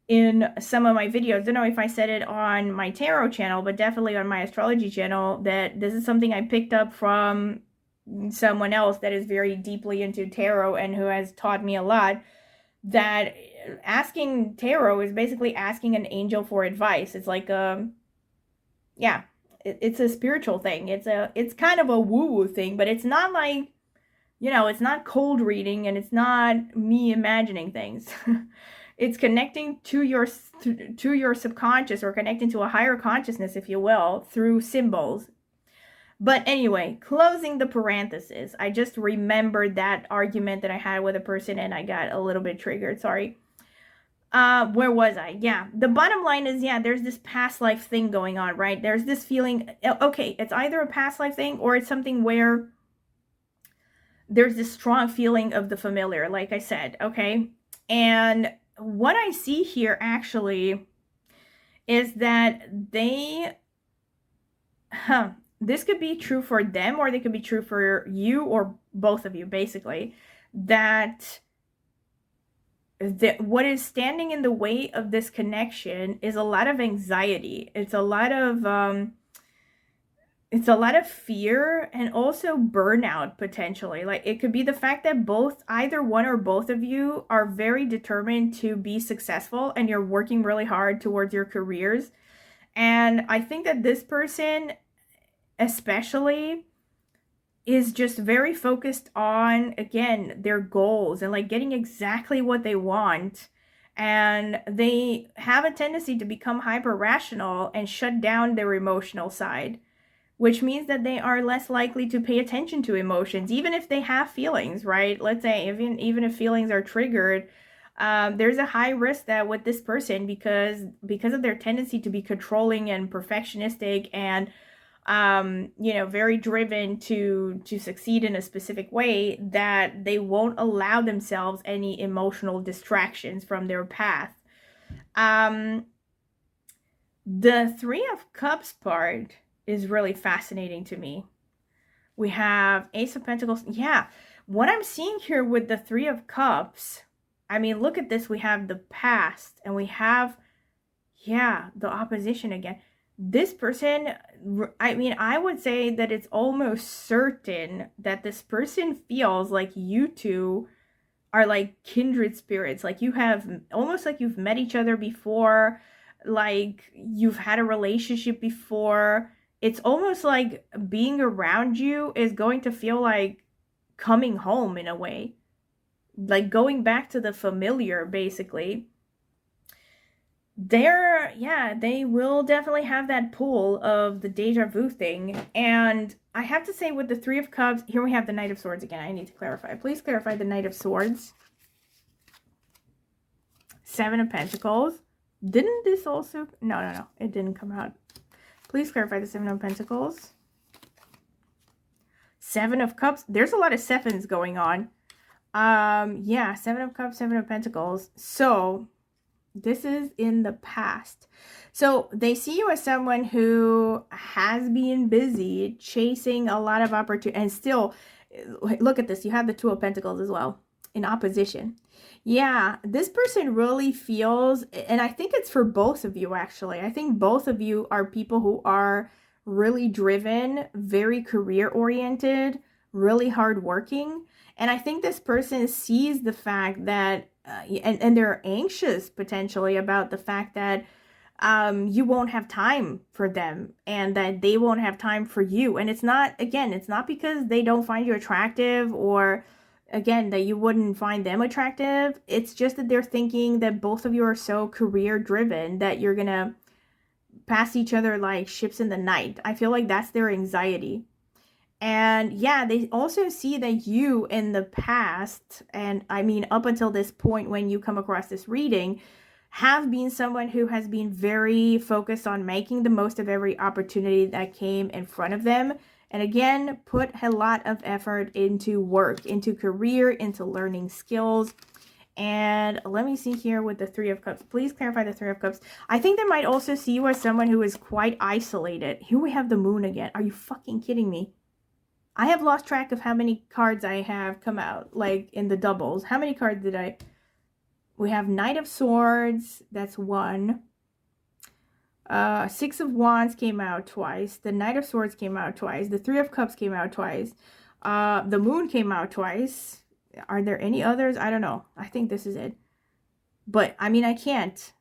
in some of my videos. I don't know if I said it on my tarot channel, but definitely on my astrology channel, that this is something I picked up from someone else that is very deeply into tarot and who has taught me a lot, that asking tarot is basically asking an angel for advice. It's like it's a spiritual thing. It's kind of a woo-woo thing, but it's not like, it's not cold reading, and it's not me imagining things. It's connecting to your subconscious, or connecting to a higher consciousness, if you will, through symbols. But anyway, closing the parenthesis, I just remembered that argument that I had with a person, and I got a little bit triggered. Sorry. Where was I? Yeah, the bottom line is, there's this past life thing going on, right? There's this feeling, okay, it's either a past life thing, or it's something where there's this strong feeling of the familiar, like I said, okay? And what I see here actually is that this could be true for them, or they could be true for you, or both of you, basically, that what is standing in the way of this connection is a lot of anxiety. It's a lot of fear, and also burnout, potentially. Like, it could be the fact that either one or both of you are very determined to be successful, and you're working really hard towards your careers. And I think that this person especially is just very focused on, again, their goals and like getting exactly what they want. And they have a tendency to become hyper rational and shut down their emotional side, which means that they are less likely to pay attention to emotions, even if they have feelings, right? Let's say even if feelings are triggered, there's a high risk that with this person, because of their tendency to be controlling and perfectionistic and very driven to succeed in a specific way, that they won't allow themselves any emotional distractions from their path. The Three of Cups part is really fascinating to me. We have Ace of Pentacles. Yeah, what I'm seeing here with the Three of Cups, I mean, look at this. We have the past, and we have, the opposition again. This person, I mean, I would say that it's almost certain that this person feels like you two are like kindred spirits. Like, almost like you've met each other before, like you've had a relationship before. It's almost like being around you is going to feel like coming home in a way, like going back to the familiar, basically. They will definitely have that pull of the deja vu thing. And I have to say, with the Three of Cups, here we have the Knight of Swords again. I need to clarify. Please clarify the Knight of Swords. Seven of Pentacles. Didn't this also... No. It didn't come out. Please clarify the Seven of Pentacles. Seven of Cups. There's a lot of sevens going on. Seven of Cups, Seven of Pentacles. So... this is in the past. So they see you as someone who has been busy chasing a lot of opportunity, and still, look at this. You have the Two of Pentacles as well in opposition. Yeah, this person really feels, and I think it's for both of you, actually. I think both of you are people who are really driven, very career oriented, really hardworking. And I think this person sees the fact that, and they're anxious potentially about the fact that you won't have time for them and that they won't have time for you. And it's not, again, it's not because they don't find you attractive or, again, that you wouldn't find them attractive. It's just that they're thinking that both of you are so career driven that you're gonna pass each other like ships in the night. I feel like that's their anxiety. And yeah, they also see that you in the past, and I mean up until this point when you come across this reading, have been someone who has been very focused on making the most of every opportunity that came in front of them. And again, put a lot of effort into work, into career, into learning skills. And let me see here with the Three of Cups. Please clarify the Three of Cups. I think they might also see you as someone who is quite isolated. Here we have the Moon again. Are you fucking kidding me? I have lost track of how many cards I have come out, like in the doubles. How many cards did I... We have Knight of Swords. That's one. Six of Wands came out twice. The Knight of Swords came out twice. The Three of Cups came out twice. The Moon came out twice. Are there any others? I don't know. I think this is it. But, I mean, I can't.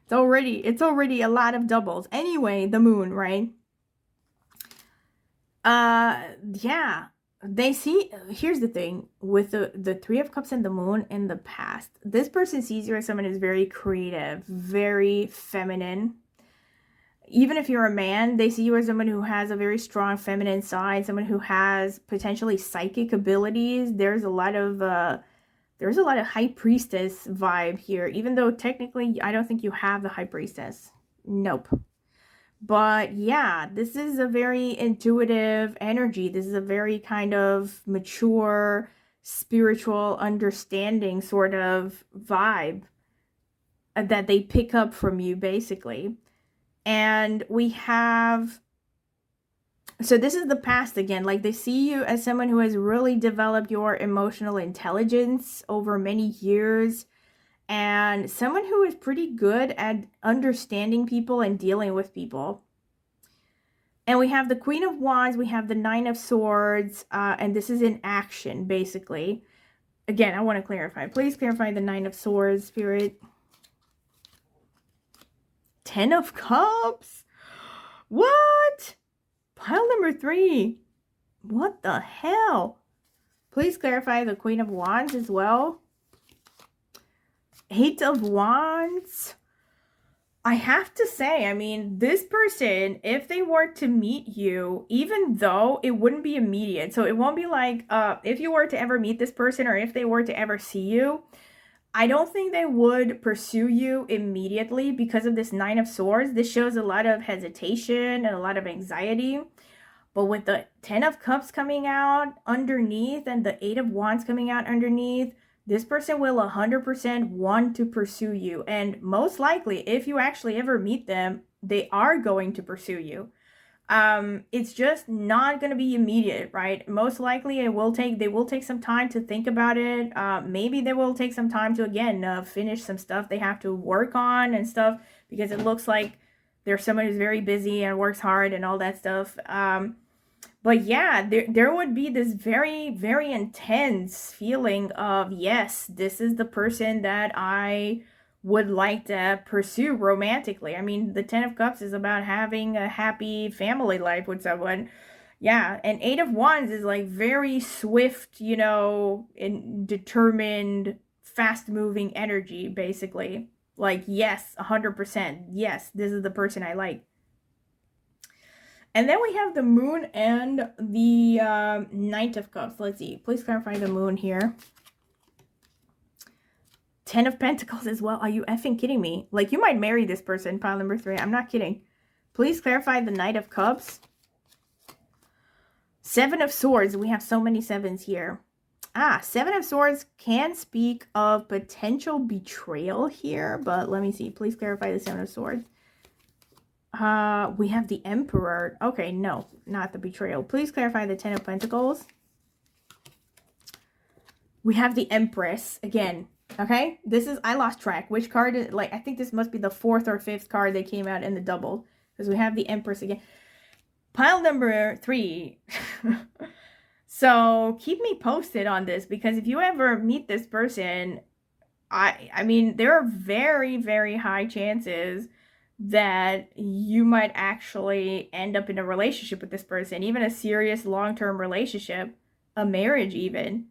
It's already a lot of doubles. Anyway, the Moon, right? Yeah. They see, here's the thing. With the Three of Cups and the Moon in the past, this person sees you as someone who's very creative, very feminine. Even if you're a man, they see you as someone who has a very strong feminine side, someone who has potentially psychic abilities. There's a lot of High Priestess vibe here, even though technically I don't think you have the High Priestess. Nope. But yeah, this is a very intuitive energy. This is a very kind of mature, spiritual, understanding sort of vibe that they pick up from you, basically. And we have, so this is the past again, like they see you as someone who has really developed your emotional intelligence over many years and someone who is pretty good at understanding people and dealing with people. And we have the Queen of Wands, we have the Nine of Swords, and this is in action, basically. Again, I want to clarify. Please clarify the Nine of Swords, Spirit. Ten of Cups? What? Pile number 3. What the hell? Please clarify the Queen of Wands as well. Eight of Wands. I have to say, I mean, this person, if they were to meet you, even though it wouldn't be immediate, so it won't be like, if you were to ever meet this person or if they were to ever see you, I don't think they would pursue you immediately because of this Nine of Swords. This shows a lot of hesitation and a lot of anxiety. But with the Ten of Cups coming out underneath and the Eight of Wands coming out underneath, this person will 100% want to pursue you. And most likely, if you actually ever meet them, they are going to pursue you. It's just not going to be immediate, right? Most likely they will take some time to think about it. Maybe they will take some time to, again, finish some stuff they have to work on and stuff, because it looks like there's someone who's very busy and works hard and all that stuff. But yeah, there would be this very, very intense feeling of, yes, this is the person that I would like to pursue romantically. I mean, the Ten of Cups is about having a happy family life with someone. Yeah, and Eight of Wands is like very swift, you know, and determined, fast-moving energy, basically. Like, yes, 100%. Yes, this is the person I like. And then we have the Moon and the Knight of Cups. Let's see. Please clarify the Moon here. Ten of Pentacles as well. Are you effing kidding me? Like, you might marry this person, pile number 3. I'm not kidding. Please clarify the Knight of Cups. Seven of Swords. We have so many sevens here. Seven of Swords can speak of potential betrayal here. But let me see. Please clarify the Seven of Swords. We have the Emperor. Okay, no, not the betrayal. Please clarify the Ten of Pentacles. We have the Empress again. Okay, this is, I lost track. Which card is, like, I think this must be the 4th or 5th card that came out in the double, because we have the Empress again. Pile number 3. So keep me posted on this, because if you ever meet this person, I mean, there are very, very high chances that you might actually end up in a relationship with this person, even a serious long-term relationship, a marriage even.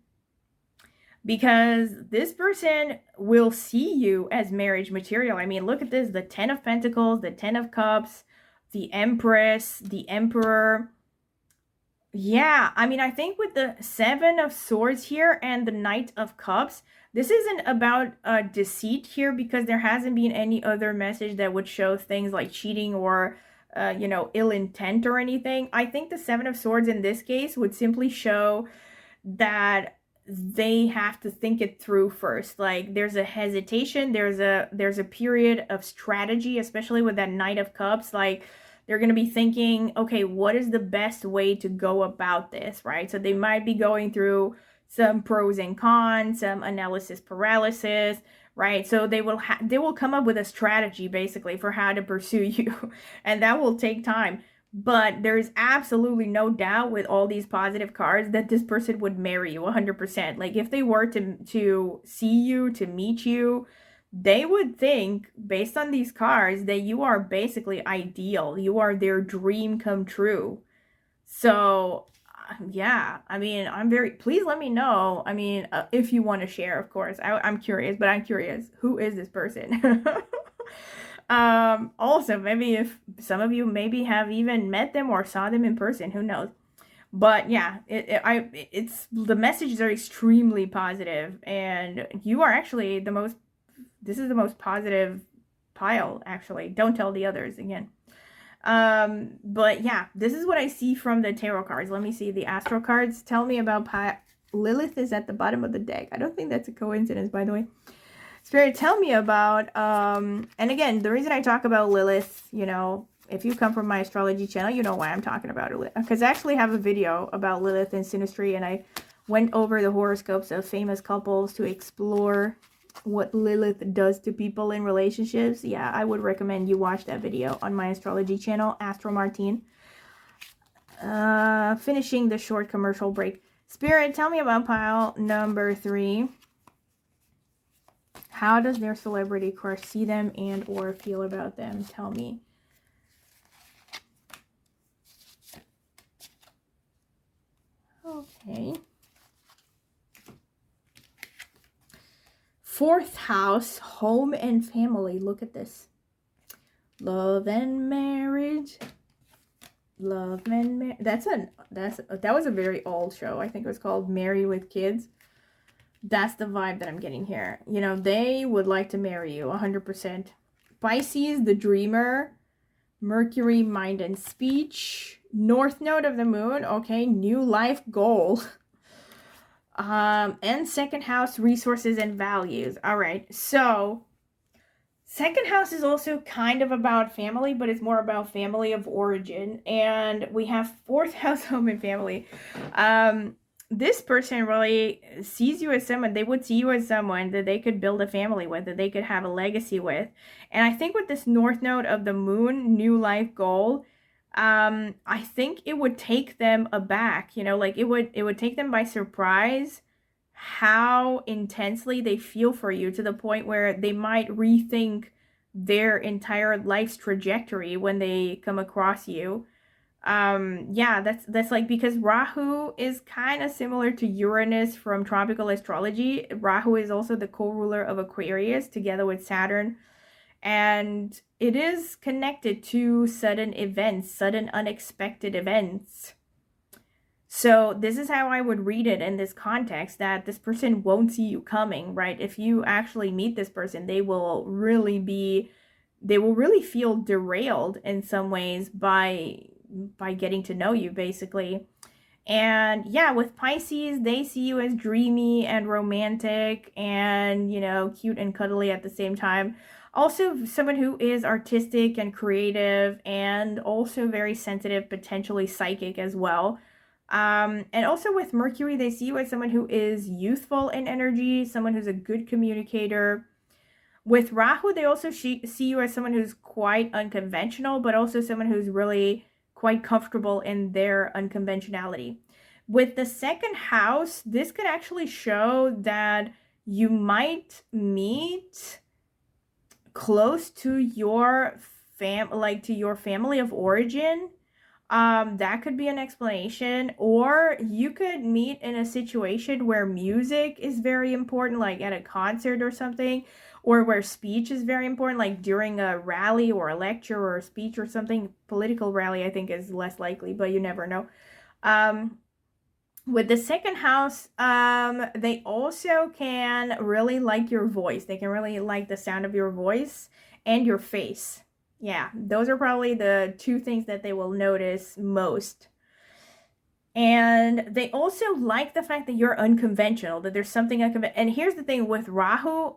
Because this person will see you as marriage material. I mean, look at this, the 10 of Pentacles, the 10 of Cups, the Empress, the Emperor. Yeah, I mean, I think with the 7 of Swords here and the Knight of Cups, this isn't about deceit here, because there hasn't been any other message that would show things like cheating or, you know, ill intent or anything. I think the 7 of Swords in this case would simply show that they have to think it through first. Like, there's a hesitation, there's a period of strategy, especially with that Knight of Cups. Like, they're going to be thinking, okay, what is the best way to go about this, right? So they might be going through some pros and cons, some analysis paralysis, right? So they will come up with a strategy basically for how to pursue you, and that will take time. But there's absolutely no doubt with all these positive cards that this person would marry you 100%. Like, if they were to see you, to meet you, they would think, based on these cards, that you are basically ideal. You are their dream come true. So, yeah, I mean, please let me know. I mean, if you want to share, of course. I'm curious, but I'm curious. Who is this person? Also, maybe if some of you maybe have even met them or saw them in person, who knows? But yeah, it's the messages are extremely positive, and you are actually this is the most positive pile, actually. Don't tell the others again. But yeah, this is what I see from the tarot cards. Let me see the Astro cards. Tell me about Lilith is at the bottom of the deck. I don't think that's a coincidence, by the way. Spirit, tell me about, and again, the reason I talk about Lilith, you know, if you come from my astrology channel, you know why I'm talking about it. Because I actually have a video about Lilith and synastry, and I went over the horoscopes of famous couples to explore what Lilith does to people in relationships. Yeah, I would recommend you watch that video on my astrology channel, Astro Martine. Finishing the short commercial break. Spirit, tell me about pile number 3. How does their celebrity crush see them and or feel about them? Tell me. Okay. 4th house, home and family. Look at this. Love and marriage. Love and marriage. That was a very old show. I think it was called Married with Kids. That's the vibe that I'm getting here. You know, they would like to marry you 100%. Pisces, the dreamer. Mercury, mind and speech. North node of the moon. Okay, new life goal. And 2nd house, resources and values. All right, so 2nd house is also kind of about family, but it's more about family of origin. And we have 4th house, home and family. This person really sees you as someone, they would see you as someone that they could build a family with, that they could have a legacy with. And I think with this north node of the moon, new life goal, I think it would take them aback, you know, like it would take them by surprise how intensely they feel for you, to the point where they might rethink their entire life's trajectory when they come across you. Yeah, that's like, because Rahu is kind of similar to Uranus from tropical astrology. Rahu is also the co-ruler of Aquarius together with Saturn, and it is connected to sudden events, sudden unexpected events. So this is how I would read it in this context, that this person won't see you coming, right? If you actually meet this person, they will really feel derailed in some ways by getting to know you, basically. And yeah, with Pisces, they see you as dreamy and romantic and, you know, cute and cuddly at the same time. Also someone who is artistic and creative, and also very sensitive, potentially psychic as well. And also with Mercury, they see you as someone who is youthful in energy, someone who's a good communicator. With Rahu, they also see you as someone who's quite unconventional, but also someone who's really quite comfortable in their unconventionality. With the second house, this could actually show that you might meet close to your to your family of origin. That could be an explanation. Or you could meet in a situation where music is very important, like at a concert or something, or where speech is very important, like during a rally or a lecture or a speech or something. Political rally, I think, is less likely, but you never know. With the second house, they also can really like your voice. They can really like the sound of your voice and your face. Yeah, those are probably the two things that they will notice most. And they also like the fact that you're unconventional, that there's something unconventional. And here's the thing with Rahu,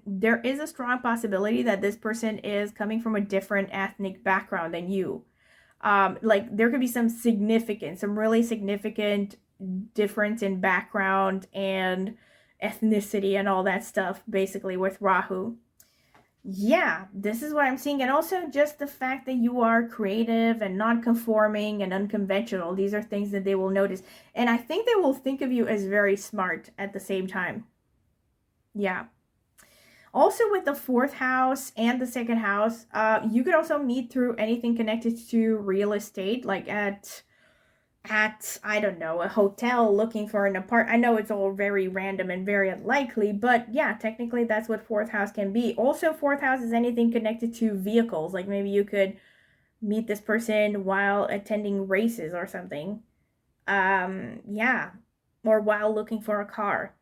there is a strong possibility that this person is coming from a different ethnic background than you. Like there could be some really significant difference in background and ethnicity and all that stuff, basically, with Rahu. Yeah, this is what I'm seeing. And also just the fact that you are creative and non-conforming and unconventional. These are things that they will notice. And I think they will think of you as very smart at the same time. Yeah. Also with the fourth house and the second house, you could also meet through anything connected to real estate, like at I don't know, a hotel looking for an apartment. I know it's all very random and very unlikely, but yeah, technically that's what fourth house can be. Also, fourth house is anything connected to vehicles, like maybe you could meet this person while attending races or something. Yeah, or while looking for a car.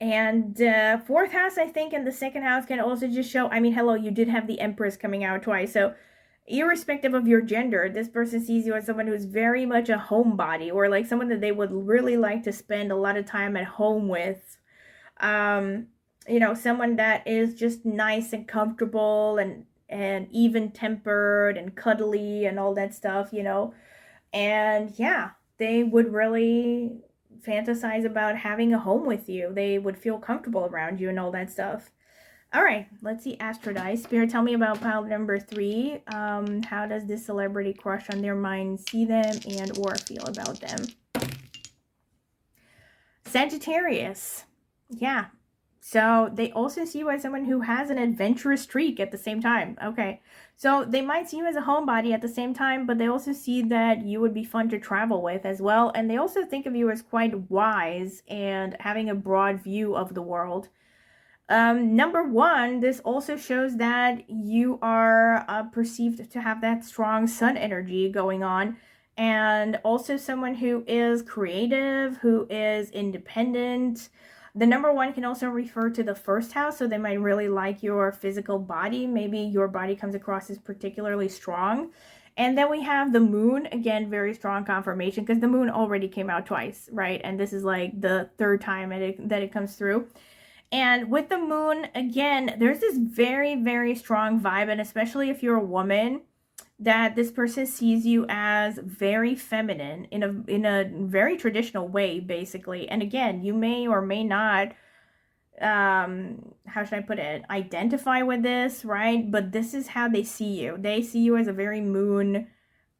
And fourth house, I think, and the second house can also just show, I mean, hello, you did have the Empress coming out twice, so irrespective of your gender, this person sees you as someone who's very much a homebody, or like someone that they would really like to spend a lot of time at home with. You know, someone that is just nice and comfortable and even tempered and cuddly and all that stuff, you know. And yeah, they would really fantasize about having a home with you. They would feel comfortable around you and all that stuff. All right, let's see Astro Dice. Spirit, tell me about pile number 3. How does this celebrity crush on their mind see them and or feel about them? Sagittarius. Yeah. So they also see you as someone who has an adventurous streak at the same time. Okay. So they might see you as a homebody at the same time, but they also see that you would be fun to travel with as well. And they also think of you as quite wise and having a broad view of the world. Number 1, this also shows that you are perceived to have that strong sun energy going on, and also someone who is creative, who is independent. The number 1 can also refer to the first house, so they might really like your physical body. Maybe your body comes across as particularly strong. And then we have the moon, again, very strong confirmation, because the moon already came out twice, right? And this is like the third time that it comes through. And with the moon, again, there's this very, very strong vibe, and especially if you're a woman, that this person sees you as very feminine in a very traditional way, basically. And again, you may or may not, how should I put it, identify with this, right? But this is how they see you. They see you as a very moon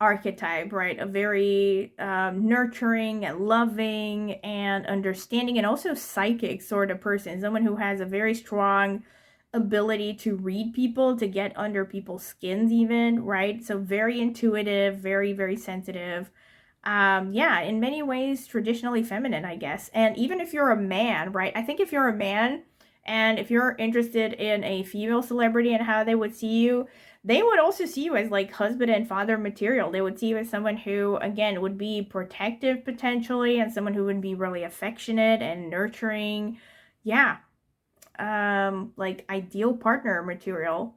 archetype, right? A very nurturing and loving and understanding and also psychic sort of person. Someone who has a very strong ability to read people, to get under people's skins even, right? So very intuitive, very, very sensitive. Yeah, in many ways, traditionally feminine, I guess. And even if you're a man, right? I think if you're a man and if you're interested in a female celebrity and how they would see you, they would also see you as like husband and father material. They would see you as someone who, again, would be protective potentially, and someone who would be really affectionate and nurturing. Yeah. Like ideal partner material.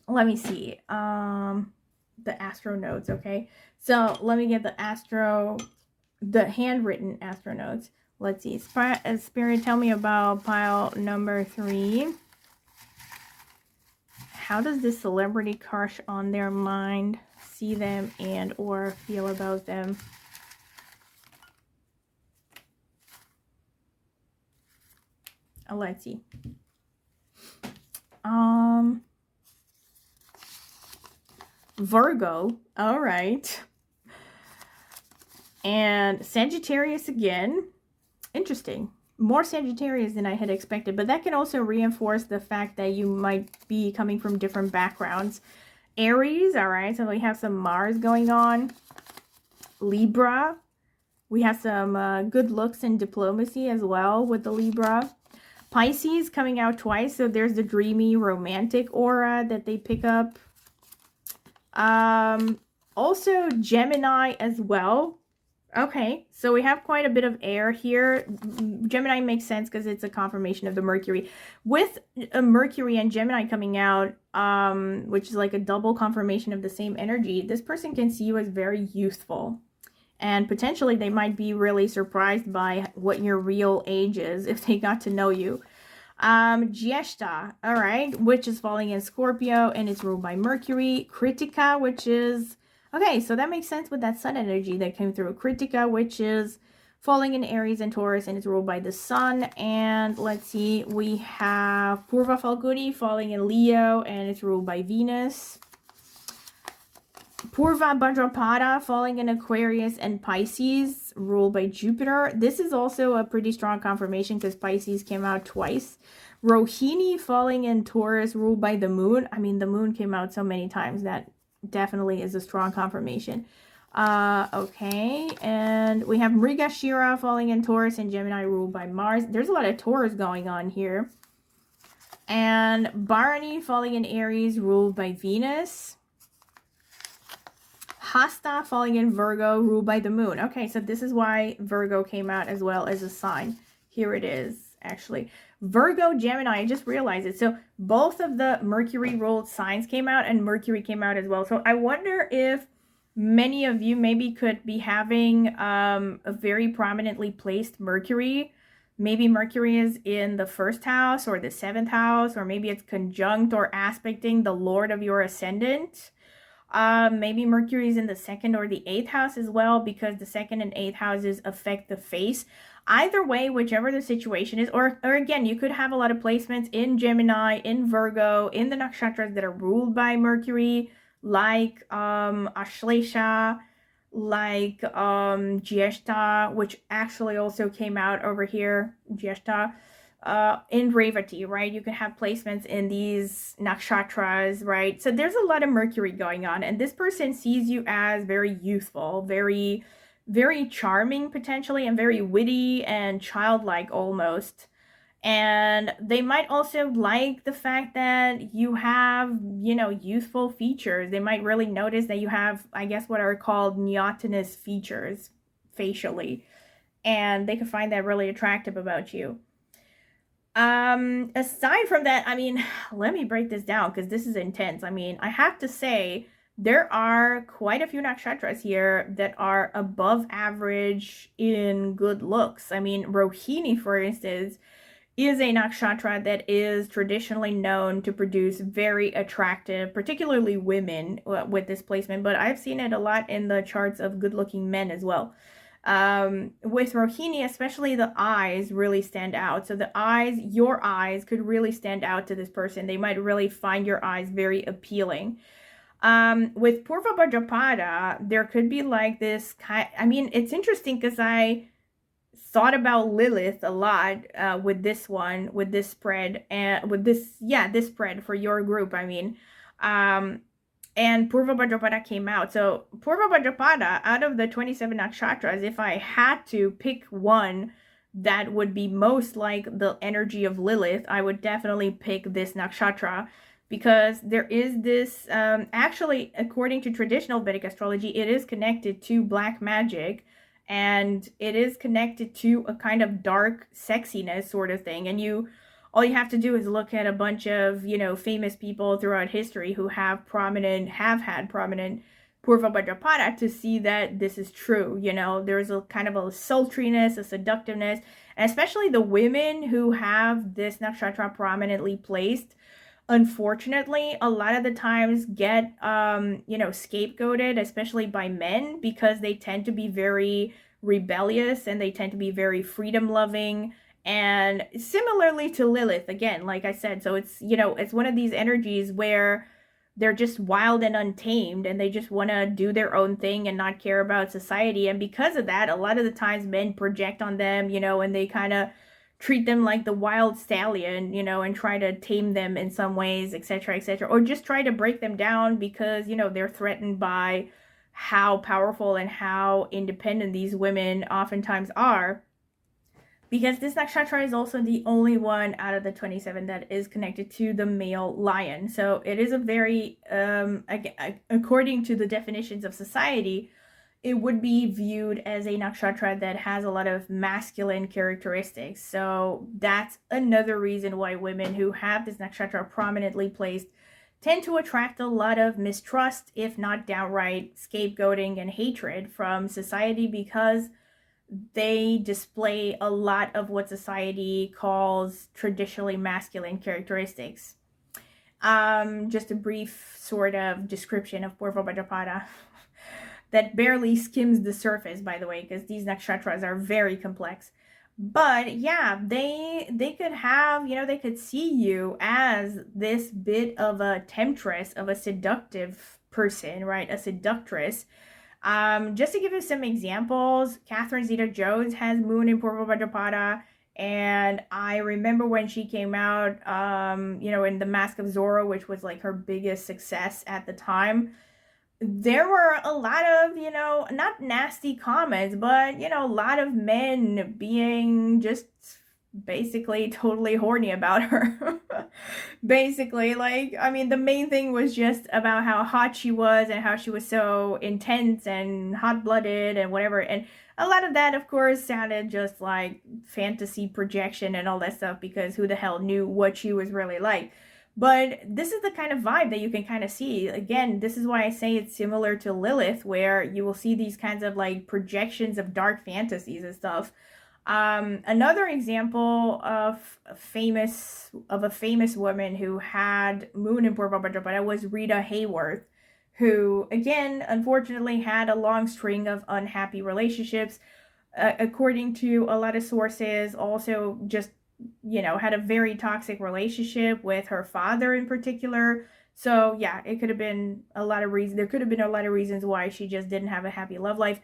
Let me see. The astro notes, okay? So let me get the handwritten astro notes. Let's see. Spirit, tell me about pile number 3. How does this celebrity crush on their mind see them and or feel about them? Let's see. Virgo. All right. And Sagittarius again. Interesting. More Sagittarius than I had expected, but that can also reinforce the fact that you might be coming from different backgrounds. Aries, all right, so we have some Mars going on. Libra, we have some good looks and diplomacy as well with the Libra. Pisces coming out twice, so there's the dreamy romantic aura that they pick up. Also Gemini as well. Okay, so we have quite a bit of air here. Gemini makes sense because it's a confirmation of the Mercury. With a Mercury and Gemini coming out, which is like a double confirmation of the same energy, this person can see you as very youthful. And potentially they might be really surprised by what your real age is if they got to know you. Giesta, all right, which is falling in Scorpio and it's ruled by Mercury. Kritika, which is, okay, so that makes sense with that sun energy that came through. Kritika, which is falling in Aries and Taurus and it's ruled by the sun. And let's see, we have Purva Falguni falling in Leo and it's ruled by Venus. Purva Bhadrapada falling in Aquarius and Pisces, ruled by Jupiter. This is also a pretty strong confirmation because Pisces came out twice. Rohini falling in Taurus, ruled by the moon. I mean, the moon came out so many times that definitely is a strong confirmation. Okay, and we have Mrigashira falling in Taurus and Gemini, ruled by Mars. There's a lot of Taurus going on here. And Bharani falling in Aries, ruled by Venus. Hasta falling in Virgo, ruled by the moon. Okay, so this is why Virgo came out as well as a sign. Here it is, actually. Virgo, Gemini, I just realized it. So both of the Mercury ruled signs came out and Mercury came out as well. So I wonder if many of you maybe could be having a very prominently placed Mercury. Maybe Mercury is in the 1st house or the 7th house, or maybe it's conjunct or aspecting the Lord of your ascendant. Maybe Mercury is in the 2nd or the 8th house as well, because the 2nd and 8th houses affect the face. Either way, whichever the situation is, or again, you could have a lot of placements in Gemini, in Virgo, in the nakshatras that are ruled by Mercury, like Ashlesha, like Giesta, which actually also came out over here, Giesta. In Revati, right? You can have placements in these nakshatras, right? So there's a lot of Mercury going on, and this person sees you as very youthful, very, very charming potentially, and very witty and childlike almost. And they might also like the fact that you have, you know, youthful features. They might really notice that you have, I guess, what are called neotenous features facially, and they can find that really attractive about you. Aside from that, I mean, let me break this down because this is intense. I mean, I have to say there are quite a few nakshatras here that are above average in good looks. I mean, Rohini, for instance, is a nakshatra that is traditionally known to produce very attractive, particularly women with this placement, but I've seen it a lot in the charts of good-looking men as well. With Rohini, especially the eyes really stand out. So the eyes, your eyes could really stand out to this person. They might really find your eyes very appealing. With Purva Bhadrapada, there could be like this kind, I mean, it's interesting because I thought about Lilith a lot with this one, with this spread, and with this, yeah, this spread for your group, I mean. And Purva Bhadrapada came out. So Purva Bhadrapada, out of the 27 nakshatras, if I had to pick one that would be most like the energy of Lilith, I would definitely pick this nakshatra, because there is this, actually, according to traditional Vedic astrology, it is connected to black magic, and it is connected to a kind of dark sexiness sort of thing. And all you have to do is look at a bunch of, you know, famous people throughout history who have had prominent Purva Bhadrapada to see that this is true. You know, there's a kind of a sultriness, a seductiveness, and especially the women who have this nakshatra prominently placed, unfortunately, a lot of the times get, you know, scapegoated, especially by men, because they tend to be very rebellious and they tend to be very freedom-loving. And similarly to Lilith, again, like I said, so it's, you know, it's one of these energies where they're just wild and untamed, and they just want to do their own thing and not care about society. And because of that, a lot of the times men project on them, and they kind of treat them like the wild stallion, and try to tame them in some ways, etc., etc., or just try to break them down because, they're threatened by how powerful and how independent these women oftentimes are, because this nakshatra is also the only one out of the 27 that is connected to the male lion. So it is a very, according to the definitions of society, it would be viewed as a nakshatra that has a lot of masculine characteristics. So that's another reason why women who have this nakshatra prominently placed tend to attract a lot of mistrust, if not downright scapegoating and hatred from society, because they display a lot of what society calls traditionally masculine characteristics. Just a brief sort of description of Purva Bhadrapada that barely skims the surface, by the way, because these nakshatras are very complex. But yeah, they could have, they could see you as this bit of a temptress, of a seductive person, right? A seductress. Just to give you some examples, Catherine Zeta-Jones has Moon in Purva Bhadrapada, and I remember when she came out, in The Mask of Zorro, which was like her biggest success at the time, there were a lot of, not nasty comments, but, a lot of men being just basically totally horny about her. Basically, like, I mean, the main thing was just about how hot she was and how she was so intense and hot-blooded and whatever. And a lot of that, of course, sounded just like fantasy projection and all that stuff, because who the hell knew what she was really like. But this is the kind of vibe that you can kind of see. Again, this is why I say it's similar to Lilith, where you will see these kinds of like projections of dark fantasies and stuff. Another example of a famous woman who had Moon in Purva Bhadrapada was Rita Hayworth, who, again, unfortunately had a long string of unhappy relationships. According to a lot of sources, also just, had a very toxic relationship with her father in particular. So yeah, it could have been a lot of reasons. There could have been a lot of reasons why she just didn't have a happy love life.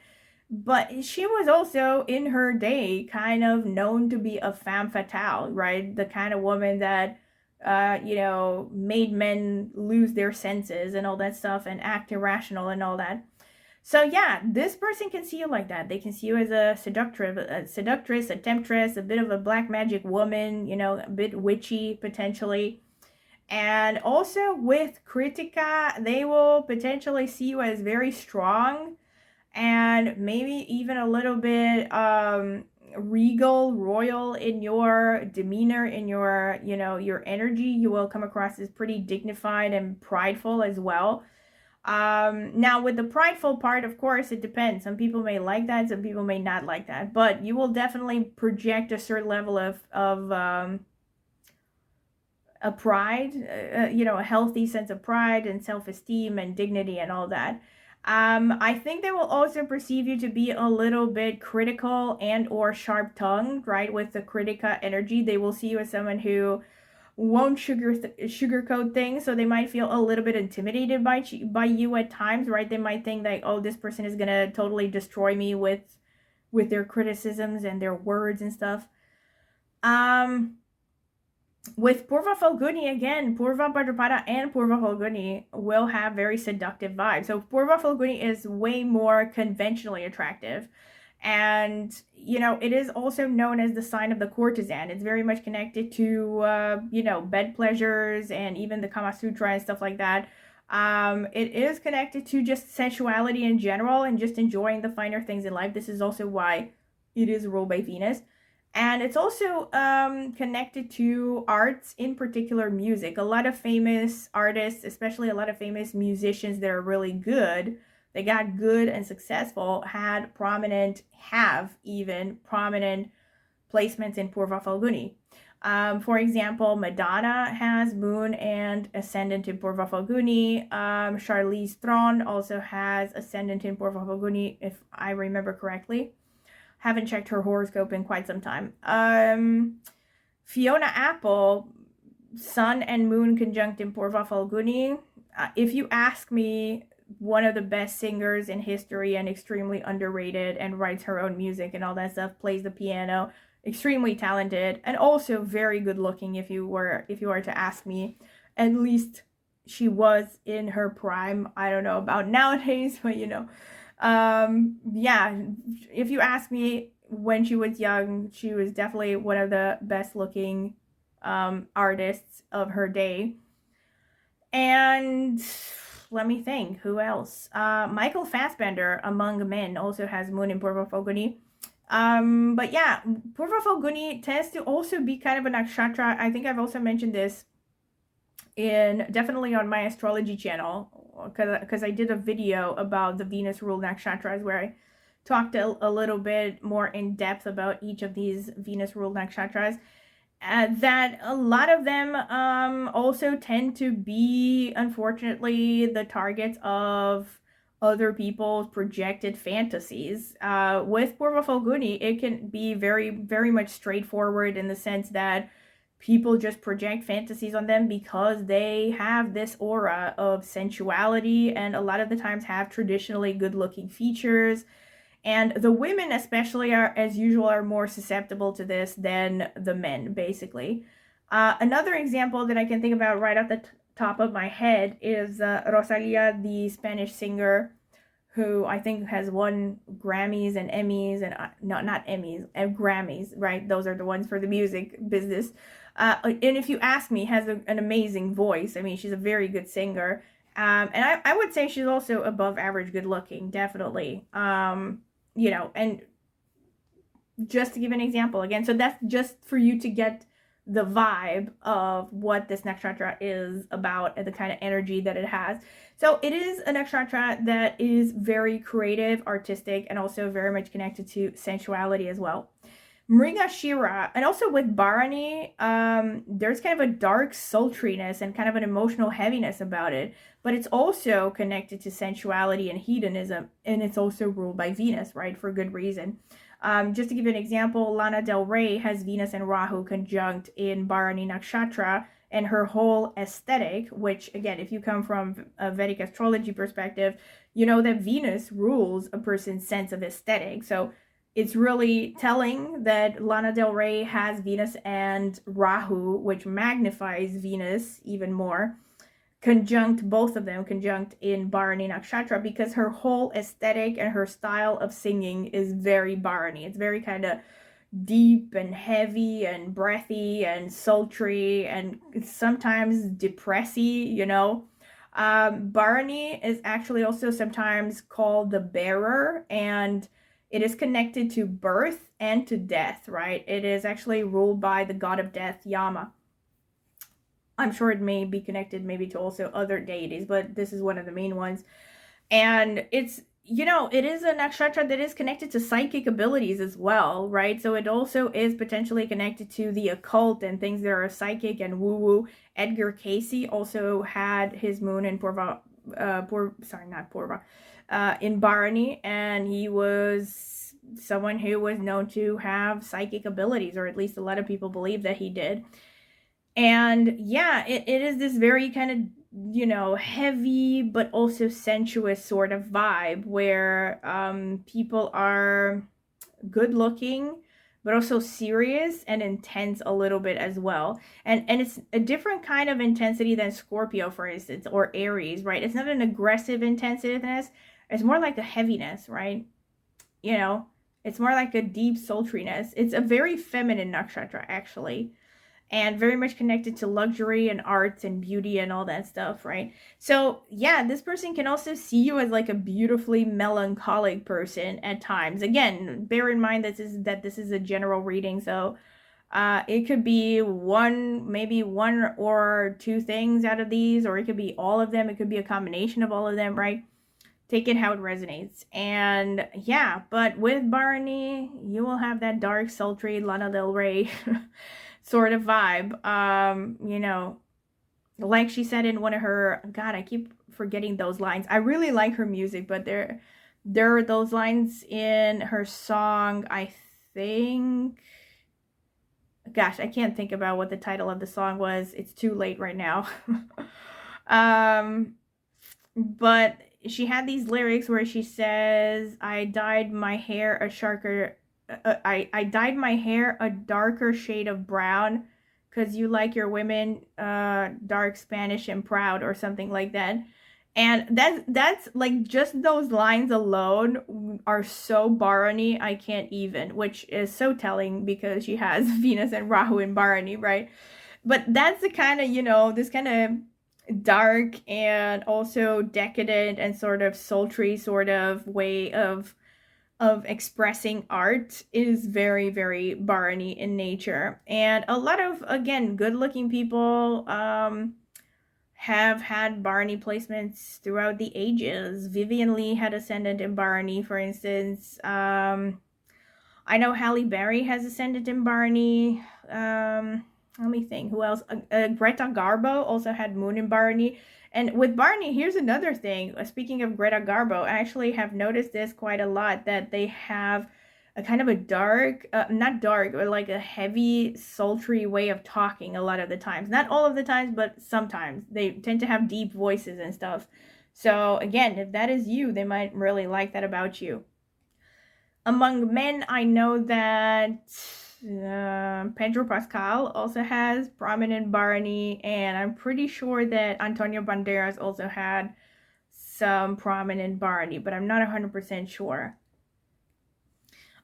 But she was also, in her day, kind of known to be a femme fatale, right? The kind of woman that, made men lose their senses and all that stuff and act irrational and all that. So yeah, this person can see you like that. They can see you as a seductress, a temptress, a bit of a black magic woman, a bit witchy potentially. And also with Kritika, they will potentially see you as very strong and maybe even a little bit regal, royal in your demeanor, in your, your energy. You will come across as pretty dignified and prideful as well. Now with the prideful part, of course, it depends. Some people may like that, some people may not like that, but you will definitely project a certain level of a pride, a healthy sense of pride and self-esteem and dignity and all that. I think they will also perceive you to be a little bit critical and or sharp-tongued, right? With the Kritika energy, they will see you as someone who won't sugarcoat things, so they might feel a little bit intimidated by you at times, right? They might think like, oh, this person is gonna totally destroy me with their criticisms and their words and stuff. With Purva Falguni, again, Purva Bhadrapada and Purva Falguni will have very seductive vibes. So Purva Falguni is way more conventionally attractive. And, it is also known as the sign of the courtesan. It's very much connected to, bed pleasures and even the Kama Sutra and stuff like that. It is connected to just sensuality in general and just enjoying the finer things in life. This is also why it is ruled by Venus. And it's also connected to arts, in particular music. A lot of famous artists, especially a lot of famous musicians that are really good, they got good and successful, have even prominent placements in Purva Falguni. For example, Madonna has Moon and Ascendant in Purva Falguni. Charlize Theron also has Ascendant in Purva Falguni, if I remember correctly. Haven't checked her horoscope in quite some time. Fiona Apple, Sun and Moon conjunct in Purva Falguni. if you ask me, one of the best singers in history and extremely underrated, and writes her own music and all that stuff, plays the piano, extremely talented, and also very good looking. If you were to ask me, at least she was in her prime. I don't know about nowadays, but yeah, if you ask me, when she was young, she was definitely one of the best looking artists of her day. And let me think, who else? Michael Fassbender, among men, also has moon in Purva Falguni. But yeah, Purva Falguni tends to also be kind of a nakshatra. I think I've also mentioned this definitely on my astrology channel, because I did a video about the Venus ruled nakshatras where I talked a little bit more in depth about each of these Venus ruled nakshatras. That a lot of them also tend to be, unfortunately, the targets of other people's projected fantasies. With Purva Falguni, it can be very, very much straightforward in the sense that people just project fantasies on them because they have this aura of sensuality, and a lot of the times have traditionally good-looking features. And the women especially are, as usual, are more susceptible to this than the men, basically. Another example that I can think about right off the top of my head is Rosalia, the Spanish singer, who I think has won Grammys and Emmys, and not Emmys, and Grammys, right? Those are the ones for the music business. And if you ask me, has an amazing voice. I mean, she's a very good singer. And I would say she's also above average good looking, definitely. And just to give an example again, so that's just for you to get the vibe of what this nakshatra is about and the kind of energy that it has. So it is a nakshatra that is very creative, artistic, and also very much connected to sensuality as well. Mrigashira, and also with Bharani, there's kind of a dark sultriness and kind of an emotional heaviness about it, but it's also connected to sensuality and hedonism, and it's also ruled by Venus, right, for good reason. Just to give you an example, Lana Del Rey has Venus and Rahu conjunct in Bharani Nakshatra, and her whole aesthetic, which, again, if you come from a Vedic astrology perspective, you know that Venus rules a person's sense of aesthetic. So it's really telling that Lana Del Rey has Venus and Rahu, which magnifies Venus even more, both of them conjunct in Bharani Nakshatra, because her whole aesthetic and her style of singing is very Bharani. It's very kind of deep and heavy and breathy and sultry and sometimes depressy, Bharani is actually also sometimes called the bearer, and it is connected to birth and to death, right? It is actually ruled by the god of death, Yama. I'm sure it may be connected maybe to also other deities, but this is one of the main ones. And it's, it is a nakshatra that is connected to psychic abilities as well, right? So it also is potentially connected to the occult and things that are psychic and woo-woo. Edgar Cayce also had his moon in in Bharani, and he was someone who was known to have psychic abilities, or at least a lot of people believe that he did. And yeah, it is this very kind of, heavy but also sensuous sort of vibe where people are good looking but also serious and intense a little bit as well. And it's a different kind of intensity than Scorpio, for instance, or Aries, right? It's not an aggressive intensiveness. It's more like a heaviness, right? It's more like a deep sultriness. It's a very feminine nakshatra, actually, and very much connected to luxury and arts and beauty and all that stuff, right? So yeah, this person can also see you as like a beautifully melancholic person at times. Again, bear in mind that this is a general reading, so it could be maybe one or two things out of these, or it could be all of them. It could be a combination of all of them, right? Take it how it resonates. And yeah, but with Bharani, you will have that dark, sultry Lana Del Rey sort of vibe. Like she said in one of her, God, I keep forgetting those lines. I really like her music, but there are those lines in her song, I think. Gosh, I can't think about what the title of the song was. It's too late right now. but she had these lyrics where she says, I dyed my hair a sharper, I dyed my hair a darker shade of brown because you like your women dark, Spanish, and proud, or something like that. And that's like, just those lines alone are so Bharani, I can't even, which is so telling because she has Venus and Rahu in Bharani, right? But that's the kind of, this kind of dark and also decadent and sort of sultry sort of way of expressing art is very, very Bharani in nature. And a lot of, again, good looking people have had Bharani placements throughout the ages. Vivian Lee had ascendant in Bharani, for instance. I know Halle Berry has ascendant in Bharani. Let me think. Who else? Greta Garbo also had moon in Bharani. And with Bharani, here's another thing. Speaking of Greta Garbo, I actually have noticed this quite a lot, that they have a kind of a dark, not dark, but like a heavy, sultry way of talking a lot of the times. Not all of the times, but sometimes. They tend to have deep voices and stuff. So again, if that is you, they might really like that about you. Among men, I know that Pedro Pascal also has prominent Bharani, and I'm pretty sure that Antonio Banderas also had some prominent Bharani, but I'm not 100% sure.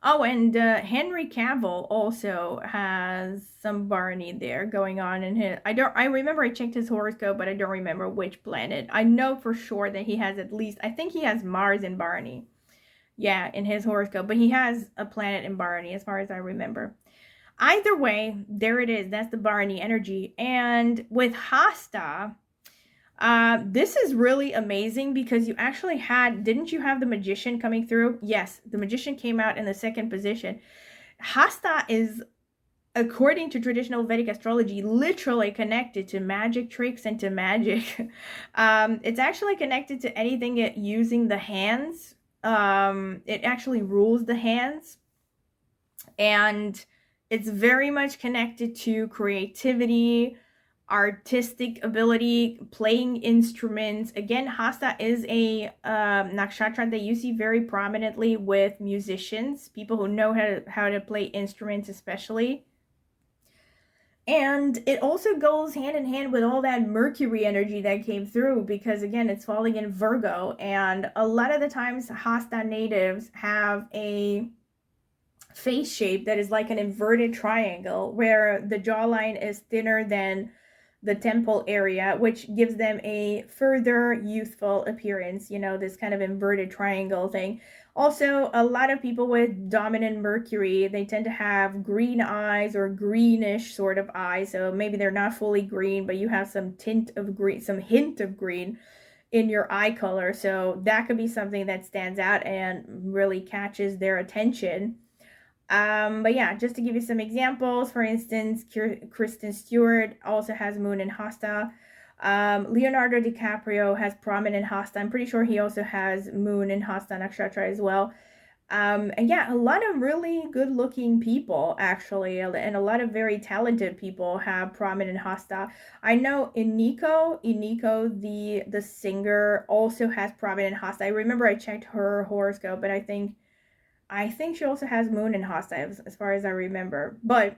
Oh, and Henry Cavill also has some Bharani there going on in his. I remember I checked his horoscope, but I don't remember which planet. I know for sure that he has at least. I think he has Mars in Bharani. Yeah, in his horoscope, but he has a planet in Bharani, as far as I remember. Either way, there it is. That's the Bharani energy. And with Hasta, this is really amazing because you actually had, didn't you have the Magician coming through? Yes, the Magician came out in the second position. Hasta is, according to traditional Vedic astrology, literally connected to magic tricks and to magic. It's actually connected to anything using the hands. It actually rules the hands. And it's very much connected to creativity, artistic ability, playing instruments. Again, Hasta is a nakshatra that you see very prominently with musicians, people who know how to play instruments especially. And it also goes hand in hand with all that Mercury energy that came through, because again, it's falling in Virgo, and a lot of the times Hasta natives have a face shape that is like an inverted triangle, where the jawline is thinner than the temple area, which gives them a further youthful appearance, this kind of inverted triangle thing. Also, a lot of people with dominant Mercury, they tend to have green eyes or greenish sort of eyes. So maybe they're not fully green, but you have some tint of green, some hint of green in your eye color. So that could be something that stands out and really catches their attention. But yeah, just to give you some examples, for instance, Kristen Stewart also has moon in Hasta. Leonardo DiCaprio has prominent Hasta. I'm pretty sure he also has moon in Hasta Nakshatra as well. And yeah, a lot of really good looking people actually, and a lot of very talented people have prominent Hasta. I know Iniko, the singer, also has prominent Hasta. I remember I checked her horoscope, but I think she also has moon in Hasta, as far as I remember. But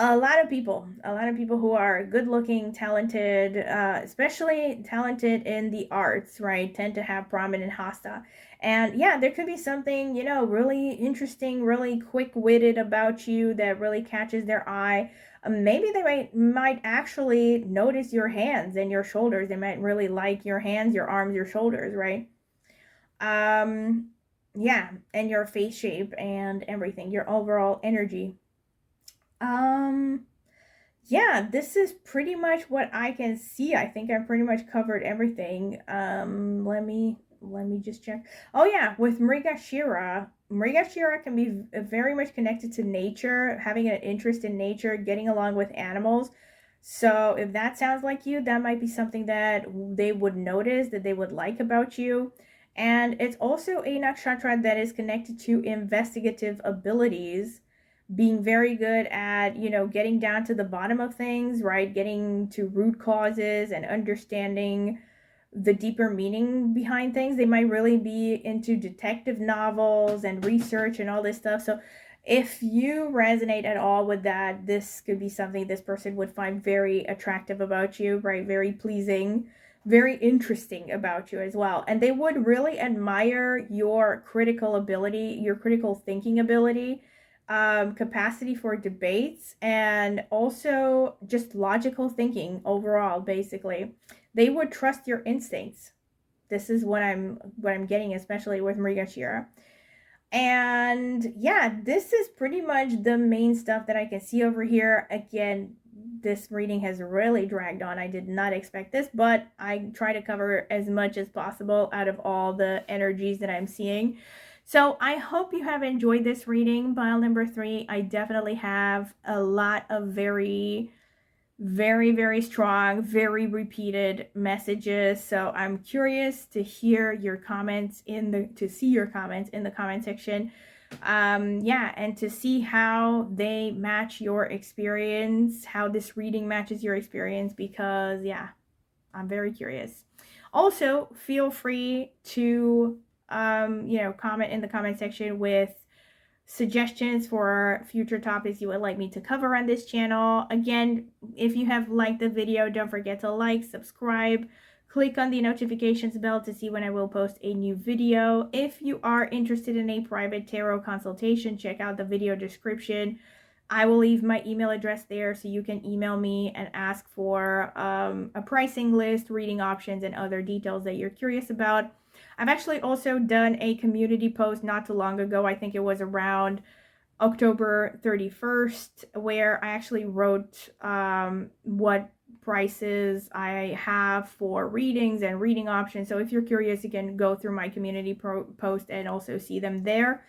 a lot of people who are good looking, talented, especially talented in the arts, right, tend to have prominent Hasta. And yeah, there could be something, really interesting, really quick witted about you that really catches their eye. Maybe they might actually notice your hands and your shoulders. They might really like your hands, your arms, your shoulders, right? Yeah, and your face shape and everything, your overall energy. Yeah, this is pretty much what I can see. I think I've pretty much covered everything. Let me just check. Oh yeah, with Mrigashira can be very much connected to nature, having an interest in nature, getting along with animals. So if that sounds like you, that might be something that they would notice, that they would like about you. And it's also a nakshatra that is connected to investigative abilities, being very good at, getting down to the bottom of things, right? Getting to root causes and understanding the deeper meaning behind things. They might really be into detective novels and research and all this stuff. So if you resonate at all with that, this could be something this person would find very attractive about you, right? Very pleasing, very interesting about you as well. And they would really admire your critical ability, your critical thinking ability, capacity for debates, and also just logical thinking overall, basically. They would trust your instincts. This is what I'm getting, especially with Maria Shira. And yeah, this is pretty much the main stuff that I can see over here. Again, this reading has really dragged on. I did not expect this, but I try to cover as much as possible out of all the energies that I'm seeing. So I hope you have enjoyed this reading, pile number 3. I definitely have a lot of very strong, very repeated messages. So I'm curious to hear your comments to see your comments in the comment section. Yeah, and to see how they match your experience, how this reading matches your experience, because yeah, I'm very curious. Also, feel free to comment in the comment section with suggestions for future topics you would like me to cover on this channel. Again, if you have liked the video, don't forget to like, subscribe, click on the notifications bell to see when I will post a new video. If you are interested in a private tarot consultation, check out the video description. I will leave my email address there so you can email me and ask for a pricing list, reading options, and other details that you're curious about. I've actually also done a community post not too long ago. I think it was around October 31st, where I actually wrote what prices I have for readings and reading options. So if you're curious, you can go through my community post and also see them there.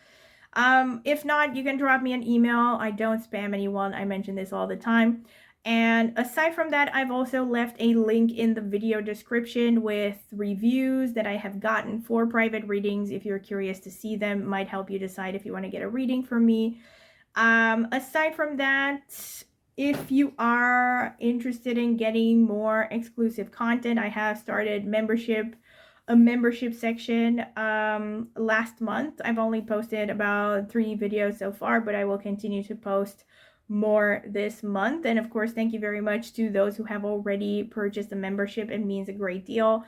If not, you can drop me an email. I don't spam anyone. I mention this all the time. And aside from that, I've also left a link in the video description with reviews that I have gotten for private readings. If you're curious to see them, might help you decide if you want to get a reading from me. Aside from that, if you are interested in getting more exclusive content, I have started a membership section last month. I've only posted about 3 videos so far, but I will continue to post more this month. And of course, thank you very much to those who have already purchased a membership. It means a great deal.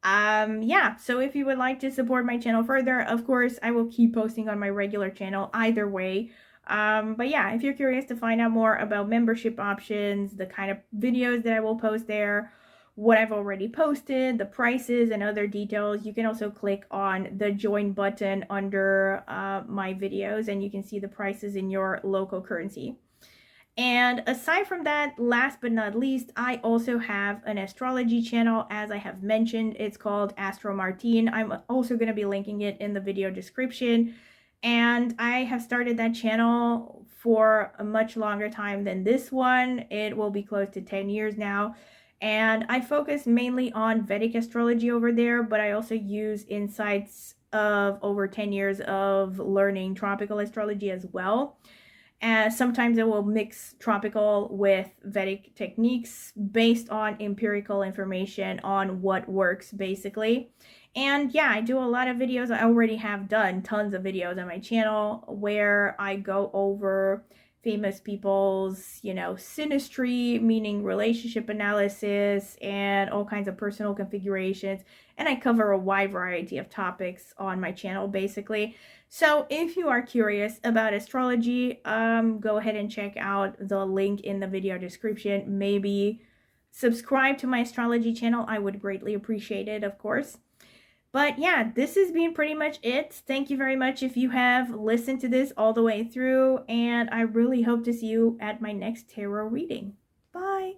Yeah, so if you would like to support my channel further, of course, I will keep posting on my regular channel either way. But yeah, if you're curious to find out more about membership options, the kind of videos that I will post there, what I've already posted, the prices, and other details, you can also click on the join button under my videos, and you can see the prices in your local currency. And aside from that, last but not least, I also have an astrology channel. As I have mentioned, it's called Astro Martine. I'm also going to be linking it in the video description. And I have started that channel for a much longer time than this one. It will be close to 10 years now. And I focus mainly on Vedic astrology over there, but I also use insights of over 10 years of learning tropical astrology as well. And sometimes I will mix tropical with Vedic techniques based on empirical information on what works, basically. And yeah, I do a lot of videos. I already have done tons of videos on my channel where I go over famous people's, synastry, meaning relationship analysis, and all kinds of personal configurations. And I cover a wide variety of topics on my channel, basically. So if you are curious about astrology, go ahead and check out the link in the video description. Maybe subscribe to my astrology channel. I would greatly appreciate it, of course. But yeah, this has been pretty much it. Thank you very much if you have listened to this all the way through, and I really hope to see you at my next tarot reading. Bye!